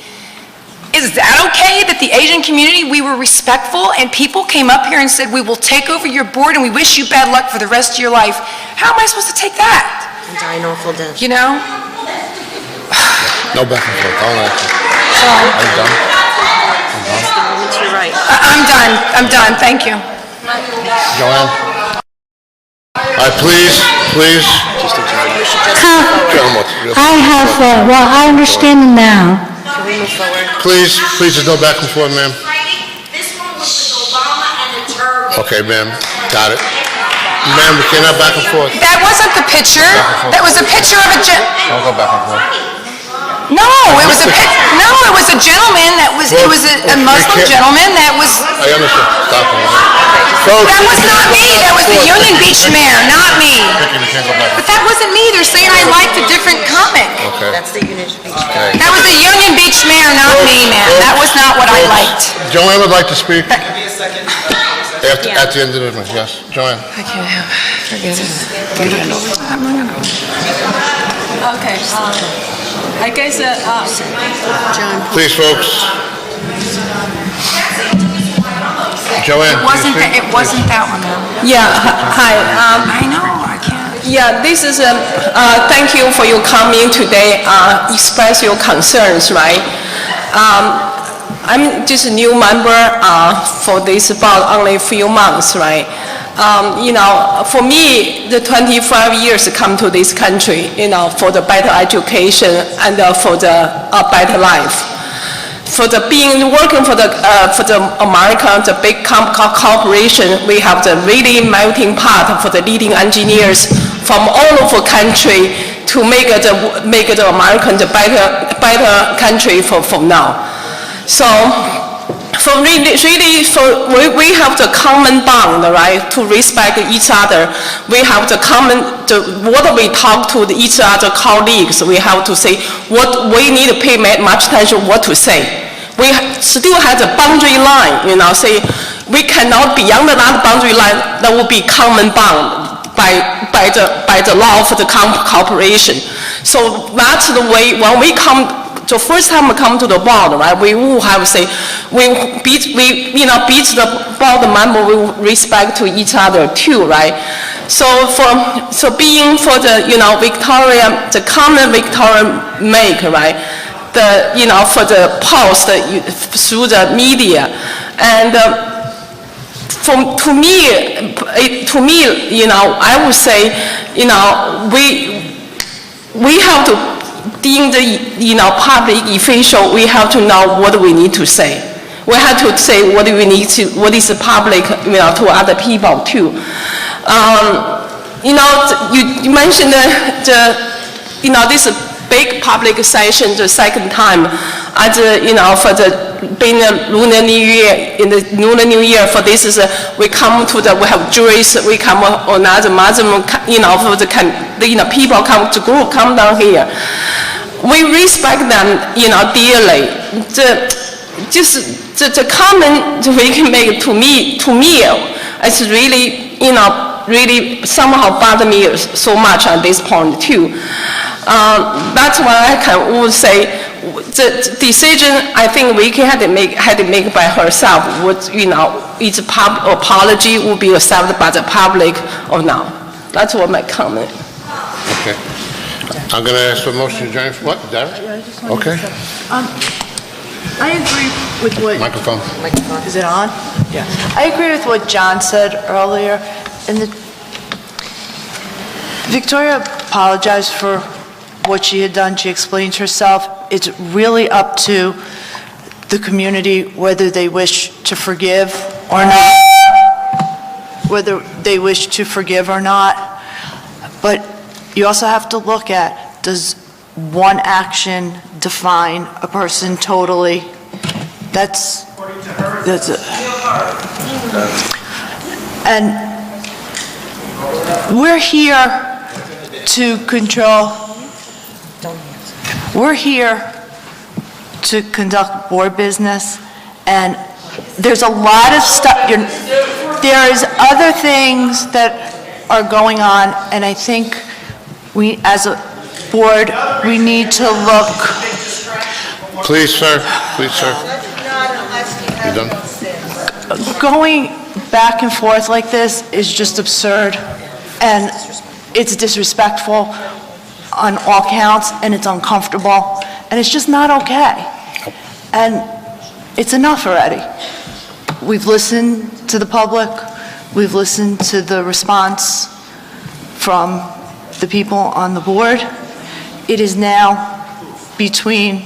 Is that okay that the Asian community, we were respectful and people came up here and said, we will take over your board and we wish you bad luck for the rest of your life? How am I supposed to take that? Die an awful death. You know? No back and forth. Don't answer. I'm done. You're right. I'm done. Thank you. Joanne? All right, please. I understand now. Can we move forward? Please, there's no back and forth, ma'am. Okay, ma'am, got it. Ma'am, we cannot back and forth. That wasn't the picture. That was a picture of a Don't go back and forth. No, it was a gentleman that was, it was a Muslim gentleman that was. I understand. Stop it. That was not me. That was the Union Beach mayor, not me. But that wasn't me. They're saying I liked a different comic. Okay. That's the Union Beach. That was the Union Beach mayor, not me, man. That was not what I liked. Joanne would like to speak. At the end of the meeting, yes. Joanne. I can't have it. Forget it. Okay. I guess, John. Please, folks. Joanne. It wasn't that one, though. Yeah, hi. I know, I can't. Yeah, this is, thank you for your coming today, express your concerns, right? I'm just a new member for this about only a few months, right? You know, for me, the 25 years come to this country, you know, for the better education and for the better life. For the working for the America, the big corporation, we have the really melting pot for the leading engineers from all over the country to make the American the better country for now. So, we have the common bond, right, to respect each other. We have the what we talk to each other colleagues, we have to say what we need to pay much attention what to say. We still have the boundary line, you know, say we cannot beyond that boundary line, that will be common bond by the law of the corporation. So that's the way, when we come, the first time we come to the board, right, we will have say, we beat the board member, we respect to each other too, right? So being for the, you know, Victoria, the common Victoria make, right? The, you know, for the post through the media, and to me, you know, I would say, you know, we have to. Being the, you know, public official, we have to know what we need to say. We have to say what is the public, you know, to other people too. You know, you mentioned you know, this big public session the second time at you know, for the being a Lunar New Year, in the Lunar New Year, for this is we come to we have juries, we come another Muslim, you know, for the you know, people come to group come down here. We respect them, you know, dearly. The comment we can make to me, it's really, you know, really somehow bother me so much at this point too. That's why I would say the decision I think we had to make by herself. Would, you know, its apology will be accepted by the public or not. That's what my comment. Okay. I'm going to ask for a motion to adjourn. What, Derek? Okay. I agree with what... Microphone. Is it on? Yeah. I agree with what John said earlier. And Victoria apologized for what she had done. She explained herself. It's really up to the community whether they wish to forgive or not. whether they wish to forgive or not. But you also have to look at, does one action define a person totally? That's it. And we're here to control, we're here to conduct board business, and there's a lot of stuff, there's other things that are going on, and I think we, as a board, we need to look. Please, sir. Please, sir. You done? Going back and forth like this is just absurd, and it's disrespectful on all counts, and it's uncomfortable, and it's just not okay. And it's enough already. We've listened to the public, we've listened to the response from the people on the board. It is now between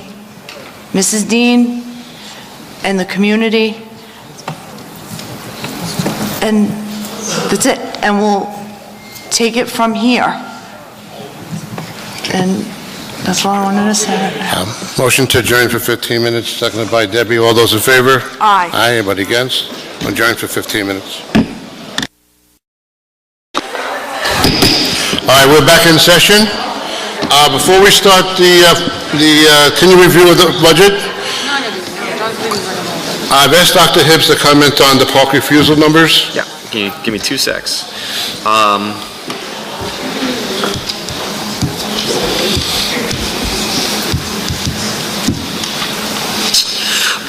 Mrs. Dean and the community, and that's it. And we'll take it from here. And that's all I wanted to say. Motion to adjourn for 15 minutes, seconded by Debbie. All those in favor? Aye. Aye. Anybody against? Adjourn for 15 minutes. All right, we're back in session. Before we start the continued review of the budget, I've asked Dr. Hibbs to comment on the Parcc refusal numbers. Yeah, give me 2 secs.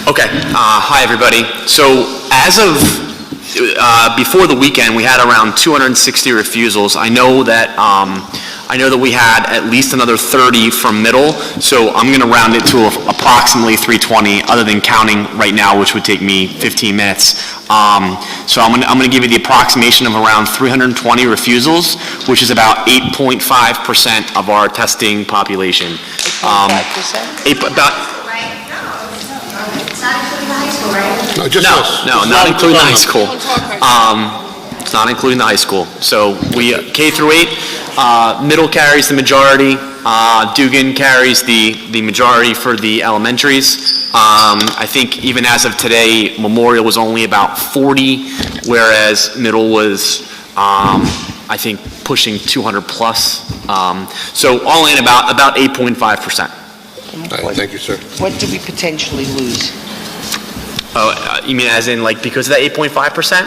Okay, hi everybody. So as of before the weekend, we had around 260 refusals. I know that we had at least another 30 from middle, so I'm going to round it to approximately 320, other than counting right now, which would take me 15 minutes. So I'm going to give you the approximation of around 320 refusals, which is about 8.5% of our testing population. 8.5%? No, just us. No, not including the high school. It's not including the high school. So we, K through 8, middle carries the majority. Dugan carries the majority for the elementaries. I think even as of today, Memorial was only about 40, whereas middle was, I think, pushing 200 plus. So all in about 8.5%. Thank you, sir. What do we potentially lose? Oh, you mean as in like because of that 8.5%?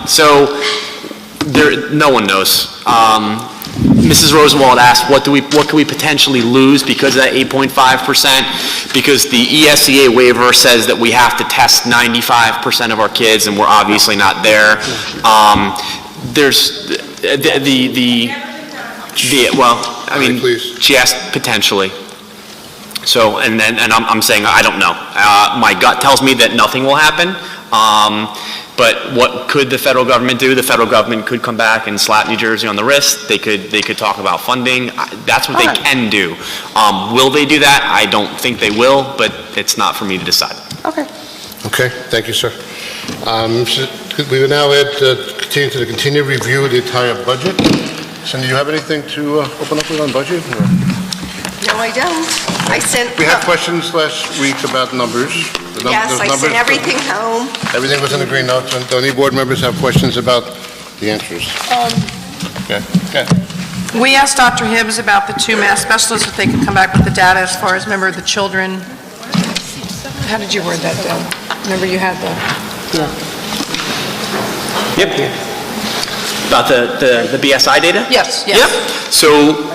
So no one knows. Mrs. Rosenwald asked, what can we potentially lose because of that 8.5%? Because the ESEA waiver says that we have to test 95% of our kids, and we're obviously not there. There's she asked potentially. So, and I'm saying I don't know. My gut tells me that nothing will happen. But what could the federal government do? The federal government could come back and slap New Jersey on the wrist. They could talk about funding. That's what they can do. Will they do that? I don't think they will, but it's not for me to decide. Okay. Okay, thank you, sir. We will now continue to the continued review of the entire budget. Cindy, do you have anything to open up with on budget? Or? No, I don't. We had questions last week about numbers. Yes, I sent everything home. Everything was in the green notes. And do any board members have questions about the answers? Okay. We asked Dr. Hibbs about the 2 math specialists, if they could come back with the data as far as, remember, the children. How did you word that, Deb? Remember you had the... Yep. About the BSI data? Yes. Yep. So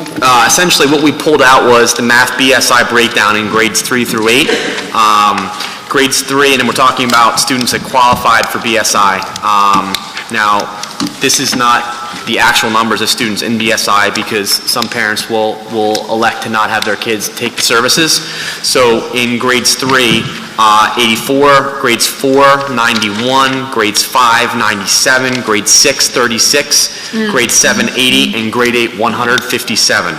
essentially what we pulled out was the math BSI breakdown in grades 3 through 8. Grades 3, and then we're talking about students that qualified for BSI. Now, this is not the actual numbers of students in BSI because some parents will elect to not have their kids take the services. So in grades 3, 84, grades 4, 91, grades 5, 97, grade 6, 36, grade 7, 80, and grade 8, 157.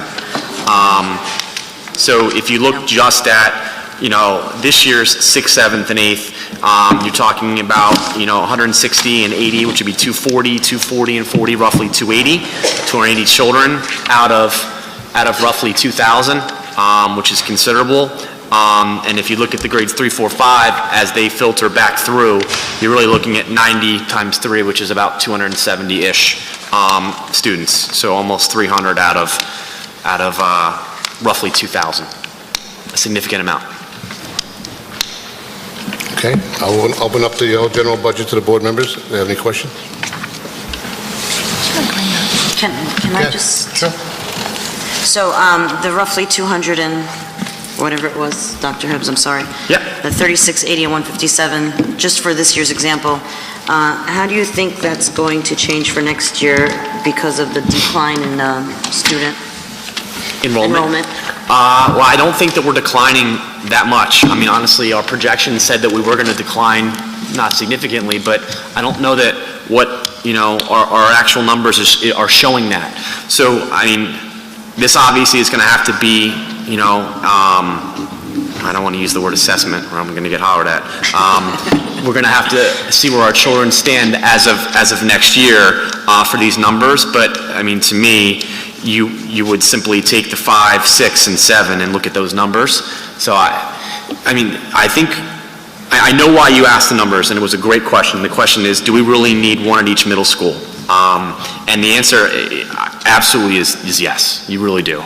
So if you look just at this year's 6th, 7th, and 8th, you're talking about, 160 and 80, which would be 240, 240 and 40, roughly 280 children out of roughly 2,000, which is considerable. And if you look at the grades 3, 4, 5, as they filter back through, you're really looking at 90 times 3, which is about 270-ish students. So almost 300 out of roughly 2,000. A significant amount. Okay, I'll open up the general budget to the board members. Do they have any questions? Can I just? Sure. So the roughly 200 and whatever it was, Dr. Hibbs, I'm sorry. Yep. The 3680 and 157, just for this year's example, how do you think that's going to change for next year because of the decline in student enrollment? Well, I don't think that we're declining that much. I mean, honestly, our projection said that we were going to decline, not significantly, but I don't know that what, our actual numbers are showing that. So, I mean, this obviously is going to have to be, I don't want to use the word assessment, or I'm going to get hollered at. We're going to have to see where our children stand as of next year for these numbers. But I mean, to me, you would simply take the 5, 6, and 7 and look at those numbers. So I mean, I think I know why you asked the numbers, and it was a great question. The question is, do we really need one at each middle school? And the answer absolutely is yes, you really do.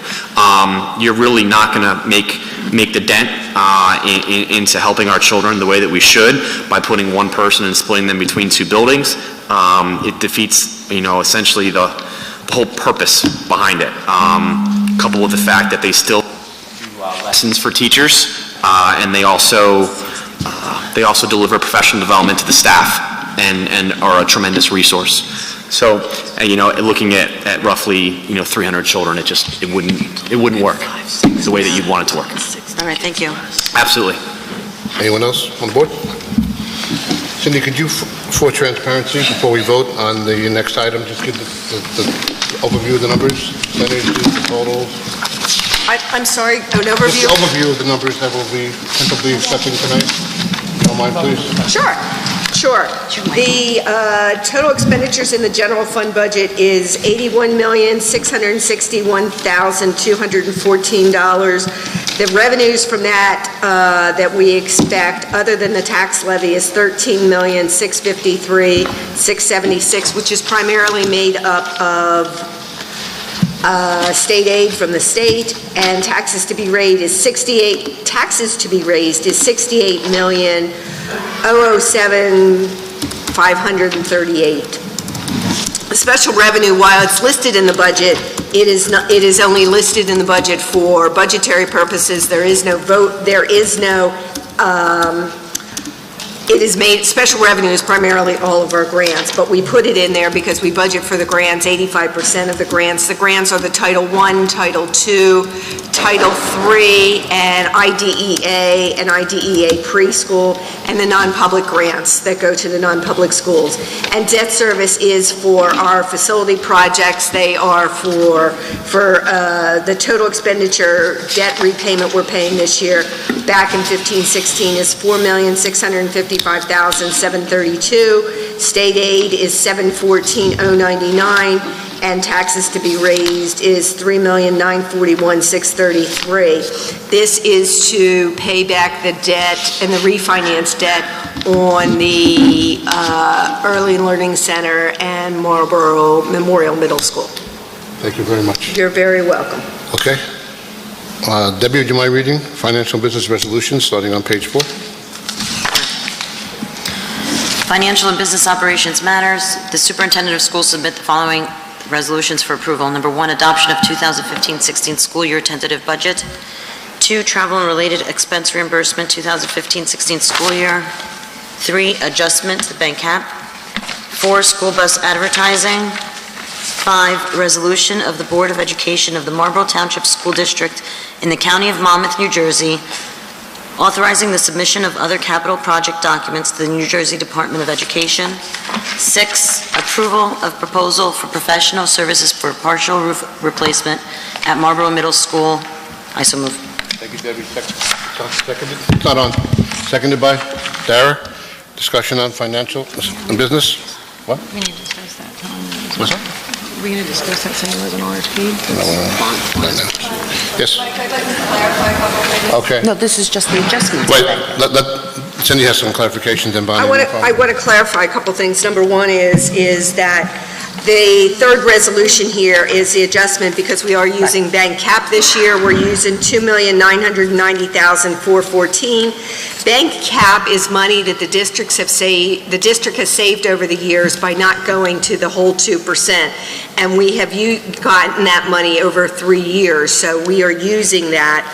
You're really not going to make the dent into helping our children the way that we should by putting one person and splitting them between 2 buildings. It defeats, essentially the whole purpose behind it. Coupled with the fact that they still do lessons for teachers, and they also deliver professional development to the staff and are a tremendous resource. So, looking at roughly, 300 children, it wouldn't work the way that you'd want it to work. All right, thank you. Absolutely. Anyone else on board? Cindy, could you, for transparency, before we vote on the next item, just give the overview of the numbers, percentages, the totals? I'm sorry, an overview? Just an overview of the numbers that we'll be tentatively accepting tonight. Don't mind, please? Sure. The total expenditures in the general fund budget is $81,661,214. The revenues from that that we expect, other than the tax levy, is $13,653,676, which is primarily made up of state aid from the state, and taxes to be raised is $68,007,538. The special revenue, while it's listed in the budget, it is only listed in the budget for budgetary purposes. There is no vote. It is made, special revenue is primarily all of our grants, but we put it in there because we budget for the grants, 85% of the grants. The grants are the Title I, Title II, Title III, and IDEA preschool, and the non-public grants that go to the non-public schools. And debt service is for our facility projects. They are for the total expenditure debt repayment we're paying this year back in 15-16 is $4,655,732. State aid is $714,099, and taxes to be raised is $3,941,633. This is to pay back the debt and the refinance debt on the Early Learning Center and Marlboro Memorial Middle School. Thank you very much. You're very welcome. Okay. Debbie, would you mind reading financial and business resolutions, starting on page 4? Financial and business operations matters. The superintendent of schools submit the following resolutions for approval. Number 1, adoption of 2015-16 school year tentative budget. 2, travel and related expense reimbursement 2015-16 school year. 3, adjustment to the bank cap. 4, school bus advertising. 5, resolution of the Board of Education of the Marlboro Township School District in the County of Monmouth, New Jersey, authorizing the submission of other capital project documents to the New Jersey Department of Education. 6, approval of proposal for professional services for partial roof replacement at Marlboro Middle School. I so move. Thank Thank you, Debbie. Seconded? It's not on. Seconded by Dara. Discussion on financial and business? What? We need to discuss that. What's that? We're going to discuss that same as an RFP? Yes. I'd like to clarify a couple things. Okay. No, this is just the adjustments. Wait, Cindy has some clarifications, and Bonnie. I want to clarify a couple things. Number one is that the third resolution here is the adjustment because we are using bank cap this year. We're using $2,990,414. Bank cap is money that the district has saved over the years by not going to the whole 2%. And we have gotten that money over 3 years, so we are using that.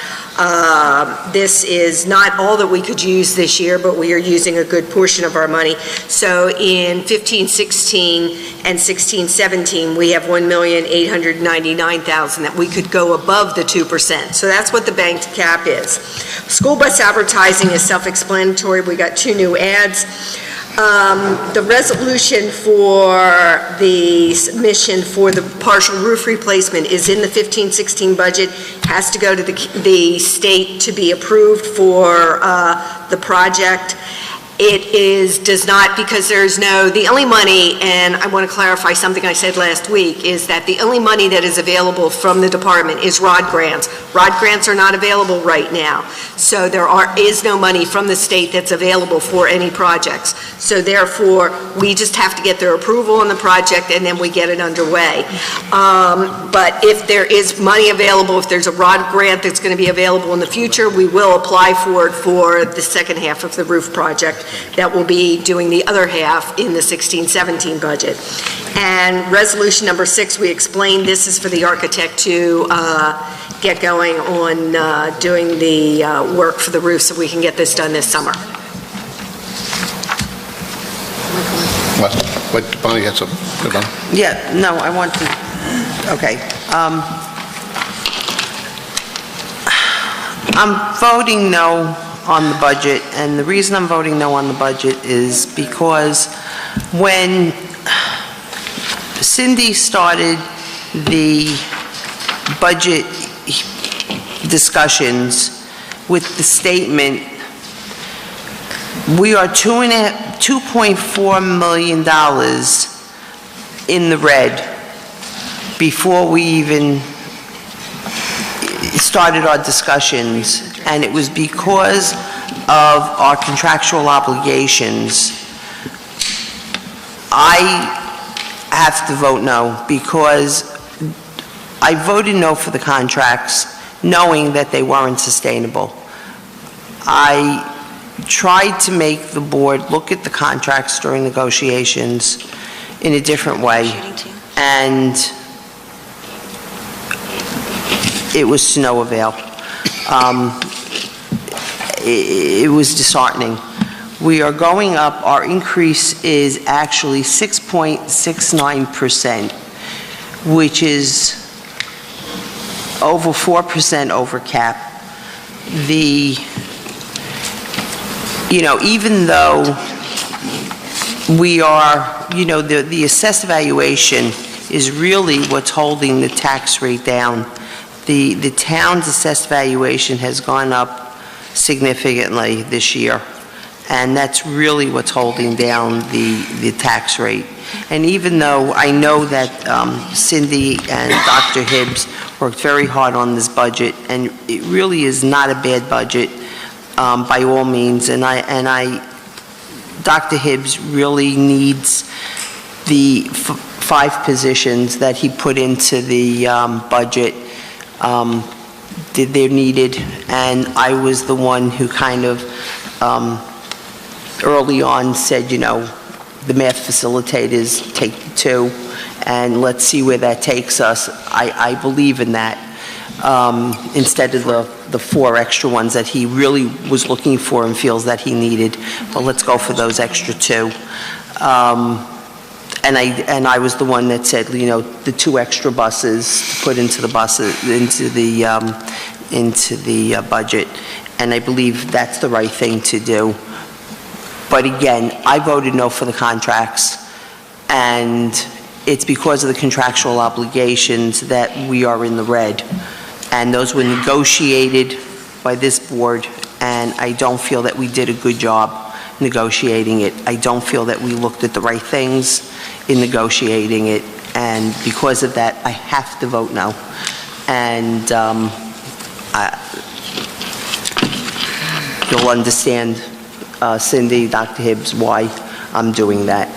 This is not all that we could use this year, but we are using a good portion of our money. So in 15-16 and 16-17, we have $1,899,000 that we could go above the 2%. So that's what the bank cap is. School bus advertising is self-explanatory. We got 2 new ads. The resolution for the submission for the partial roof replacement is in the 15-16 budget, has to go to the state to be approved for the project. It does not, because the only money, and I want to clarify something I said last week, is that the only money that is available from the department is ROD grants. ROD grants are not available right now. So there is no money from the state that's available for any projects. So therefore, we just have to get their approval on the project and then we get it underway. But if there is money available, if there's a ROD grant that's going to be available in the future, we will apply for it for the second half of the roof project. That will be doing the other half in the 16-17 budget. And resolution number 6, we explained this is for the architect to get going on doing the work for the roof so we can get this done this summer. What? Bonnie had some. Yeah, no, I want to, okay. I'm voting no on the budget, and the reason I'm voting no on the budget is because when Cindy started the budget discussions with the statement, we are $2.4 million in the red before we even started our discussions, and it was because of our contractual obligations. I have to vote no because I voted no for the contracts knowing that they weren't sustainable. I tried to make the board look at the contracts during negotiations in a different way, and it was to no avail. It was disheartening. We are going up, our increase is actually 6.69%, which is over 4% over cap. Even though we are, the assessed valuation is really what's holding the tax rate down. The town's assessed valuation has gone up significantly this year, and that's really what's holding down the tax rate. And even though I know that Cindy and Dr. Hibbs worked very hard on this budget, and it really is not a bad budget by all means, and Dr. Hibbs really needs the 5 positions that he put into the budget. They're needed, and I was the one who kind of early on said, the math facilitators take the 2, and let's see where that takes us. I believe in that, instead of the 4 extra ones that he really was looking for and feels that he needed. But let's go for those extra 2. And I was the one that said, the 2 extra buses to put into the budget, and I believe that's the right thing to do. But again, I voted no for the contracts, and it's because of the contractual obligations that we are in the red, and those were negotiated by this board, and I don't feel that we did a good job negotiating it. I don't feel that we looked at the right things in negotiating it, and because of that, I have to vote no. And you'll understand, Cindy, Dr. Hibbs, why I'm doing that.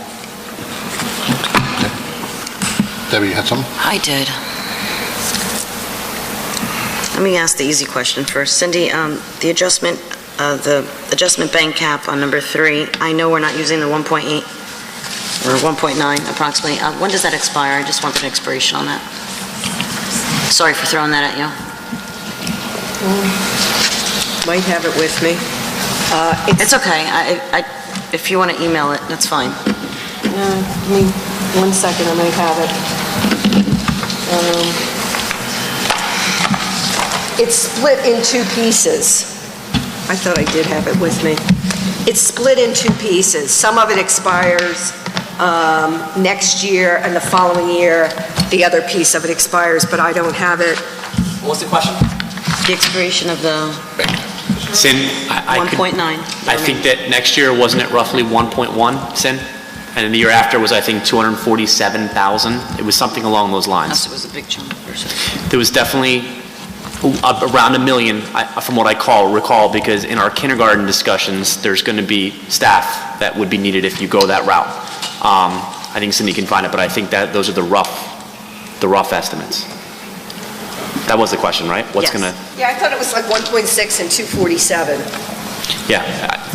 Debbie, you had something? I did. Let me ask the easy question first. Cindy, the adjustment bank cap on number 3, I know we're not using the 1.8 or 1.9 approximately. When does that expire? I just wanted an expiration on that. Sorry for throwing that at you. Might have it with me. It's okay. If you want to email it, that's fine. Give me 1 second, I might have it. It's split in 2 pieces. I thought I did have it with me. It's split in 2 pieces. Some of it expires next year, and the following year, the other piece of it expires, but I don't have it. What's the question? The expiration of the Sin, I 1.9. I think that next year, wasn't it roughly 1.1, Sin? And then the year after was, I think, 247,000. It was something along those lines. It was a big chunk. There was definitely around $1 million, from what I recall, because in our kindergarten discussions, there's going to be staff that would be needed if you go that route. I think Cindy can find it, but I think that those are the rough estimates. That was the question, right? What's Yes. going to? Yeah, I thought it was like 1.6 and 247. Yeah,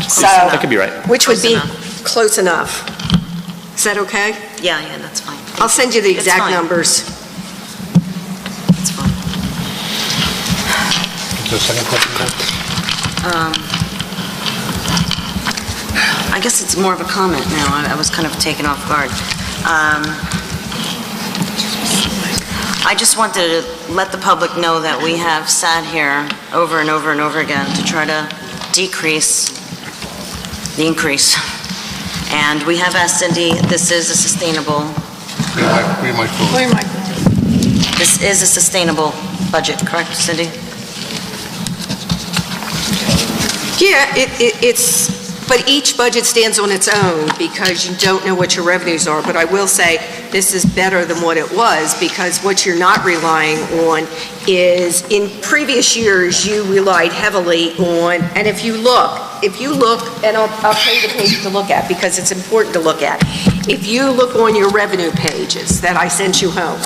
So- that could be right. Which would be close enough. Is that okay? Yeah, that's fine. I'll send you the It's exact fine. numbers. It's fine. Is there a second question? I guess it's more of a comment now. I was kind of taken off guard. I just wanted to let the public know that we have sat here over and over and over again to try to decrease the increase. And we have asked Cindy, this is a sustainable, this is a sustainable budget, correct, Cindy? Yeah, but each budget stands on its own because you don't know what your revenues are. But I will say this is better than what it was, because what you're not relying on is, in previous years, you relied heavily on, and if you look, and I'll tell you the page to look at because it's important to look at. If you look on your revenue pages that I sent you home,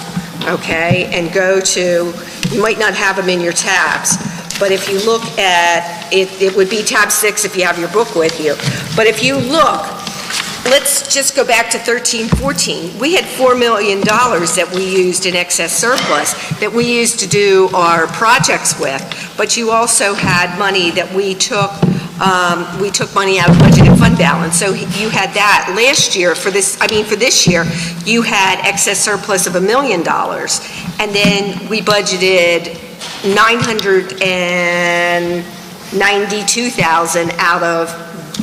okay, and go to, you might not have them in your tabs, but if you look at, it would be tab 6 if you have your book with you. But if you look, let's just go back to 13-14. We had $4 million that we used in excess surplus that we used to do our projects with, but you also had money that we took money out of budgeted fund balance. So you had that last year for this year, you had excess surplus of $1 million. And then we budgeted $992,000 out of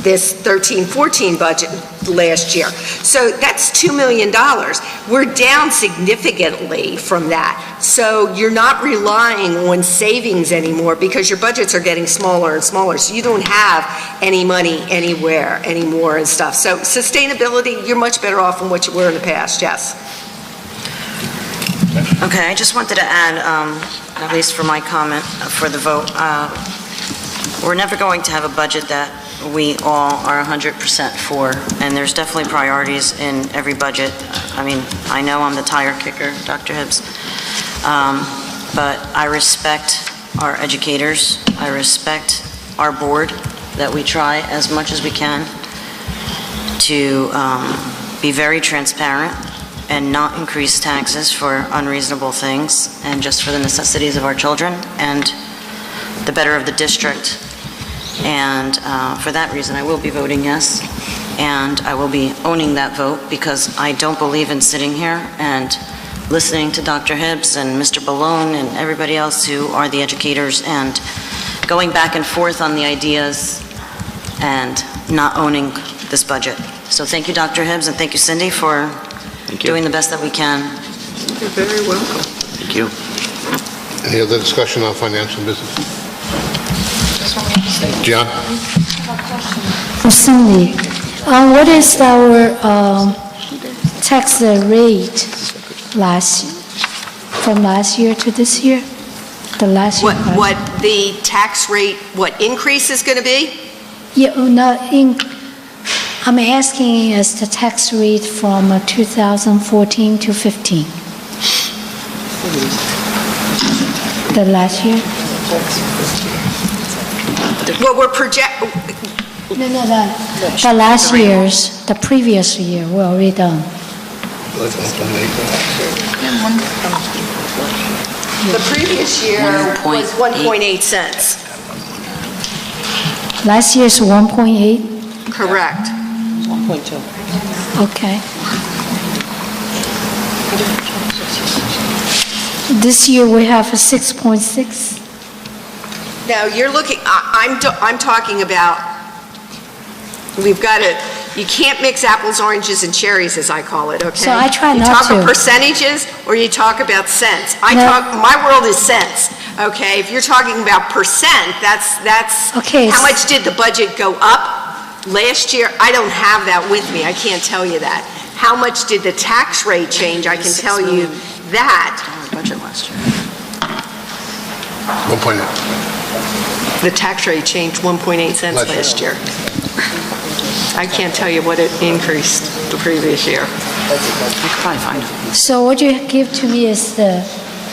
this 13-14 budget last year. So that's $2 million. We're down significantly from that. So you're not relying on savings anymore because your budgets are getting smaller and smaller. So you don't have any money anywhere anymore and stuff. So sustainability, you're much better off than what you were in the past, yes. Okay, I just wanted to add, at least for my comment for the vote, we're never going to have a budget that we all are 100% for, and there's definitely priorities in every budget. I mean, I know I'm the tire kicker, Dr. Hibbs, but I respect our educators. I respect our board, that we try as much as we can to be very transparent and not increase taxes for unreasonable things and just for the necessities of our children and the better of the district. And for that reason, I will be voting yes, and I will be owning that vote because I don't believe in sitting here and listening to Dr. Hibbs and Mr. Ballone and everybody else who are the educators and going back and forth on the ideas and not owning this budget. So thank you, Dr. Hibbs, and thank you, Cindy, for doing the best that we can. You're very welcome. Thank you. Any other discussion on financial business? John? For Cindy, what is our tax rate from last year to this year? The last year. What the tax rate, what increase is going to be? Yeah, I'm asking is the tax rate from 2014 to 15. The last year? Well, we're the last year's, the previous year, we're already done. The previous year was 1.8 cents. Last year's 1.8? Correct. 1.2. Okay. This year we have a 6.6. Now, you're looking, I'm talking about, we've got to, you can't mix apples, oranges, and cherries, as I call it, okay? So I try not You talk to. of percentages, or you talk about cents. My world is cents, okay? If you're talking about percent, that's, Okay. How much did the budget go up last year? I don't have that with me, I can't tell you that. How much did the tax rate change? I can tell you that. Budget last year. 1.8. The tax rate changed 1.8 cents last year. I can't tell you what it increased the previous year. I could probably find it. So what you give to me is the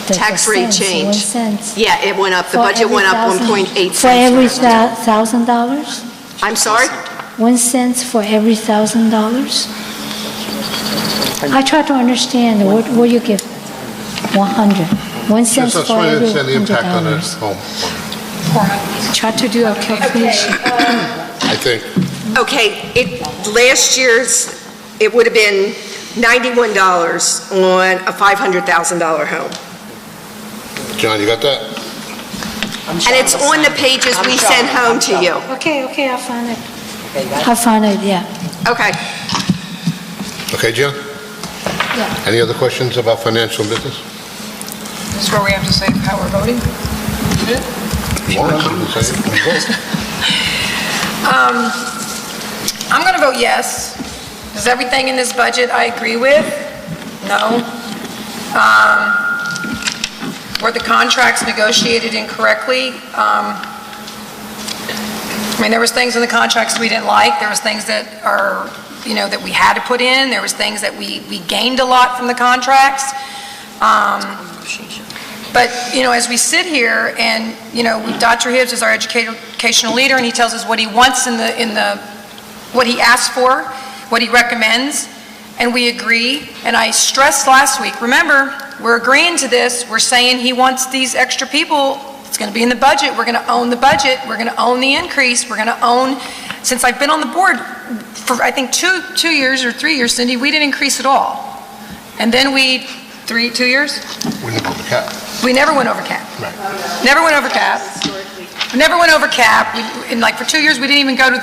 Tax rate cents, change. 1 cent. Yeah, it went up, the For budget every went up thousand- 1.8 cents. For every $1,000? I'm sorry? 1 cent for every $1,000? I try to understand what you give. 100. 1 cent Just for trying to every understand the impact on the $100. home, Try to do a calculation. I think. Okay, last year's, it would have been $91 on a $500,000 home. John, you got that? And it's on the pages we sent home to you. Okay, I found it. I found it, yeah. Okay. Okay, John? Yeah. Any other questions about financial business? This is where we have to say how we're voting? I'm going to vote yes. Is everything in this budget I agree with? No. Were the contracts negotiated incorrectly? I mean, there was things in the contracts we didn't like. There was things that are, that we had to put in. There was things that we gained a lot from the contracts. But, as we sit here and, Dr. Hibbs is our educational leader and he tells us what he wants what he asks for, what he recommends, and we agree. And I stressed last week, remember, we're agreeing to this. We're saying he wants these extra people. It's going to be in the budget. We're going to own the budget. We're going to own the increase. We're going to own, since I've been on the board for, I think, 2 years or 3 years, Cindy, we didn't increase at all. And then 2 years? We never went over cap. We never went over cap. Right. Never went over cap. We never went over cap. For 2 years, we didn't even go to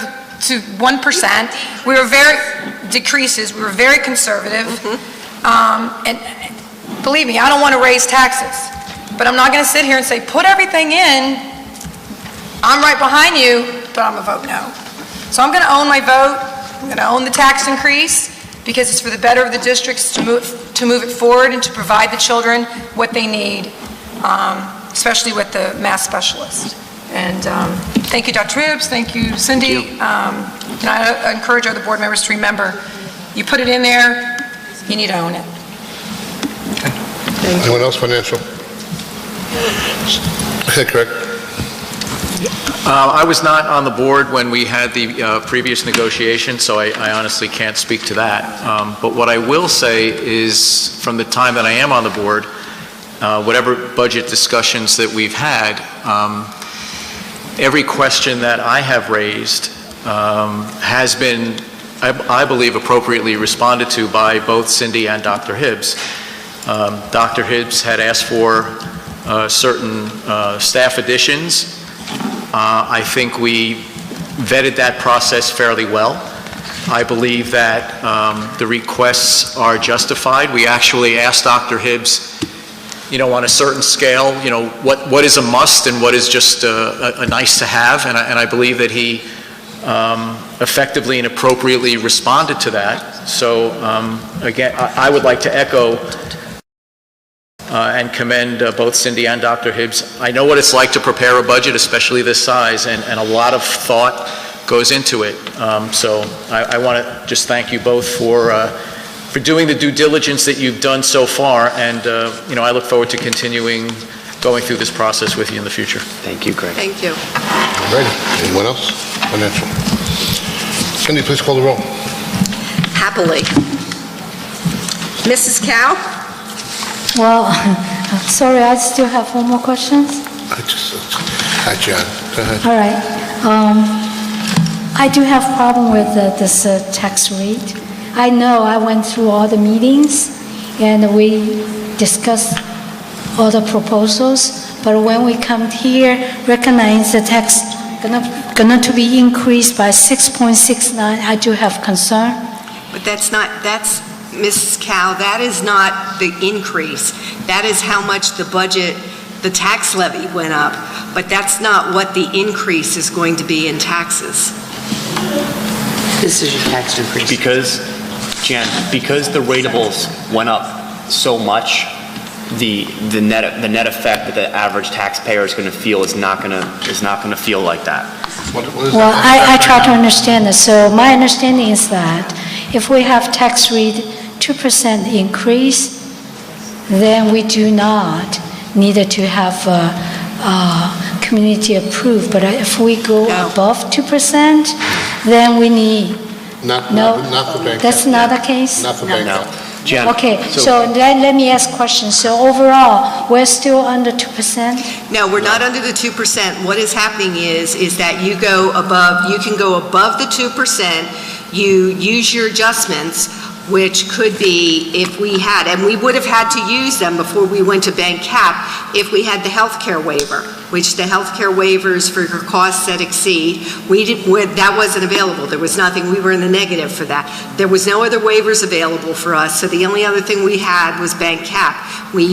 1%. We were decreases. We were very conservative. And believe me, I don't want to raise taxes. But I'm not going to sit here and say, put everything in. I'm right behind you, but I'm going to vote no. So I'm going to own my vote. I'm going to own the tax increase because it's for the better of the districts to move it forward and to provide the children what they need, especially with the math specialist. And thank you, Dr. Hibbs. Thank you, Cindy. And I encourage other board members to remember, you put it in there, you need to own it. Anyone else financial? Correct. I was not on the board when we had the previous negotiation, so I honestly can't speak to that. But what I will say is, from the time that I am on the board, whatever budget discussions that we've had, every question that I have raised has been, I believe, appropriately responded to by both Cindy and Dr. Hibbs. Dr. Hibbs had asked for certain staff additions. I think we vetted that process fairly well. I believe that the requests are justified. We actually asked Dr. Hibbs on a certain scale, what is a must and what is just a nice to have, and I believe that he effectively and appropriately responded to that. So again, I would like to echo and commend both Cindy and Dr. Hibbs. I know what it's like to prepare a budget, especially this size, and a lot of thought goes into it. So I want to just thank you both for doing the due diligence that you've done so far, and I look forward to continuing going through this process with you in the future. Thank you, Greg. Thank you. All righty. Anyone else? Financial. Cindy, please call the roll. Happily. Mrs. Cow? Well, sorry, I still have one more question. Hi, John. Go ahead. All right. I do have problem with this tax rate. I know I went through all the meetings and we discussed all the proposals, but when we come here, recognize the tax gonna to be increased by 6.69, I do have concern. But that's Mrs. Cow, that is not the increase. That is how much the budget, the tax levy went up, but that's not what the increase is going to be in taxes. This is your tax increase. Because, Jan, because the ratables went up so much, the net effect that the average taxpayer is going to feel is not going to feel like that. Well, I try to understand this. So my understanding is that if we have tax rate 2% increase, then we do not need to have community approved. But if we go above 2%, then we need. Not for bank. That's not the case? Not for bank. No. Jan, Okay, so let me ask questions. So overall, we're still under 2%? No, we're not under the 2%. What is happening is that you can go above the 2%, you use your adjustments, which could be if we had, and we would have had to use them before we went to bank cap, if we had the healthcare waiver, which the healthcare waivers for your costs that exceed, that wasn't available. There was nothing, we were in the negative for that. There was no other waivers available for us, so the only other thing we had was bank cap. We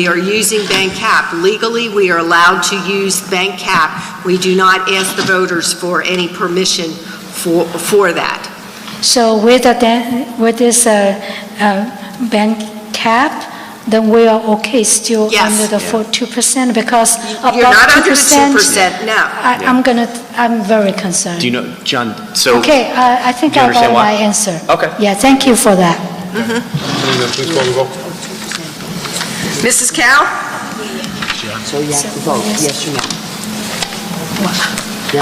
are using bank cap. Legally, we are allowed to use bank cap. We do not ask the voters for any permission for that. So with this bank cap, then we are okay still under the 2% because above 2%. You're not under the 2%, no. I'm very concerned. Do you know, John, so... Okay, I think I got my answer. Okay. Yeah, thank you for that. Please call the roll. Mrs. Cow? So you have to vote, yes or no?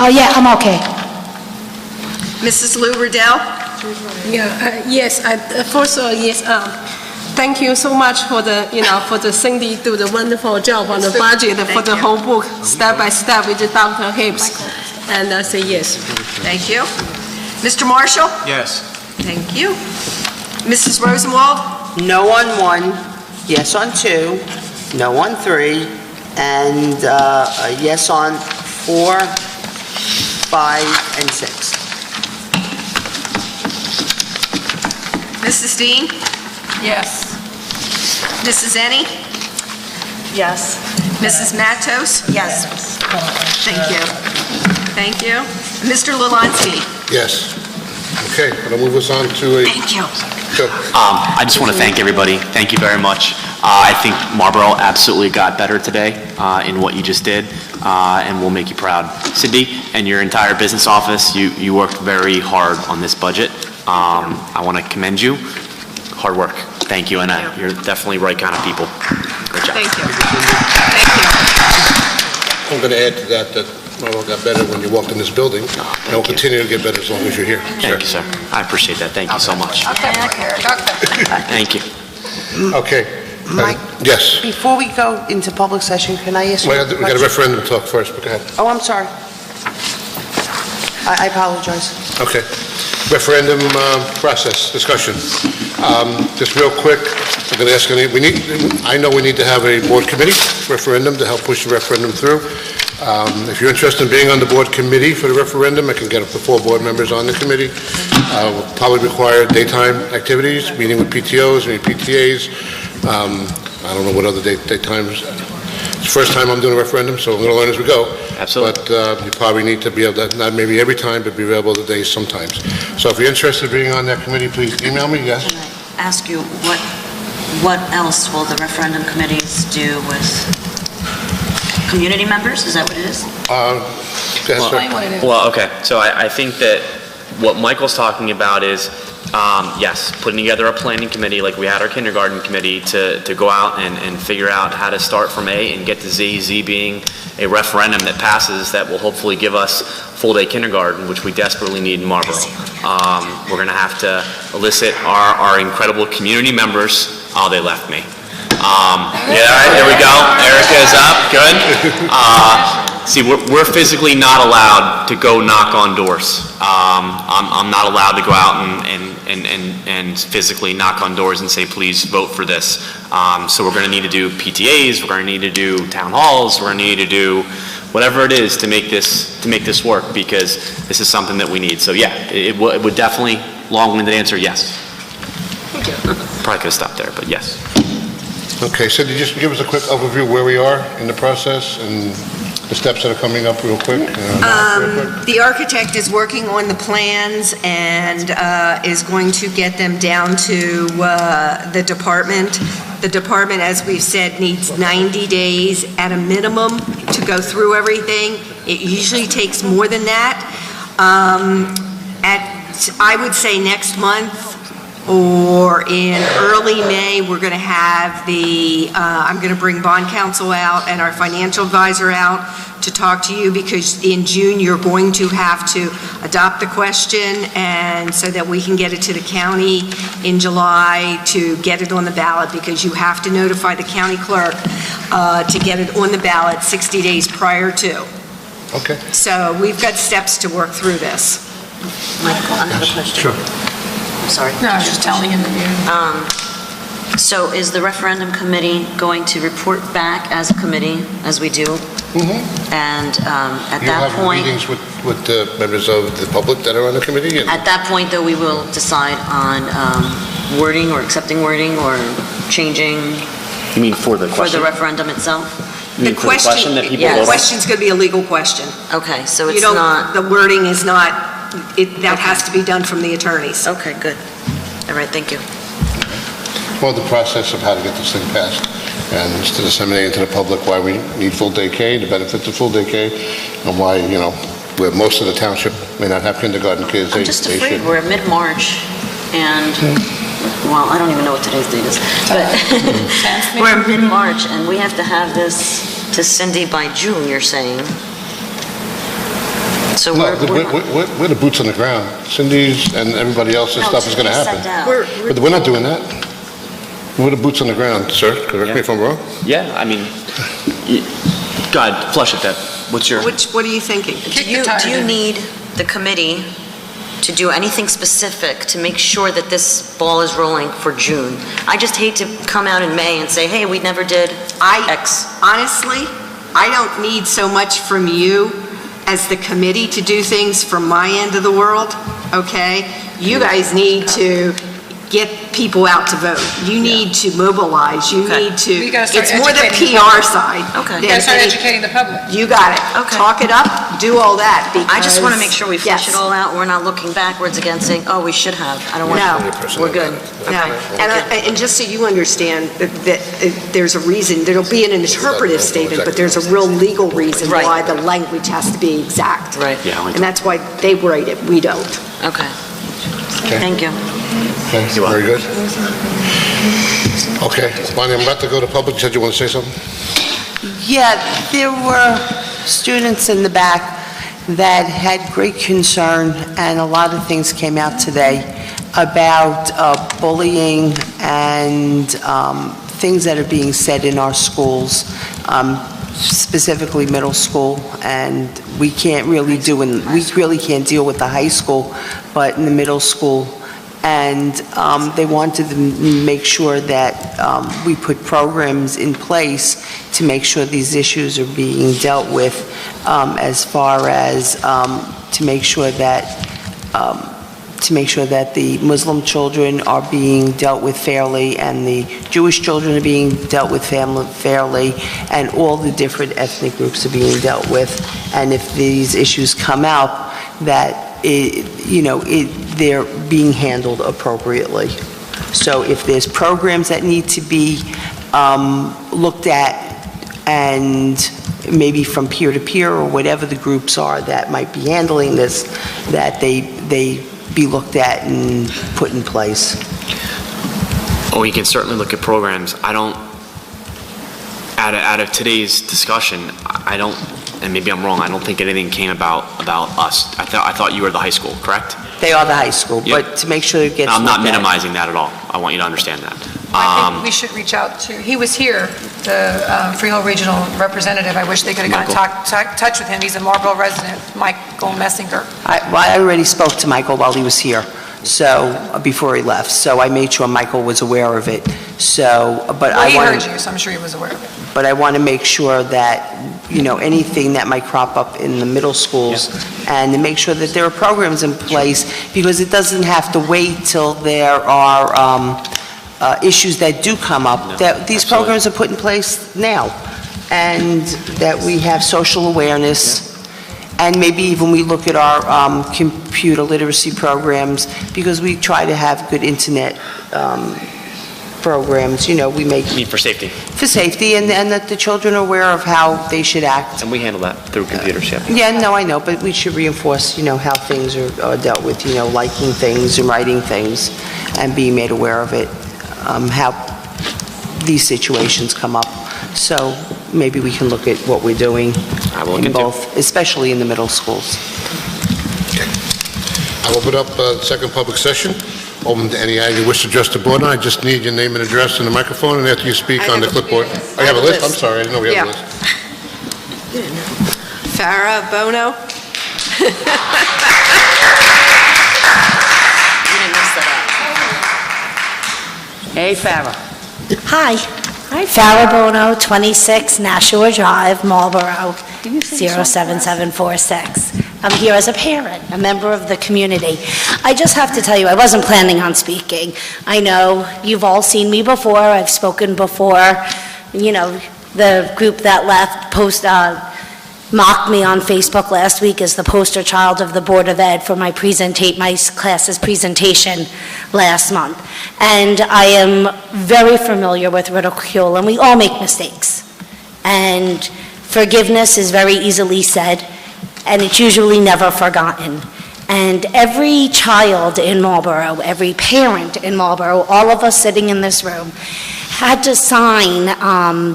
Oh, yeah, I'm okay. Mrs. Lou Riddell? Yes, first of all, yes, thank you so much for the Cindy do the wonderful job on the budget for the whole book, step by step with Dr. Hibbs. And I say yes. Thank you. Mr. Marshall? Yes. Thank you. Mrs. Rosenwald? No on 1, yes on 2, no on 3, and a yes on 4, 5, and 6. Mrs. Dean? Yes. Mrs. Ennie? Yes. Mrs. Matos? Yes. Thank you. Thank you. Mr. Lalansky? Yes. Okay, I'll move us on to a... Thank you. Sure. I just want to thank everybody. Thank you very much. I think Marlboro absolutely got better today in what you just did, and we'll make you proud. Cindy and your entire business office, you worked very hard on this budget. I want to commend you. Hard work. Thank you, and you're definitely right kind of people. Great job. Thank you. Thank you. I'm going to add to that Marlboro got better when you walked in this building, and will continue to get better as long as you're here. Thank you, sir. I appreciate that. Thank you so much. Thank you. Okay. Mike? Yes. Before we go into public session, can I ask you a We got a question? referendum talk first, but go ahead. Oh, I'm sorry. I apologize. Okay. Referendum process, discussion. Just real quick, I'm going to ask, I know we need to have a board committee referendum to help push the referendum through. If you're interested in being on the board committee for the referendum, I can get up to 4 board members on the committee. We'll probably require daytime activities, meeting with PTOs, meeting PTAs, I don't know what other date times. It's the first time I'm doing a referendum, so I'm going to learn as we go. Absolutely. But you probably need to be able to, not maybe every time, but be available the days sometimes. So if you're interested in being on that committee, please email me, yes? Can I ask you, what else will the referendum committees do with community members? Is that what it is? Go ahead, sir. Well, okay, so I think that what Michael's talking about is, yes, putting together a planning committee like we had our kindergarten committee to go out and figure out how to start from A and get to Z, Z being a referendum that passes that will hopefully give us full-day kindergarten, which we desperately need in Marlboro. We're going to have to elicit our incredible community members. Oh, they left me. Yeah, all right, there we go. Erica is up. Good. See, we're physically not allowed to go knock on doors. I'm not allowed to go out and physically knock on doors and say, please vote for this. So we're going to need to do PTAs. We're going to need to do town halls. We're going to need to do whatever it is to make this work, because this is something that we need. So yeah, it would definitely, long-winded answer, yes. Probably could have stopped there, but yes. Okay, so could you just give us a quick overview where we are in the process and the steps that are coming up real quick? The architect is working on the plans and is going to get them down to the department. The department, as we've said, needs 90 days at a minimum to go through everything. It usually takes more than that. I would say next month or in early May, we're going to have I'm going to bring bond counsel out and our financial advisor out to talk to you, because in June, you're going to have to adopt the question, and so that we can get it to the county in July to get it on the ballot, because you have to notify the county clerk to get it on the ballot 60 days prior to. Okay. So we've got steps to work through this. Michael, I have a question. Sure. I'm sorry. No, I was just telling him to So is the referendum committee going to report back as a committee, as we do? Mm-hmm. And at You that have point, meetings with the members of the public that are on the committee? And at that point, though, we will decide on wording or accepting wording or changing You mean for the for question? the referendum itself? You mean for the question that people yes. vote on? The question's going to be a legal question. Okay, so You it's don't- not... The wording is not, that has to be done from the attorneys. Okay, good. All right, thank you. Well, the process of how to get this thing passed and just to disseminate into the public why we need full-day K, the benefits of full-day K, and why, where most of the township may not have kindergarten kids, I'm just they afraid should. we're mid-March, and, well, I don't even know what today's date is, but we're mid-March, and we have to have this to Cindy by June, you're saying. So No, we're the boots on the ground. Cindy's and everybody else's stuff is going to happen. But we're not doing that. We're the boots on the ground, sir. Correct me if I'm wrong. Yeah, I mean, go ahead, flush it, Deb. What's your... What are you thinking? Do you need the committee to do anything specific to make sure that this ball is rolling for June? I just hate to come out in May and say, hey, we never did X. Honestly, I don't need so much from you as the committee to do things from my end of the world, okay? You guys need to get people out to vote. You need to mobilize. You need to, We gotta start it's more the educating the PR public. side. Okay. You gotta start educating the public. You got it. Talk it up, do all that, because... I just want to make sure we flesh Yes. it all out. We're not looking backwards again saying, oh, we should have. I don't want to. We're good. No, and just so you understand, that there's a reason, there'll be an interpretive statement, but there's a real legal reason Right. why the language has to be exact. Right. And that's why they write it, we don't. Okay. Okay. Thank you. Okay, very good. Okay, Bonnie, I'm about to go to public. You said you want to say something? Yeah, there were students in the back that had great concern, and a lot of things came out today about bullying and things that are being said in our schools, specifically middle school, and we really can't deal with the high school, but in the middle school. And they wanted to make sure that we put programs in place to make sure these issues are being dealt with, as far as to make sure that to make sure that the Muslim children are being dealt with fairly, and the Jewish children are being dealt with fairly, and all the different ethnic groups are being dealt with. And if these issues come out, that, they're being handled appropriately. So if there's programs that need to be looked at, and maybe from peer to peer, or whatever the groups are that might be handling this, that they be looked at and put in place. Oh, you can certainly look at programs. I don't, out of today's discussion, I don't, and maybe I'm wrong, I don't think anything came about us. I thought you were the high school, correct? They are the high school, but to make sure it gets I'm not looked at. minimizing that at all. I want you to understand that. I think we should reach out to, he was here, the Freehold Regional Representative. I wish they could have gotten in touch with him. He's a Marlboro resident, Michael Messinger. I already spoke to Michael while he was here, so, before he left, so I made sure Michael was aware of it, so, but Well, I he want heard you, so I'm sure he was aware of it. but I want to make sure that, anything that might crop up in the middle schools, and to make sure that there are programs in place, because it doesn't have to wait till there are issues that do come up, that these programs are put in place now, and that we have social awareness, and maybe even we look at our computer literacy programs, because we try to have good internet programs, we make... I mean, for safety. For safety, and that the children are aware of how they should act. And we handle that through computers, yeah. Yeah, no, I know, but we should reinforce, how things are dealt with, liking things and writing things, and being made aware of it, how these situations come up. So maybe we can look at what we're doing in both, especially in the middle schools. Okay. I'll open up the second public session. Open to any item you wish to address the board on. I just need your name and address in the microphone, and after you speak on the clipboard. Oh, you have a list? I'm sorry, I didn't know we have a list. Farah Bono. Hey, Farah. Hi. Farah Bono, 26 Nashua Drive, Marlboro, 07746. I'm here as a parent, a member of the community. I just have to tell you, I wasn't planning on speaking. I know you've all seen me before, I've spoken before. The group that left mocked me on Facebook last week as the poster child of the Board of Ed for my class's presentation last month. And I am very familiar with ridicule, and we all make mistakes. And forgiveness is very easily said, and it's usually never forgotten. And every child in Marlboro, every parent in Marlboro, all of us sitting in this room, had to sign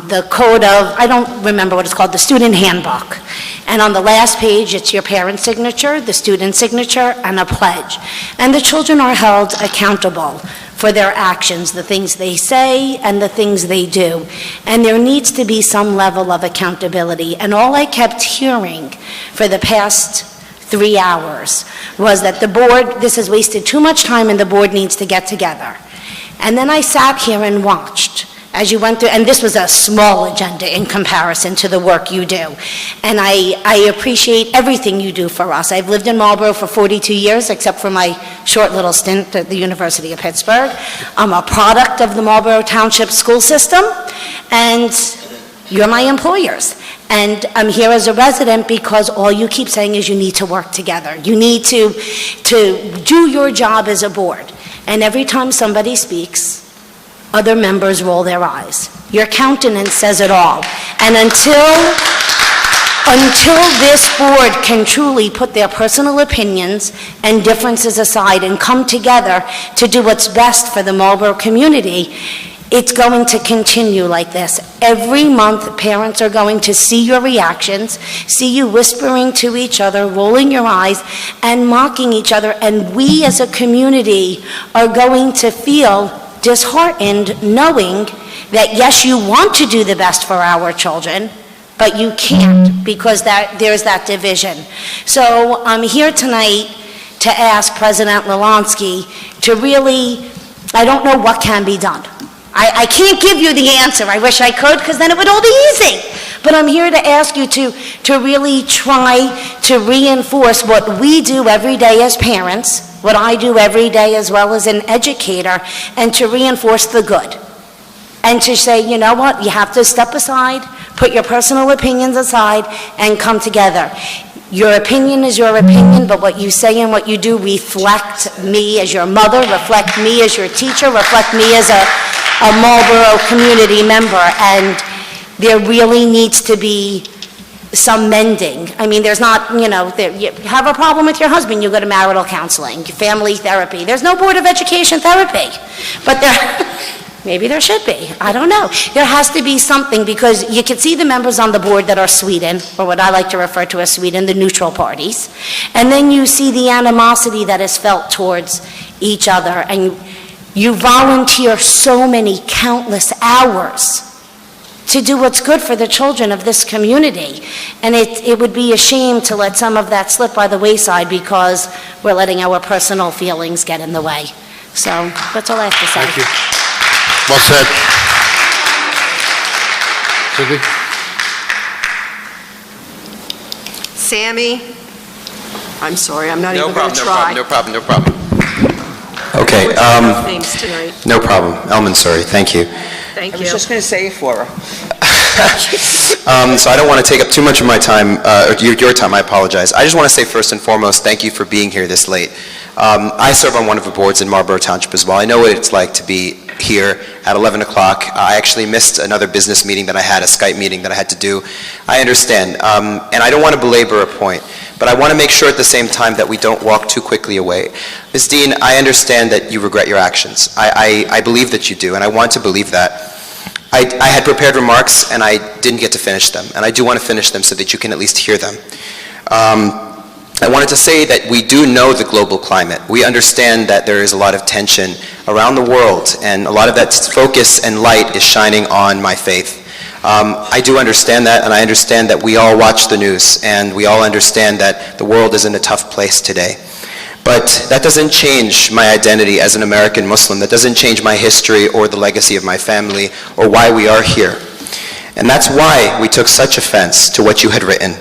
the code of, I don't remember what it's called, the student handbook. And on the last page, it's your parent's signature, the student's signature, and a pledge. And the children are held accountable for their actions, the things they say and the things they do. And there needs to be some level of accountability. And all I kept hearing for the past 3 hours was that the board, this has wasted too much time and the board needs to get together. And then I sat here and watched as you went through, and this was a small agenda in comparison to the work you do. And I appreciate everything you do for us. I've lived in Marlboro for 42 years, except for my short little stint at the University of Pittsburgh. I'm a product of the Marlboro Township school system, and you're my employers. And I'm here as a resident because all you keep saying is you need to work together. You need to do your job as a board. And every time somebody speaks, other members roll their eyes. Your countenance says it all. And until this board can truly put their personal opinions and differences aside and come together to do what's best for the Marlboro community, it's going to continue like this. Every month, parents are going to see your reactions, see you whispering to each other, rolling your eyes, and mocking each other. And we as a community are going to feel disheartened knowing that, yes, you want to do the best for our children, but you can't because there's that division. So I'm here tonight to ask President Lelansky to really, I don't know what can be done. I can't give you the answer. I wish I could, because then it would all be easy. But I'm here to ask you to really try to reinforce what we do every day as parents, what I do every day as well as an educator, and to reinforce the good. And to say, you know what, you have to step aside, put your personal opinions aside, and come together. Your opinion is your opinion, but what you say and what you do reflect me as your mother, reflect me as your teacher, reflect me as a Marlboro community member, and there really needs to be some mending. I mean, there's not, you have a problem with your husband, you go to marital counseling, family therapy. There's no Board of Education therapy, but maybe there should be. I don't know. There has to be something, because you can see the members on the board that are Sweden, or what I like to refer to as Sweden, the neutral parties. And then you see the animosity that is felt towards each other. And you volunteer so many countless hours to do what's good for the children of this community. And it would be a shame to let some of that slip by the wayside because we're letting our personal feelings get in the way. So that's all I have to say. Thank you. Well said. Cindy? Sammy? I'm sorry, I'm not even going to try. No problem. Okay, Names tonight. no problem. Elman, sorry, thank you. Thank you. I was just going to say it for her. So I don't want to take up too much of my time, or your time, I apologize. I just want to say first and foremost, thank you for being here this late. I serve on one of the boards in Marlboro Township as well. I know what it's like to be here at 11 o'clock. I actually missed another business meeting that I had, a Skype meeting that I had to do. I understand, and I don't want to belabor a point, but I want to make sure at the same time that we don't walk too quickly away. Ms. Dean, I understand that you regret your actions. I believe that you do, and I want to believe that. I had prepared remarks, and I didn't get to finish them, and I do want to finish them so that you can at least hear them. I wanted to say that we do know the global climate. We understand that there is a lot of tension around the world, and a lot of that focus and light is shining on my faith. I do understand that, and I understand that we all watch the news, and we all understand that the world is in a tough place today. But that doesn't change my identity as an American Muslim. That doesn't change my history or the legacy of my family or why we are here. And that's why we took such offense to what you had written.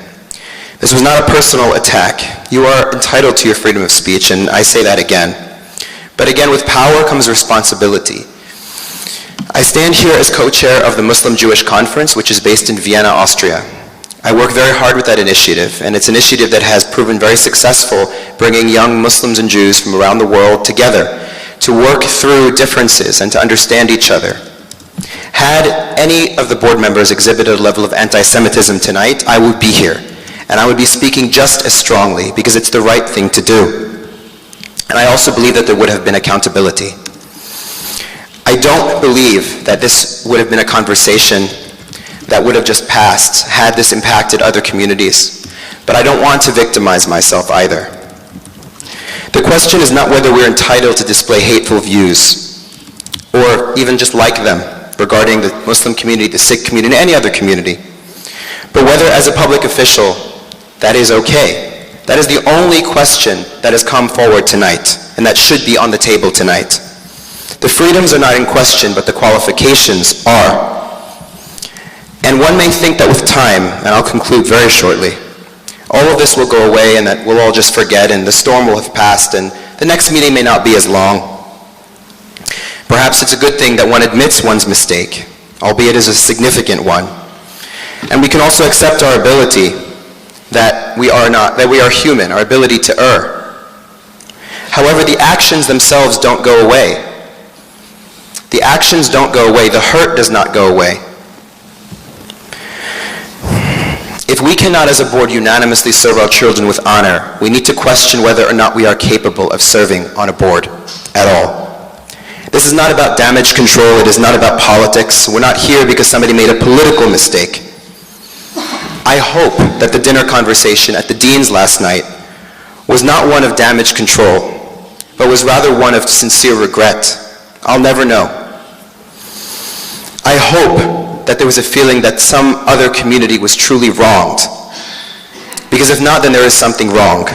This was not a personal attack. You are entitled to your freedom of speech, and I say that again. But again, with power comes responsibility. I stand here as co-chair of the Muslim-Jewish Conference, which is based in Vienna, Austria. I work very hard with that initiative, and it's an initiative that has proven very successful, bringing young Muslims and Jews from around the world together to work through differences and to understand each other. Had any of the board members exhibited a level of anti-Semitism tonight, I would be here. And I would be speaking just as strongly because it's the right thing to do. And I also believe that there would have been accountability. I don't believe that this would have been a conversation that would have just passed had this impacted other communities. But I don't want to victimize myself either. The question is not whether we're entitled to display hateful views or even just like them regarding the Muslim community, the Sikh community, any other community, but whether as a public official that is okay. That is the only question that has come forward tonight, and that should be on the table tonight. The freedoms are not in question, but the qualifications are. And one may think that with time, and I'll conclude very shortly, all of this will go away and that we'll all just forget and the storm will have passed and the next meeting may not be as long. Perhaps it's a good thing that one admits one's mistake, albeit as a significant one. And we can also accept our ability that we are human, our ability to err. However, the actions themselves don't go away. The actions don't go away. The hurt does not go away. If we cannot as a board unanimously serve our children with honor, we need to question whether or not we are capable of serving on a board at all. This is not about damage control. It is not about politics. We're not here because somebody made a political mistake. I hope that the dinner conversation at the Dean's last night was not one of damage control, but was rather one of sincere regret. I'll never know. I hope that there was a feeling that some other community was truly wronged, because if not, then there is something wrong.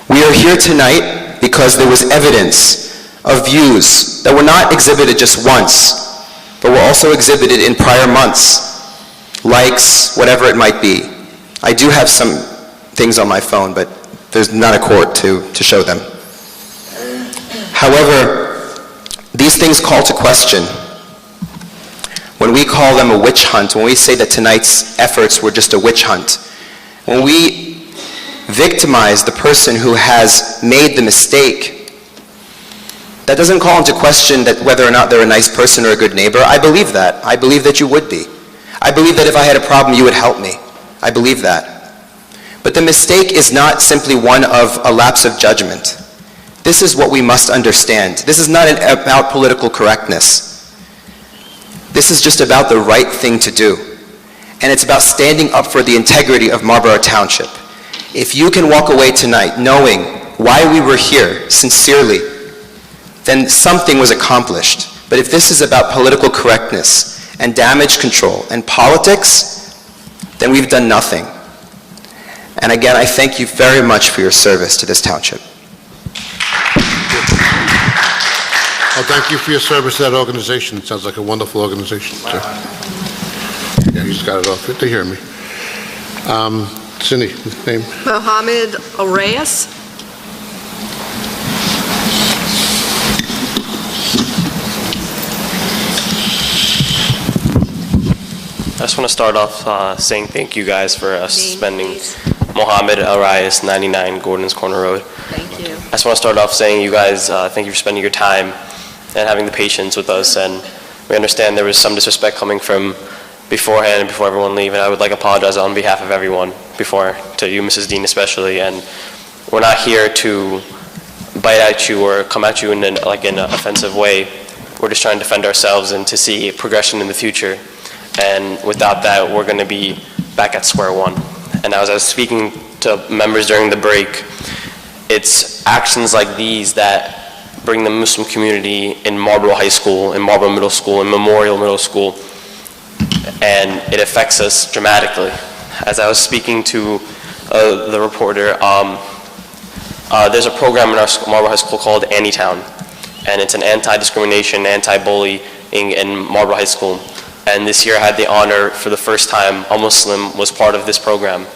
We are here tonight because there was evidence of views that were not exhibited just once, but were also exhibited in prior months. likes, whatever it might be. I do have some things on my phone, but there's not a court to show them. However, these things call to question. When we call them a witch hunt, when we say that tonight's efforts were just a witch hunt, when we victimize the person who has made the mistake, that doesn't call into question that whether or not they're a nice person or a good neighbor. I believe that. I believe that you would be. I believe that if I had a problem, you would help me. I believe that. But the mistake is not simply one of a lapse of judgment. This is what we must understand. This is not about political correctness. This is just about the right thing to do. And it's about standing up for the integrity of Marlborough Township. If you can walk away tonight knowing why we were here sincerely, then something was accomplished. But if this is about political correctness and damage control and politics, then we've done nothing. And again, I thank you very much for your service to this township. Well, thank you for your service to that organization. It sounds like a wonderful organization. So. Yeah, he's got it off. Good to hear me. Cindy, name? Mohammed Al-Reyes. I just want to start off saying thank you guys for spending Mohammed Al-Reyes, 99 Gordon's Corner Road. Thank you. I just want to start off saying you guys, thank you for spending your time and having the patience with us. And we understand there was some disrespect coming from beforehand, before everyone leave, and I would like to apologize on behalf of everyone, to you, Mrs. Dean especially. And we're not here to bite at you or come at you in an offensive way. We're just trying to defend ourselves and to see progression in the future. And without that, we're going to be back at square one. And as I was speaking to members during the break, it's actions like these that bring the Muslim community in Marlborough High School, in Marlborough Middle School, in Memorial Middle School, and it affects us dramatically. As I was speaking to the reporter, there's a program in our Marlborough High School called Anytown, and it's an anti-discrimination, anti-bullying in Marlborough High School. And this year I had the honor, for the first time, a Muslim was part of this program.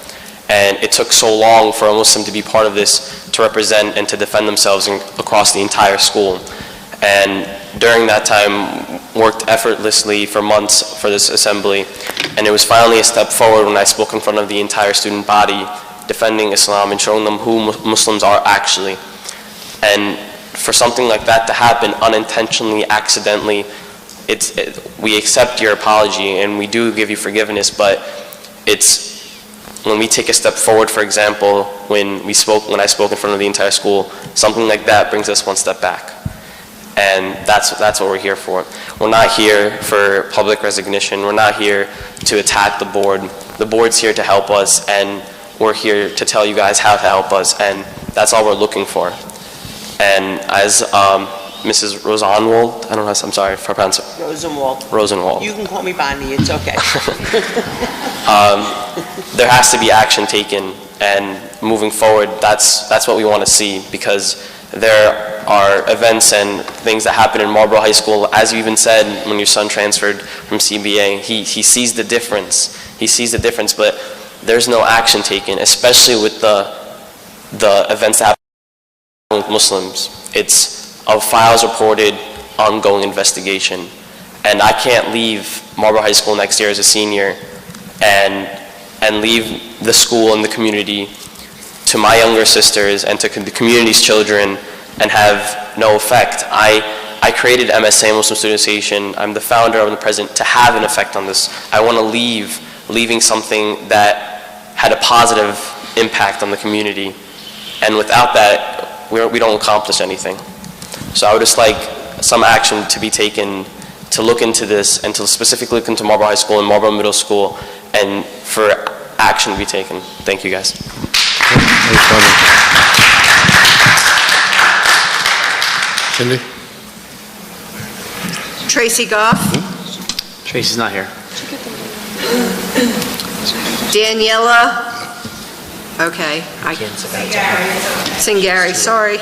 And it took so long for a Muslim to be part of this, to represent and to defend themselves across the entire school. And during that time, worked effortlessly for months for this assembly. And it was finally a step forward when I spoke in front of the entire student body, defending Islam and showing them who Muslims are actually. And for something like that to happen unintentionally, accidentally, we accept your apology and we do give you forgiveness, but it's when we take a step forward, for example, when I spoke in front of the entire school, something like that brings us one step back. And that's what we're here for. We're not here for public resignation. We're not here to attack the board. The board's here to help us, and we're here to tell you guys how to help us, and that's all we're looking for. And as Mrs. Rosenwald, I don't know, I'm sorry if I pronounce it. Rosenwald. You can call me Bonnie, it's okay. There has to be action taken, and moving forward, that's what we want to see, because there are events and things that happen in Marlborough High School. As you even said, when your son transferred from CBA, he sees the difference. He sees the difference, but there's no action taken, especially with the events that happen with Muslims. It's a files reported, ongoing investigation. And I can't leave Marlborough High School next year as a senior and leave the school and the community to my younger sisters and to the community's children and have no effect. I created MSA, Muslim Student Association. I'm the founder, I'm the president, to have an effect on this. I want to leaving something that had a positive impact on the community. And without that, we don't accomplish anything. So I would just like some action to be taken to look into this and to specifically look into Marlborough High School and Marlborough Middle School and for action to be taken. Thank you guys. Cindy? Tracy Goff. Tracy's not here. Daniela. Okay. Singari, sorry.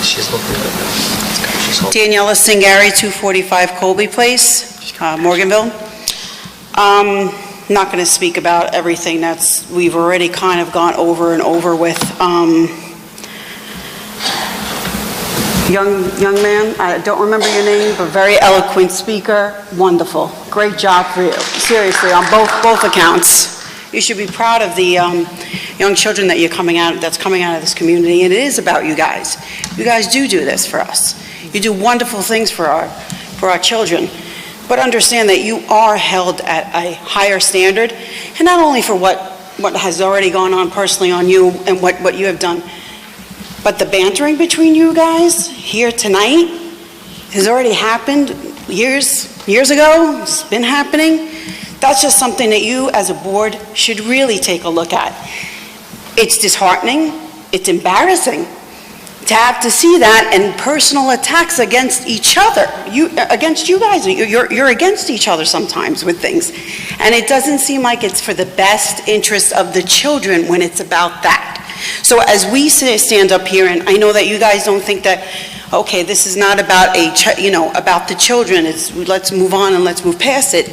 She's looking good. Daniela Singari, 245 Colby Place, Morganville. Not going to speak about everything we've already kind of gone over and over with. Young man, I don't remember your name, but very eloquent speaker, wonderful. Great job for you, seriously, on both accounts. You should be proud of the young children that's coming out of this community, and it is about you guys. You guys do this for us. You do wonderful things for our children, but understand that you are held at a higher standard, and not only for what has already gone on personally on you and what you have done, but the bantering between you guys here tonight has already happened years ago. It's been happening. That's just something that you as a board should really take a look at. It's disheartening. It's embarrassing to have to see that and personal attacks against each other. Against you guys. You're against each other sometimes with things. And it doesn't seem like it's for the best interest of the children when it's about that. So as we stand up here, and I know that you guys don't think that, okay, this is not about about the children. It's let's move on and let's move past it.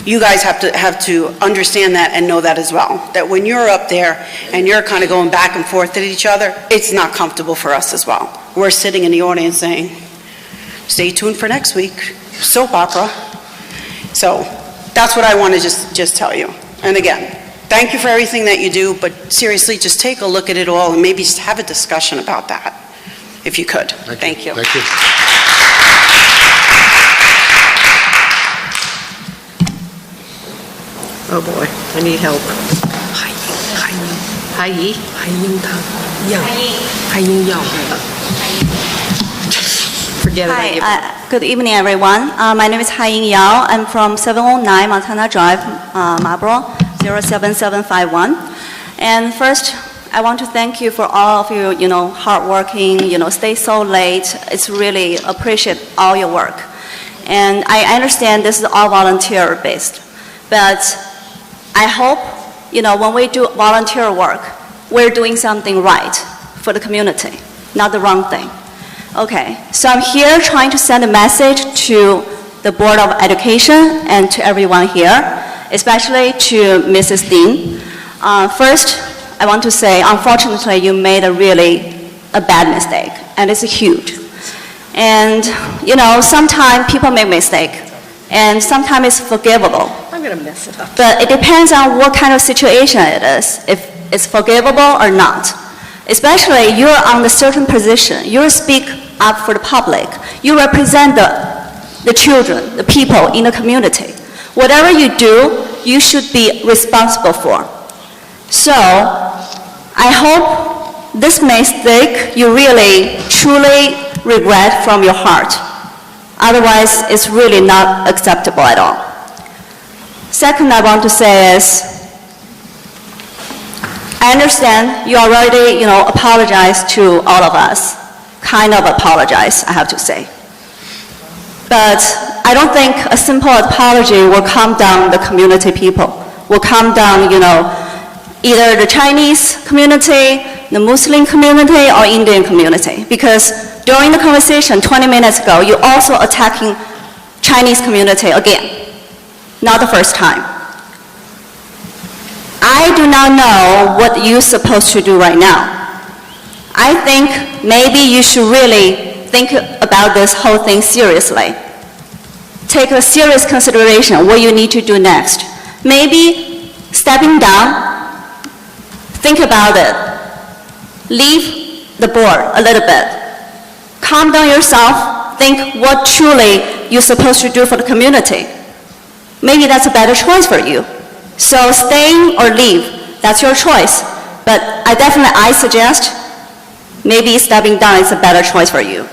You guys have to understand that and know that as well. That when you're up there and you're kind of going back and forth at each other, it's not comfortable for us as well. We're sitting in the audience saying, stay tuned for next week, soap opera. So that's what I want to just tell you. And again, thank you for everything that you do, but seriously, just take a look at it all and maybe just have a discussion about that, if you could. Thank you. Thank you. Oh boy, I need help. Forget it. Hi, good evening, everyone. My name is Haiying Yao. I'm from 709 Montana Drive, Marlboro, 07751. And first, I want to thank you for all of you, hardworking, stay so late. It's really appreciate all your work. And I understand this is all volunteer-based, but I hope, when we do volunteer work, we're doing something right for the community, not the wrong thing. Okay, so I'm here trying to send a message to the Board of Education and to everyone here, especially to Mrs. Dean. First, I want to say, unfortunately, you made a bad mistake, and it's huge. And, sometimes people make mistakes, and sometimes it's forgivable. I'm going to mess it up. But it depends on what kind of situation it is, if it's forgivable or not. Especially, you're on a certain position. You speak up for the public. You represent the children, the people in the community. Whatever you do, you should be responsible for. So, I hope this mistake you really, truly regret from your heart. Otherwise, it's really not acceptable at all. Second, I want to say is, I understand you already, apologized to all of us. Kind of apologize, I have to say. But I don't think a simple apology will calm down the community people, will calm down, either the Chinese community, the Muslim community, or Indian community. Because during the conversation 20 minutes ago, you're also attacking Chinese community again. Not the first time. I do not know what you're supposed to do right now. I think maybe you should really think about this whole thing seriously. Take a serious consideration what you need to do next. Maybe stepping down, think about it. Leave the board a little bit. Calm down yourself, think what truly you're supposed to do for the community. Maybe that's a better choice for you. So staying or leave, that's your choice. But I suggest maybe stepping down is a better choice for you.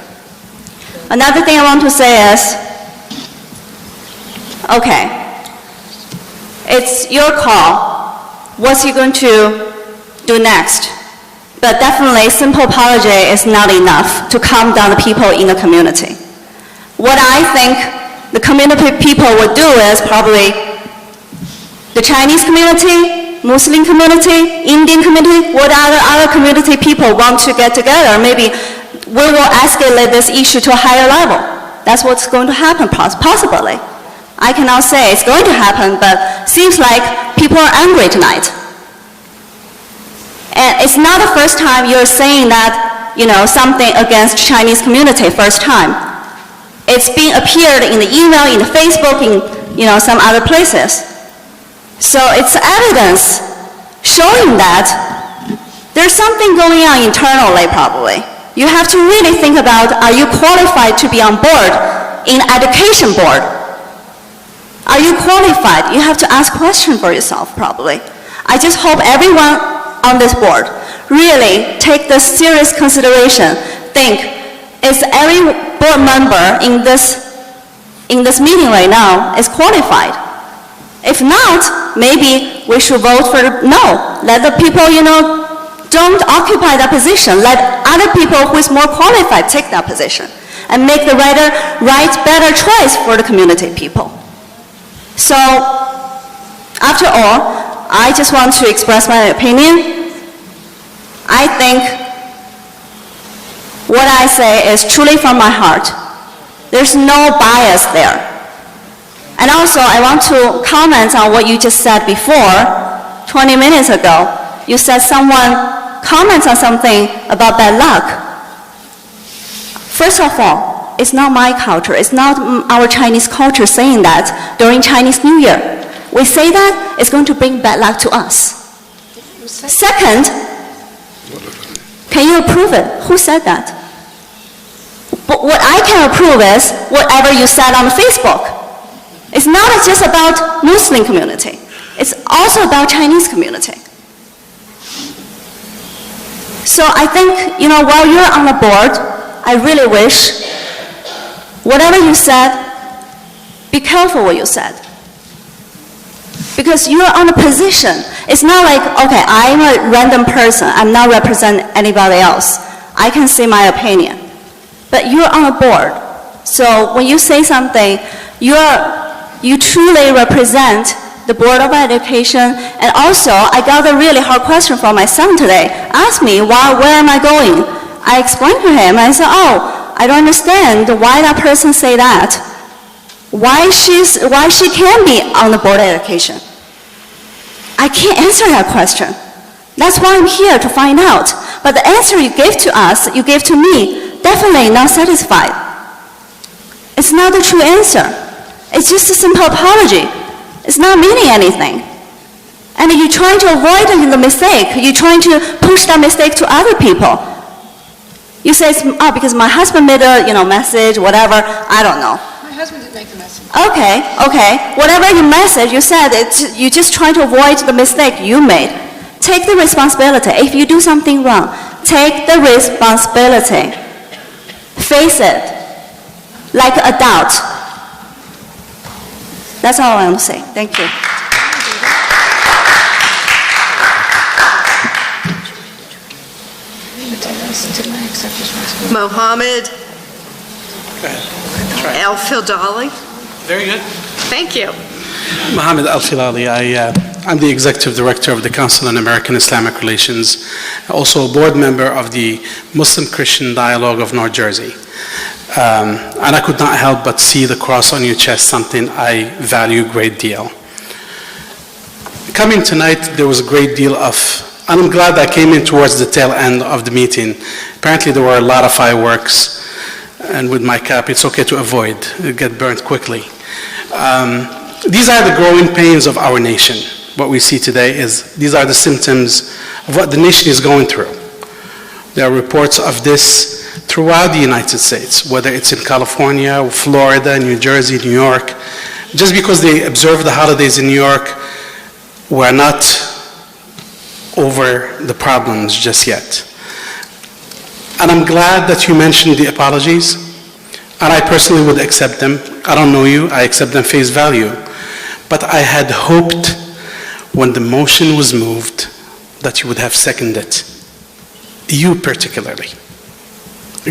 Another thing I want to say is, okay, it's your call. What's you going to do next? But definitely, simple apology is not enough to calm down the people in the community. What I think the community people would do is probably the Chinese community, Muslim community, Indian community, what other community people want to get together? Maybe we will escalate this issue to a higher level. That's what's going to happen, possibly. I cannot say it's going to happen, but seems like people are angry tonight. And it's not the first time you're saying that, something against Chinese community, first time. It's been appeared in the email, in the Facebook, in, some other places. So it's evidence showing that there's something going on internally, probably. You have to really think about, are you qualified to be on board in education board? Are you qualified? You have to ask questions for yourself, probably. I just hope everyone on this board really take this serious consideration. Think, is every board member in this meeting right now is qualified? If not, maybe we should vote for no. Let the people, don't occupy that position. Let other people who is more qualified take that position and make the right, better choice for the community people. So, after all, I just want to express my opinion. I think what I say is truly from my heart. There's no bias there. And also, I want to comment on what you just said before, 20 minutes ago. You said someone comments on something about bad luck. First of all, it's not my culture. It's not our Chinese culture saying that during Chinese New Year. We say that, it's going to bring bad luck to us. Second, can you approve it? Who said that? But what I can approve is whatever you said on Facebook. It's not just about Muslim community. It's also about Chinese community. So I think, while you're on the board, I really wish whatever you said, be careful what you said. Because you're on a position. It's not like, okay, I'm a random person. I'm not representing anybody else. I can say my opinion. But you're on a board. So when you say something, you truly represent the Board of Education. And also, I got a really hard question from my son today. Asked me, where am I going? I explained to him. I said, I don't understand why that person say that. Why she can be on the Board of Education. I can't answer that question. That's why I'm here to find out. But the answer you gave to us, you gave to me, definitely not satisfied. It's not the true answer. It's just a simple apology. It's not meaning anything. And you're trying to avoid the mistake. You're trying to push that mistake to other people. You say, because my husband made a message, whatever, I don't know. My husband didn't make the message. Okay. Whatever your message, you said, you're just trying to avoid the mistake you made. Take the responsibility. If you do something wrong, take the responsibility. Face it like an adult. That's all I want to say. Thank you. Mohammed El-Fildali. Very good. Thank you. Mohammed El-Filali. I'm the Executive Director of the Council on American Islamic Relations, also a board member of the Muslim-Christian Dialogue of North Jersey. And I could not help but see the cross on your chest, something I value a great deal. Coming tonight, there was a great deal of, and I'm glad I came in towards the tail end of the meeting. Apparently there were a lot of fireworks, and with my cap, it's okay to avoid, it get burnt quickly. These are the growing pains of our nation. What we see today is, these are the symptoms of what the nation is going through. There are reports of this throughout the United States, whether it's in California, Florida, New Jersey, New York. Just because they observe the holidays in New York, we're not over the problems just yet. And I'm glad that you mentioned the apologies, and I personally would accept them. I don't know you, I accept them face value. But I had hoped when the motion was moved that you would have seconded, you particularly,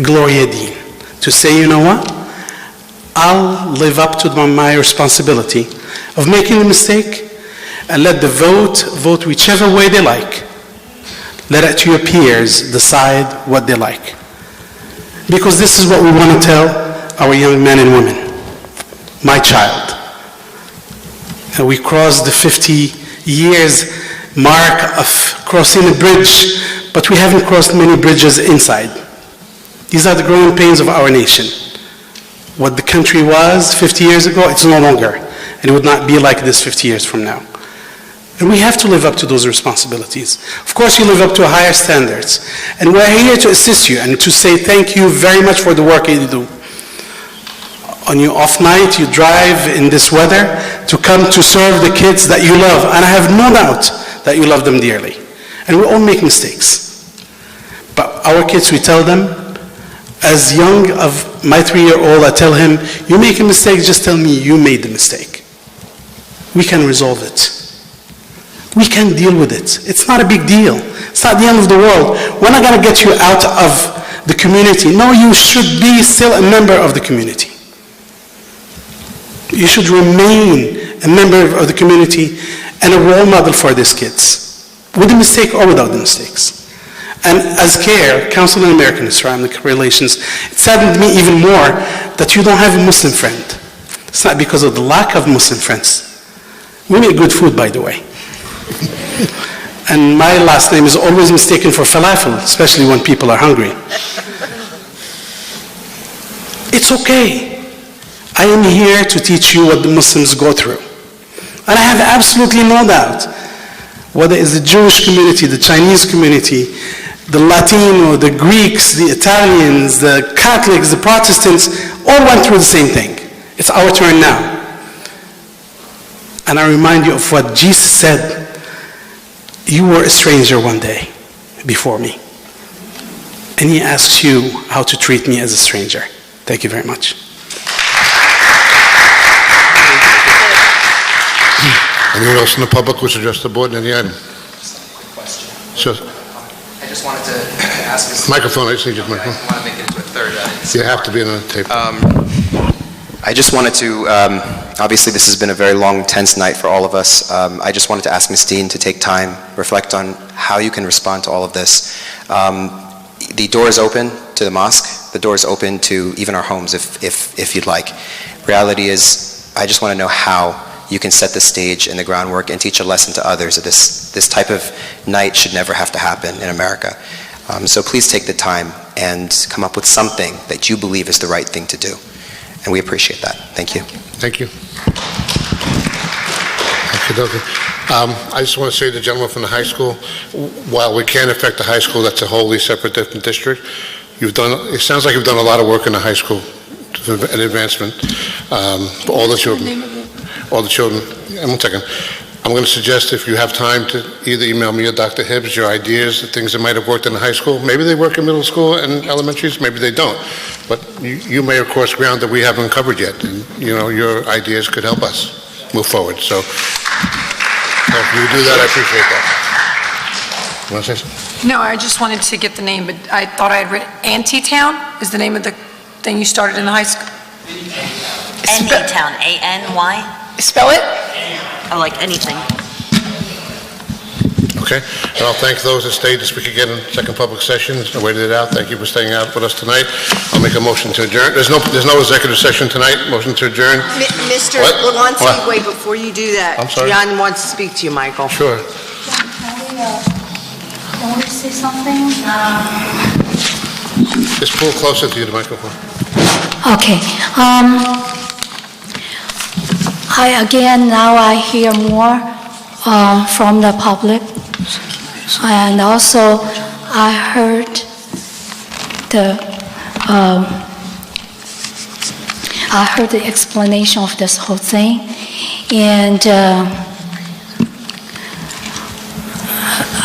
Gloria Dean, to say, you know what, I'll live up to my responsibility of making a mistake and let the vote whichever way they like. Let it to your peers decide what they like. because this is what we want to tell our young men and women. My child. And we crossed the 50 years mark of crossing a bridge, but we haven't crossed many bridges inside. These are the growing pains of our nation. What the country was 50 years ago, it's no longer. And it would not be like this 50 years from now. And we have to live up to those responsibilities. Of course, you live up to higher standards. And we're here to assist you and to say thank you very much for the work you do. On your off night, you drive in this weather to come to serve the kids that you love. And I have no doubt that you love them dearly. And we all make mistakes. But our kids, we tell them, as young of my 3-year-old, I tell him, you make a mistake, just tell me you made the mistake. We can resolve it. We can deal with it. It's not a big deal. It's not the end of the world. We're not going to get you out of the community. No, you should be still a member of the community. You should remain a member of the community and a role model for these kids, with a mistake or without the mistakes. And as CARE, Council on American Islamic Relations, it saddened me even more that you don't have a Muslim friend. It's not because of the lack of Muslim friends. We make good food, by the way. And my last name is always mistaken for falafel, especially when people are hungry. It's okay. I am here to teach you what the Muslims go through. And I have absolutely no doubt, whether it's the Jewish community, the Chinese community, the Latino, the Greeks, the Italians, the Catholics, the Protestants, all went through the same thing. It's our turn now. And I remind you of what Jesus said. You were a stranger one day before me. And he asks you how to treat me as a stranger. Thank you very much. Anyone else in the public wish to address the board on any item? Sure. I just wanted to ask this. Microphone, I just need your microphone. I want to make it into a third. You have to be on the tape. I just wanted to, obviously this has been a very long, tense night for all of us. I just wanted to ask Ms. Dean to take time, reflect on how you can respond to all of this. The door is open to the mosque. The door is open to even our homes if you'd like. Reality is, I just want to know how you can set the stage and the groundwork and teach a lesson to others that this type of night should never have to happen in America. So please take the time and come up with something that you believe is the right thing to do. And we appreciate that. Thank you. Thank you. I just want to say to the gentleman from the high school, while we can't affect the high school, that's a wholly separate different district. It sounds like you've done a lot of work in the high school, an advancement for all the children. All the children. And 1 second. I'm going to suggest if you have time to either email me or Dr. Hibbs your ideas, the things that might have worked in the high school. Maybe they work in middle school and elementaries, maybe they don't. But you may have crossed ground that we haven't covered yet. And, your ideas could help us move forward. So if you do that, I appreciate that. You want to say something? No, I just wanted to get the name, but I thought I had written Antitown is the name of the thing you started in the high school. Anytown, A-N-Y? Spell it? I like anything. Okay, and I'll thank those that stayed to speak again in second public session, and waited it out. Thank you for staying out with us tonight. I'll make a motion to adjourn. There's no executive session tonight. Motion to adjourn. Mr. What? Lalanti, What? wait, before you do that. I'm sorry. John wants to speak to you, Michael. Sure. Can we say something? Just pull closer to you, the microphone. Okay. Now I hear more from the public. And also, I heard the explanation of this whole thing. And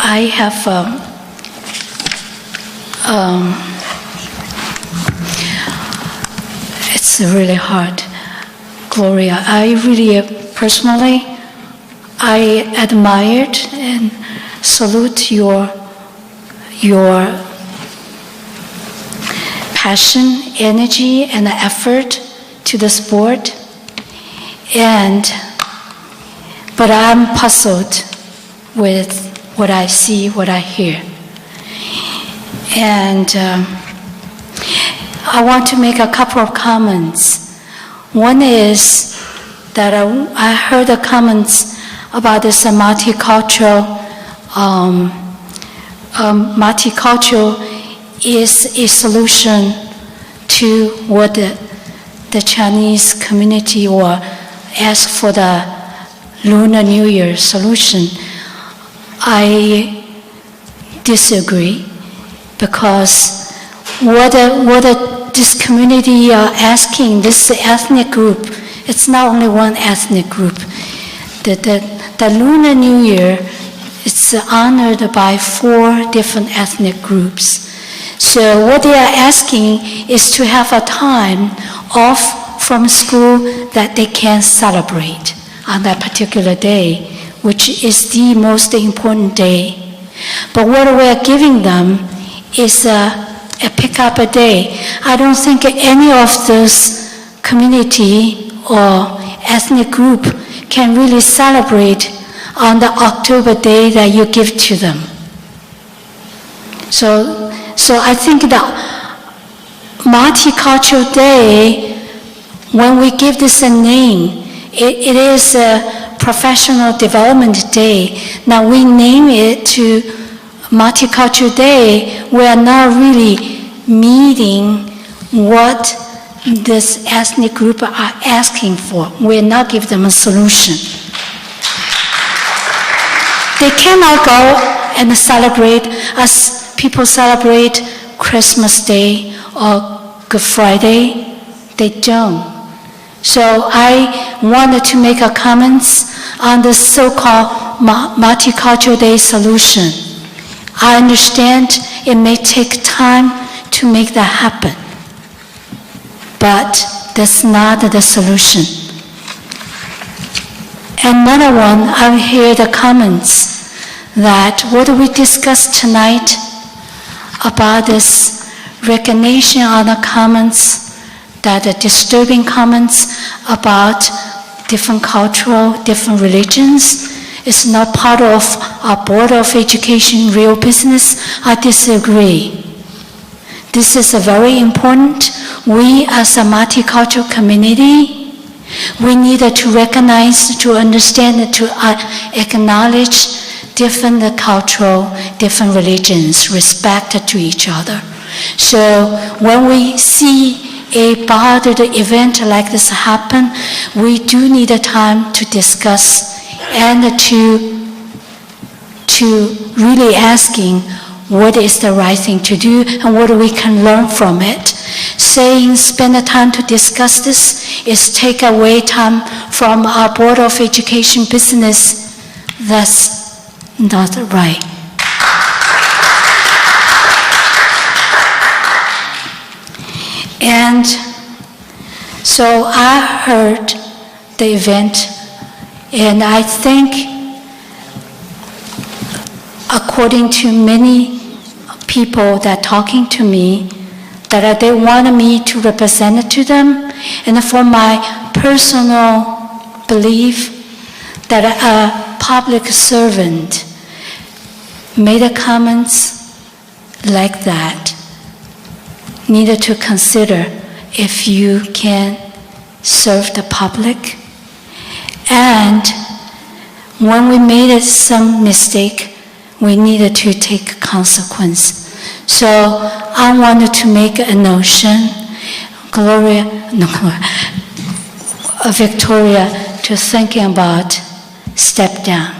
I have it's really hard. Gloria, I really personally, I admired and salute your passion, energy, and effort to the sport. But I'm puzzled with what I see, what I hear. And I want to make a couple of comments. One is that I heard the comments about this multicultural. Multicultural is a solution to what the Chinese community or ask for the Lunar New Year solution. I disagree, because what this community are asking, this ethnic group, it's not only one ethnic group. The Lunar New Year, it's honored by 4 different ethnic groups. So what they are asking is to have a time off from school that they can celebrate on that particular day, which is the most important day. But what we're giving them is a pick-up a day. I don't think any of those community or ethnic group can really celebrate on the October day that you give to them. So I think the Multicultural Day, when we give this a name, it is a professional development day. Now we name it to Multicultural Day. We are not really meeting what this ethnic group are asking for. We're not giving them a solution. They cannot go and celebrate as people celebrate Christmas Day or Good Friday. They don't. So I wanted to make a comments on the so-called Multicultural Day solution. I understand it may take time to make that happen, but that's not the solution. Another one, I hear the comments that what we discussed tonight about this recognition on the comments, that the disturbing comments about different cultural, different religions is not part of our Board of Education real business. I disagree. This is very important. We as a multicultural community, we need to recognize, to understand, to acknowledge different cultural, different religions, respect to each other. So when we see a bothered event like this happen, we do need a time to discuss and to really asking what is the right thing to do and what we can learn from it. Saying spend the time to discuss this is take away time from our Board of Education business. That's not right. And so I heard the event, and I think, according to many people that talking to me, that they wanted me to represent it to them, and for my personal belief that a public servant made a comments like that, needed to consider if you can serve the public. And when we made some mistake, we needed to take consequence. So I wanted to make a notion, Victoria, to thinking about step down.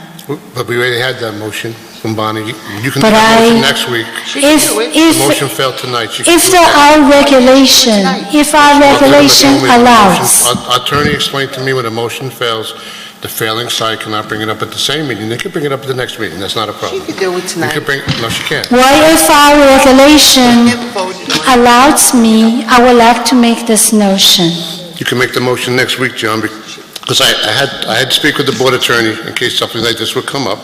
But we already had that motion from Bonnie. You can do But that motion I- next week. If- The motion failed tonight. You can If do there that. are regulation, if our regulation allows, Our attorney explained to me when a motion fails, the failing side cannot bring it up at the same meeting. They can bring it up at the next meeting. That's not a problem. She can do it tonight. No, she can't. what if our regulation allows me, I would like to make this notion. You can make the motion next week, John, because I had to speak with the board attorney in case something like this would come up.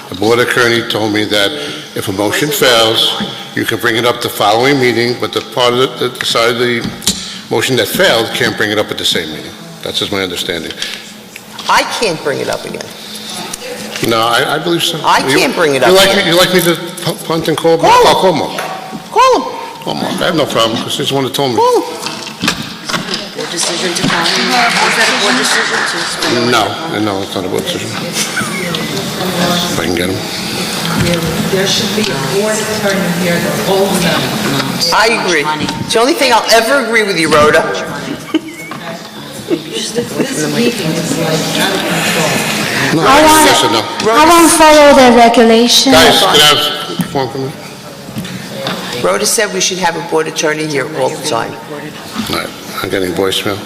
The board attorney told me that if a motion fails, you can bring it up the following meeting, but the part of the side of the motion that failed can't bring it up at the same meeting. That's just my understanding. I can't bring it up again. No, I believe so. I can't bring it up You again. like me to punt and call? I'll call Mark. Call him. Oh, Mark, I have no problem, because he's the one that told me. Board decision to come? Was that a board decision to spend? No, it's not a board decision. If I can get him. There should be a board attorney here the whole time. I agree. It's the only thing I'll ever agree with you, Rhoda. This meeting is like out of control. No, yes or no? I won't follow the regulation. Guys, can I have a form from you? Rhoda said we should have a board attorney here all the time. All right, I'm getting voicemail.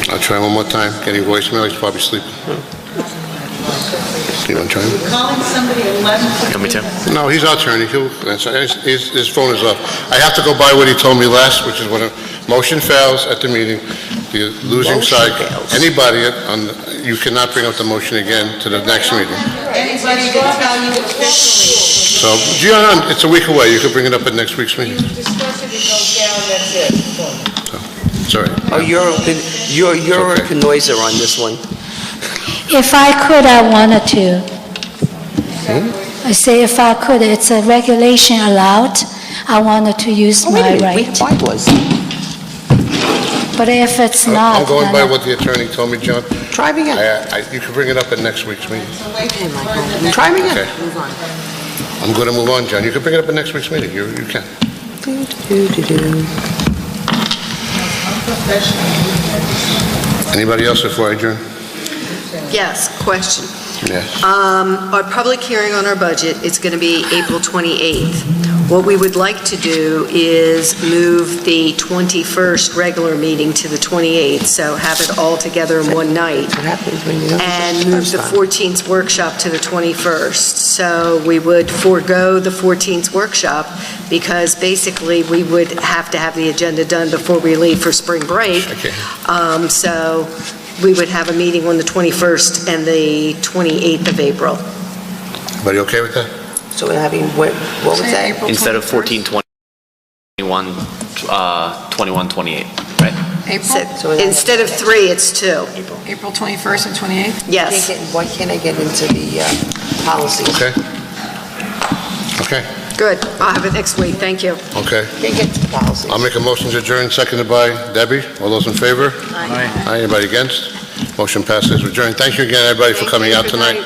I'll try one more time, getting voicemail, he's probably sleeping. You want to try him? Calling somebody 11. Me too. No, he's our attorney, his phone is off. I have to go by what he told me last, which is when a motion fails at the meeting, the losing side, anybody, you cannot bring up the motion again to the next meeting. Anybody can tell you officially. So, Gianna, it's a week away, you can bring it up at next week's meeting. You discuss it, it goes down, that's it. It's all right. Oh, you're a connoisseur on this one. If I could, I wanted to. I say if I could, it's a regulation allowed, I wanted to use my right. Bylaws. But if it's not, I'm going by then what the attorney told me, John. Try him again. You can bring it up at next week's meeting. Try him again. Okay. I'm going to move on, John. You can bring it up at next week's meeting. You can. Anybody else before I adjourn? Yes, question. Yes. Our public hearing on our budget is going to be April 28th. What we would like to do is move the 21st regular meeting to the 28th, so have it all together in one night. What happens when you don't? And move the 14th workshop to the 21st. So we would forego the 14th workshop because basically we would have to have the agenda done before we leave for spring break. Okay. So we would have a meeting on the 21st and the 28th of April. Everybody okay with that? So we're having, what was that? Instead of 14, 21, 28, right? So instead of 3, it's 2. April 21st and 28th? Yes. Why can't I get into the policies? Okay. Okay. Good. I'll have it next week. Thank you. Okay. Can't get to the policies. I'll make a motion to adjourn, seconded by Debbie. All those in favor? Aye. Anybody against? Motion passes. Adjourn. Thank you again, everybody, for coming out tonight.